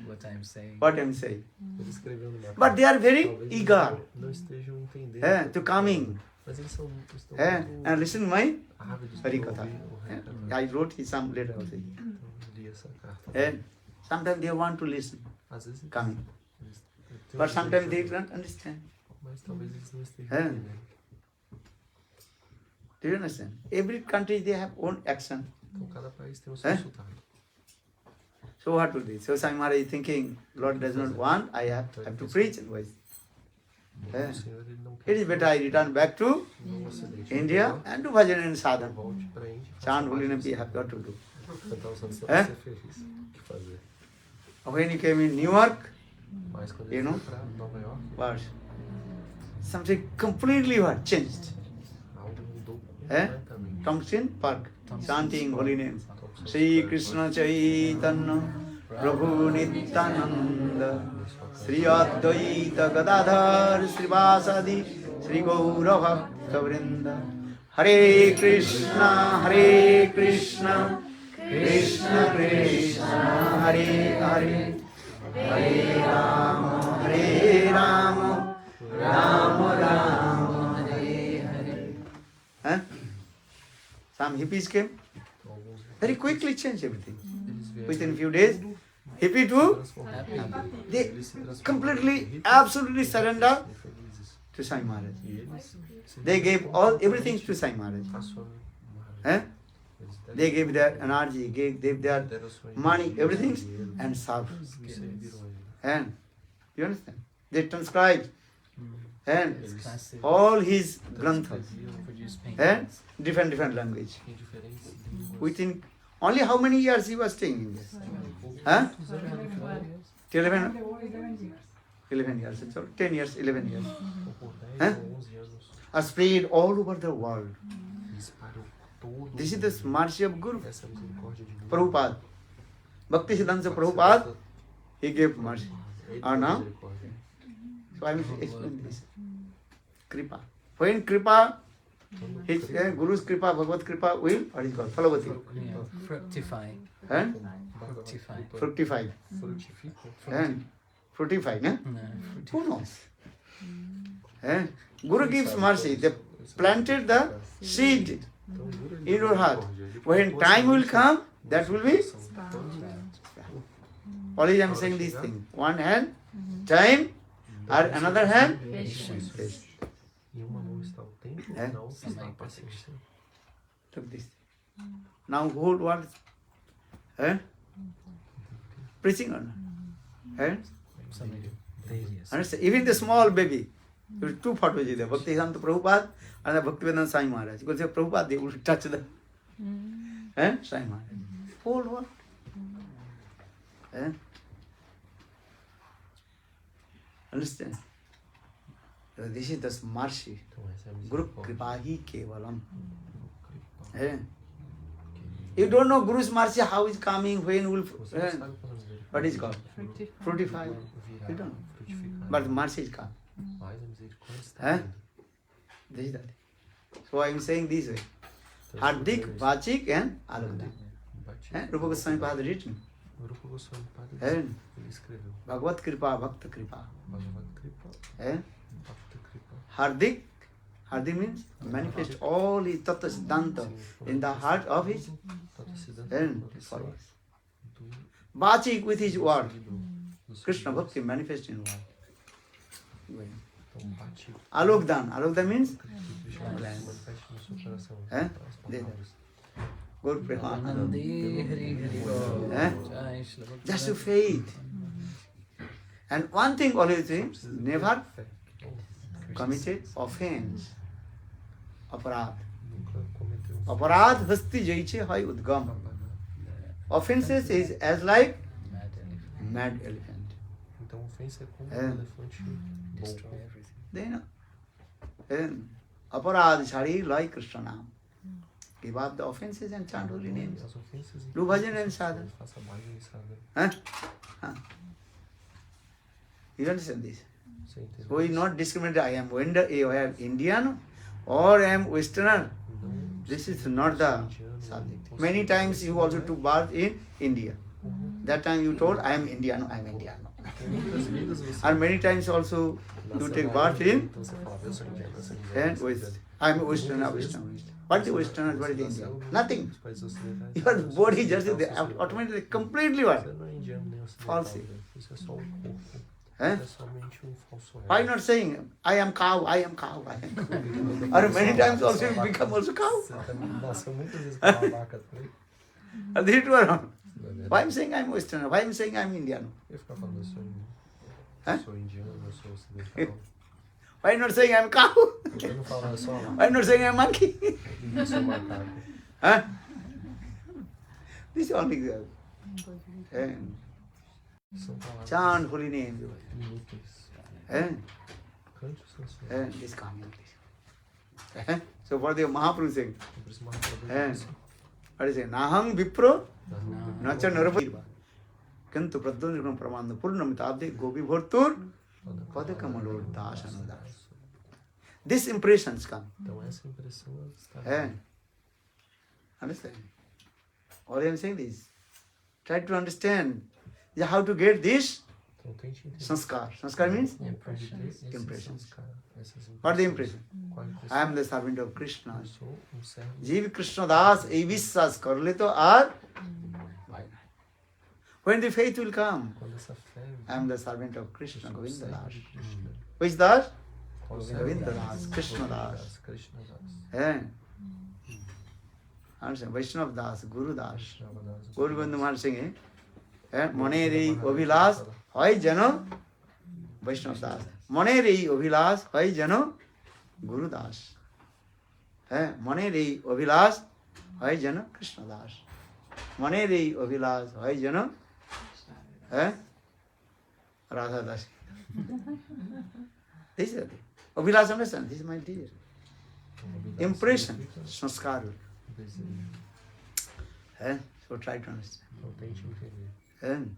what I'm saying. what I'm saying. Ele escreveu numa But they are very talvez eager não estejam entendendo. to coming Mas eles estão and listen my ávidos hari-katha. ouvir o hari-katha. I wrote his some letter also. Então, eu li essa carta. Sometimes they want to listen, Às vezes coming. eles têm But um sometimes they desejo, don't understand. mas talvez eles não estejam É. entendendo. Do you understand? Every country they have own accent. Então cada país tem o seu É. sotaque. So what will be? So Swami Maharaj is thinking, Lord does not want, I have to preach in voice. É. O Senhor ele não It quer is better I return back to no Ocidente. India and do bhajana and Eu sadhana. volte para a Índia. e faça Chant mais holy name isso. we have got to do. Cantar o santo É. santo ser feliz. O que fazer? When he came in New York, Mas quando You ele know? foi para Nova York, what? Something completely what? Changed. algo mudou É. completamente. Thompson Park, chanting holy name. Thompson Shri Park. Krishna Chaitanya Prabhu Nityananda Sri Advaita Gadadhar Srivasadi Sri Gaura Bhakta Vrinda Hare Krishna Krishna Krishna Hare Hare Hare Rama Rama Rama Hare Hare. Some hippies came, Alguns very quickly changed everything. within few days, happy to, they completely, absolutely surrender to Sai Maharaj. They gave everything to Sai Maharaj. They gave their energy, gave their money, everything, and served. And you understand? They transcribed and all his granthas and different language. Within only how many years he was staying in this? 11 years. So 10 years, 11 years. Are spread all over the world. This is the mercy of Guru. Prabhupada. Bhakti Siddhanta Prabhupada, he gave mercy. Now, so I will explain this. Kripa. When Kripa, his Guru's Kripa, Bhagavad Kripa will, what is called? Phalavati. Fructify. Fructify. And fructify, no? Who knows? Guru gives mercy. They planted the seed in your heart. When time will come, that will be. Always I am saying these things. One hand, time, or another hand, patience. Look this. Now whole world, preaching on. Understand? Even the small baby, there are two photos there. Bhakti Siddhanta Prabhupada and the Bhaktivedanta Sai Maharaj. Because they Prabhupada, they will touch the Sai Maharaj. Whole world. Understand? So this is the mercy. Guru Kripahi Kevalam. You don't know Guru's mercy, how is coming, when will. What is called? Fructify. You don't know. But mercy is come. This is that. So I am saying this way. Hardik, Vachik and Alokdik. Rupa Goswami Pada written. And Bhagavad Kripa, Bhakta Kripa. Hardik, Hardik means manifest all his Tattva Siddhanta in the heart of his followers. Vachik with his word. Krishna Bhakti manifest in word. Alokdan. Alokdan means good just to faith. And one thing always is never committed offense. Aparad. Aparad hasti jaiche hai udgam. Offenses is as like mad elephant. They know. And aparad shari like Krishna Nam. Give up the offenses and chant holy names. Do bhajana and sadhana. You understand this? So we not discriminate. I am Indian or I am Westerner. This is not the subject. Many times you also took birth in India. That time you told I am Indian. I am Indian. And many times also you take birth in and West. I am Westerner. What is Westerner? What is India? Nothing. Your body just automatically completely what? False. Why not saying I am cow, I am cow, I am cow? Or many times also you become also cow. And the two are wrong. Why am saying I am Westerner? Why am saying I am Indian? Why not saying I am cow? Why not saying I am monkey? This is only the chant holy name. This coming. So what the Mahaprabhu saying? What is it? Naham vipro nacha nara-patir. Kantu pradhanjana pramanda purnamitabde gopi bhartur padakamalor dasa. These impressions come. Understand? All I am saying is, try to understand how to get this sanskar. Sanskar means impressions. What is the impression? I am the servant of Krishna. Jiv Krishna das ei vishwas karle to ar When the faith will come? Quando essa fé I am the servant of Krishna, eu sou Govinda servo Das. de Krishna. Which Das? Qual Govinda servo? Das, Krishna Das. Krishna Das. Eh? Understand? Vaishnava Das, Guru Das. Vaishnava Das. Guru Govinda Maharaj singing. Moneri Ovilas, Hoy Jano, Vaishnava Das. Moneri Ovilas, Hoy Jano, Guru Das. Moneri Ovilas, Hoy Jano, Krishna Das. Moneri Ovilas, Hoy Jano, Radha Das. This is the thing. Ovilas, understand? This is my dear. Impression, sanskar. So try to understand. Não tente entender.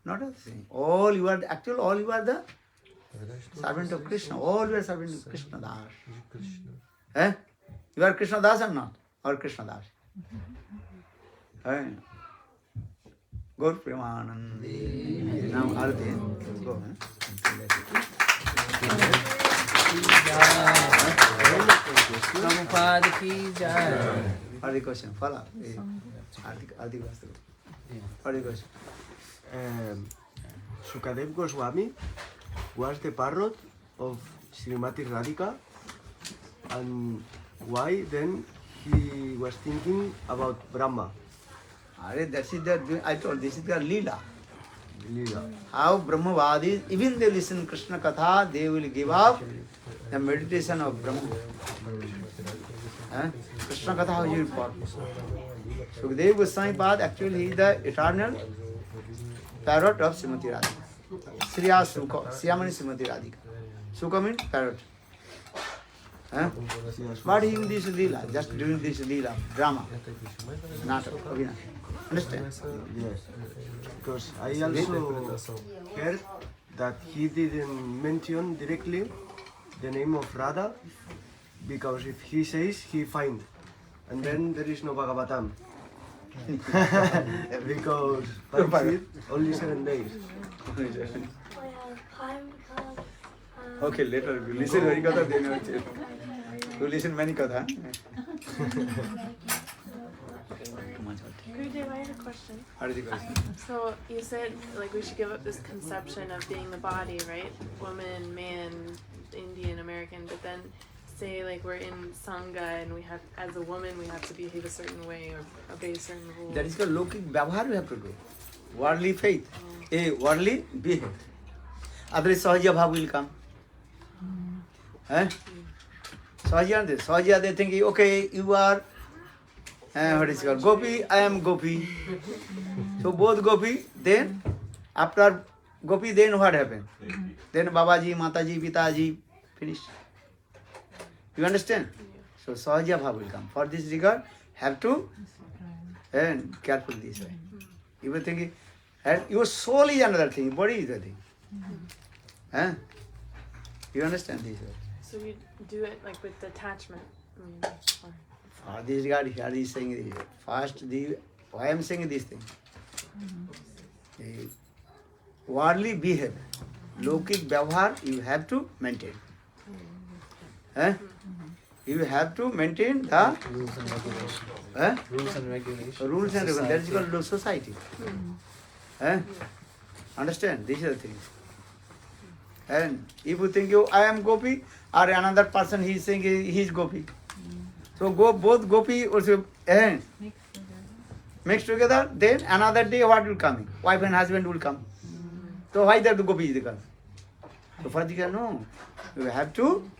Not a thing. All you are, actually all you are the Na verdade, todos servant of vocês Krishna. são All you are servant of Krishna Das. de Krishna. You are Krishna Das or not? Or Krishna Das? Gaur Premanandi. Now Arati. Go. Prabhupada ki jai. What is the question? Follow. Arti Vastu. What is the question? Sukadev Goswami was the parrot of Srimati Radhika, and why then he was thinking about Brahma? That is the, I told, this is the Leela. Leela. How Brahmavadis, even they listen Krishna Katha, they will give up the meditation of Brahma. Krishna Katha, how you report? Sukadeva Goswami Pad, actually he is the eternal parrot of Srimati Radhika. Sriya Sukha, Siyamani Srimati Radhika. Sukha means parrot. But in this Leela, just doing this Leela, drama, Nata, Abhina. Understand? Yes. Because I also heard that he didn't mention directly the name of Radha, because if he says, he find, and then there is no Bhagavatam. Because Parikshit, only 7 days. Okay, later we listen hari-katha, then you listen many katha. Gurudev, I had a question. What is the question? So you said like we should give up this conception of being the body, right? Woman, man, Indian, American, but then say like we're in Sangha and we have, as a woman, we have to behave a certain way or obey certain rules. That is called lokik vyavahar you have to do. Worldly faith. Worldly behavior. Otherwise Sahaja Bhav will come. Sahaja, they think, okay, you are what is it called? Gopi, I am Gopi. So both Gopi, then after Gopi, then what happened? Then Babaji, Mataji, Pitaji, finish. You understand? So Sahaja Bhav will come. For this regard, have to and careful this way. You will think, and your soul is another thing, body is the thing. You understand this way? So you do it like with detachment. Or... For this regard, here he is saying this. First, why I am saying this thing? Worldly behavior, lokik vyavahar, you have to maintain. You have to maintain the Rules and regulations. Rules and regulations. Rules and regulations. That is called society. Understand? This is the thing. And if you think I am Gopi, or another person he is saying he is Gopi. So both Gopi also mixed together, then another day what will come? Wife and husband will come. So why that the Gopi is come? So for this, no. You have to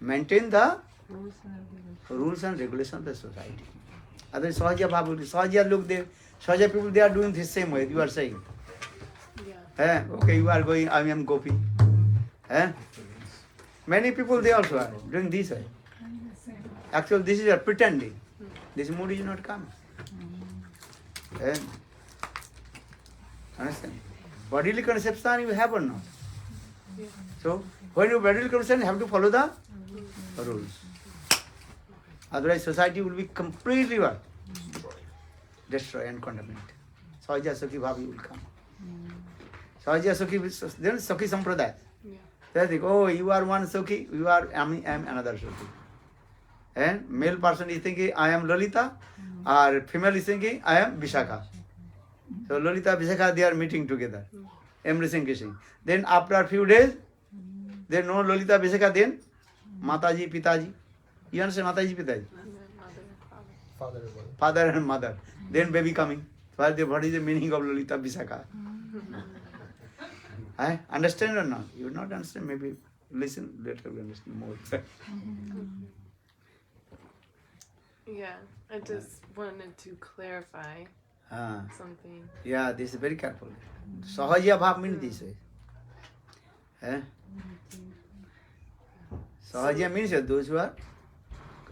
maintain the rules and regulations of the society. Otherwise, Sahaja Bhavu, Sahaja look there, Sahaja people, they are doing the same way, you are saying. Yeah. Okay, you are going, I am Gopi. Many people, they also are doing this way. Actually, this is a pretending. This mood is not coming. Understand? Bodily conception you have or not? So, when you bodily conception, you have to follow the rules. Otherwise, society will be completely what? Destroyed and condemned. Sahaja Sukhi Bhavi will come. Sahaja Sukhi, then Sukhi Sampradaya. They think, oh, you are one Sukhi, you are, I am another Sukhi. And male person is thinking, I am Lalita, or female is thinking, I am Vishakha. So Lalita Vishakha, they are meeting together, embracing, kissing. Then after a few days, they know Lalita Vishakha, then Mataji, Pitaji. You understand Mataji, Pitaji? Father and mother. Then baby coming. What is the meaning of Lalita Vishakha? I understand or not? You not understand, maybe listen, later we understand more. Yeah, I just wanted to clarify something. Yeah, this is very careful. Sahajya bhav means this way. Sahajya means that those who are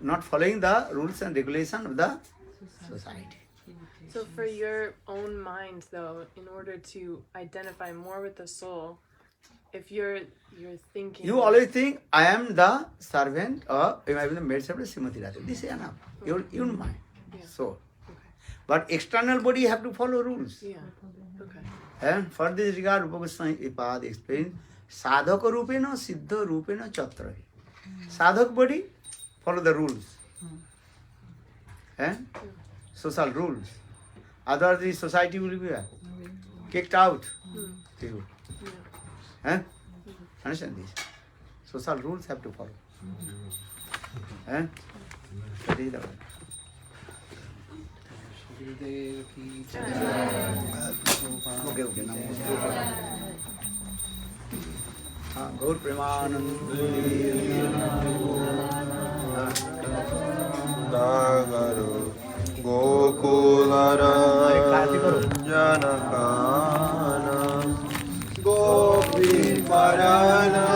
not following the rules and regulations of the society. So for your own mind, though, in order to identify more with the soul, if you're thinking... You always think, I am the servant or I am the maid servant of Srimati Radha. This is enough. Your mind. Yeah. So. Okay. But external body have to follow rules. Yeah. Okay. And for this regard, Rupa Goswami Ipad explains, Sadhaka rupena siddha rupena chatra. Sadhak body, follow the rules. Social rules. Otherwise, the society will be kicked out. Understand this? Social rules have to follow. That is the way. Okay, Gaur Nagaru Gokulara Janakana Gopi Parana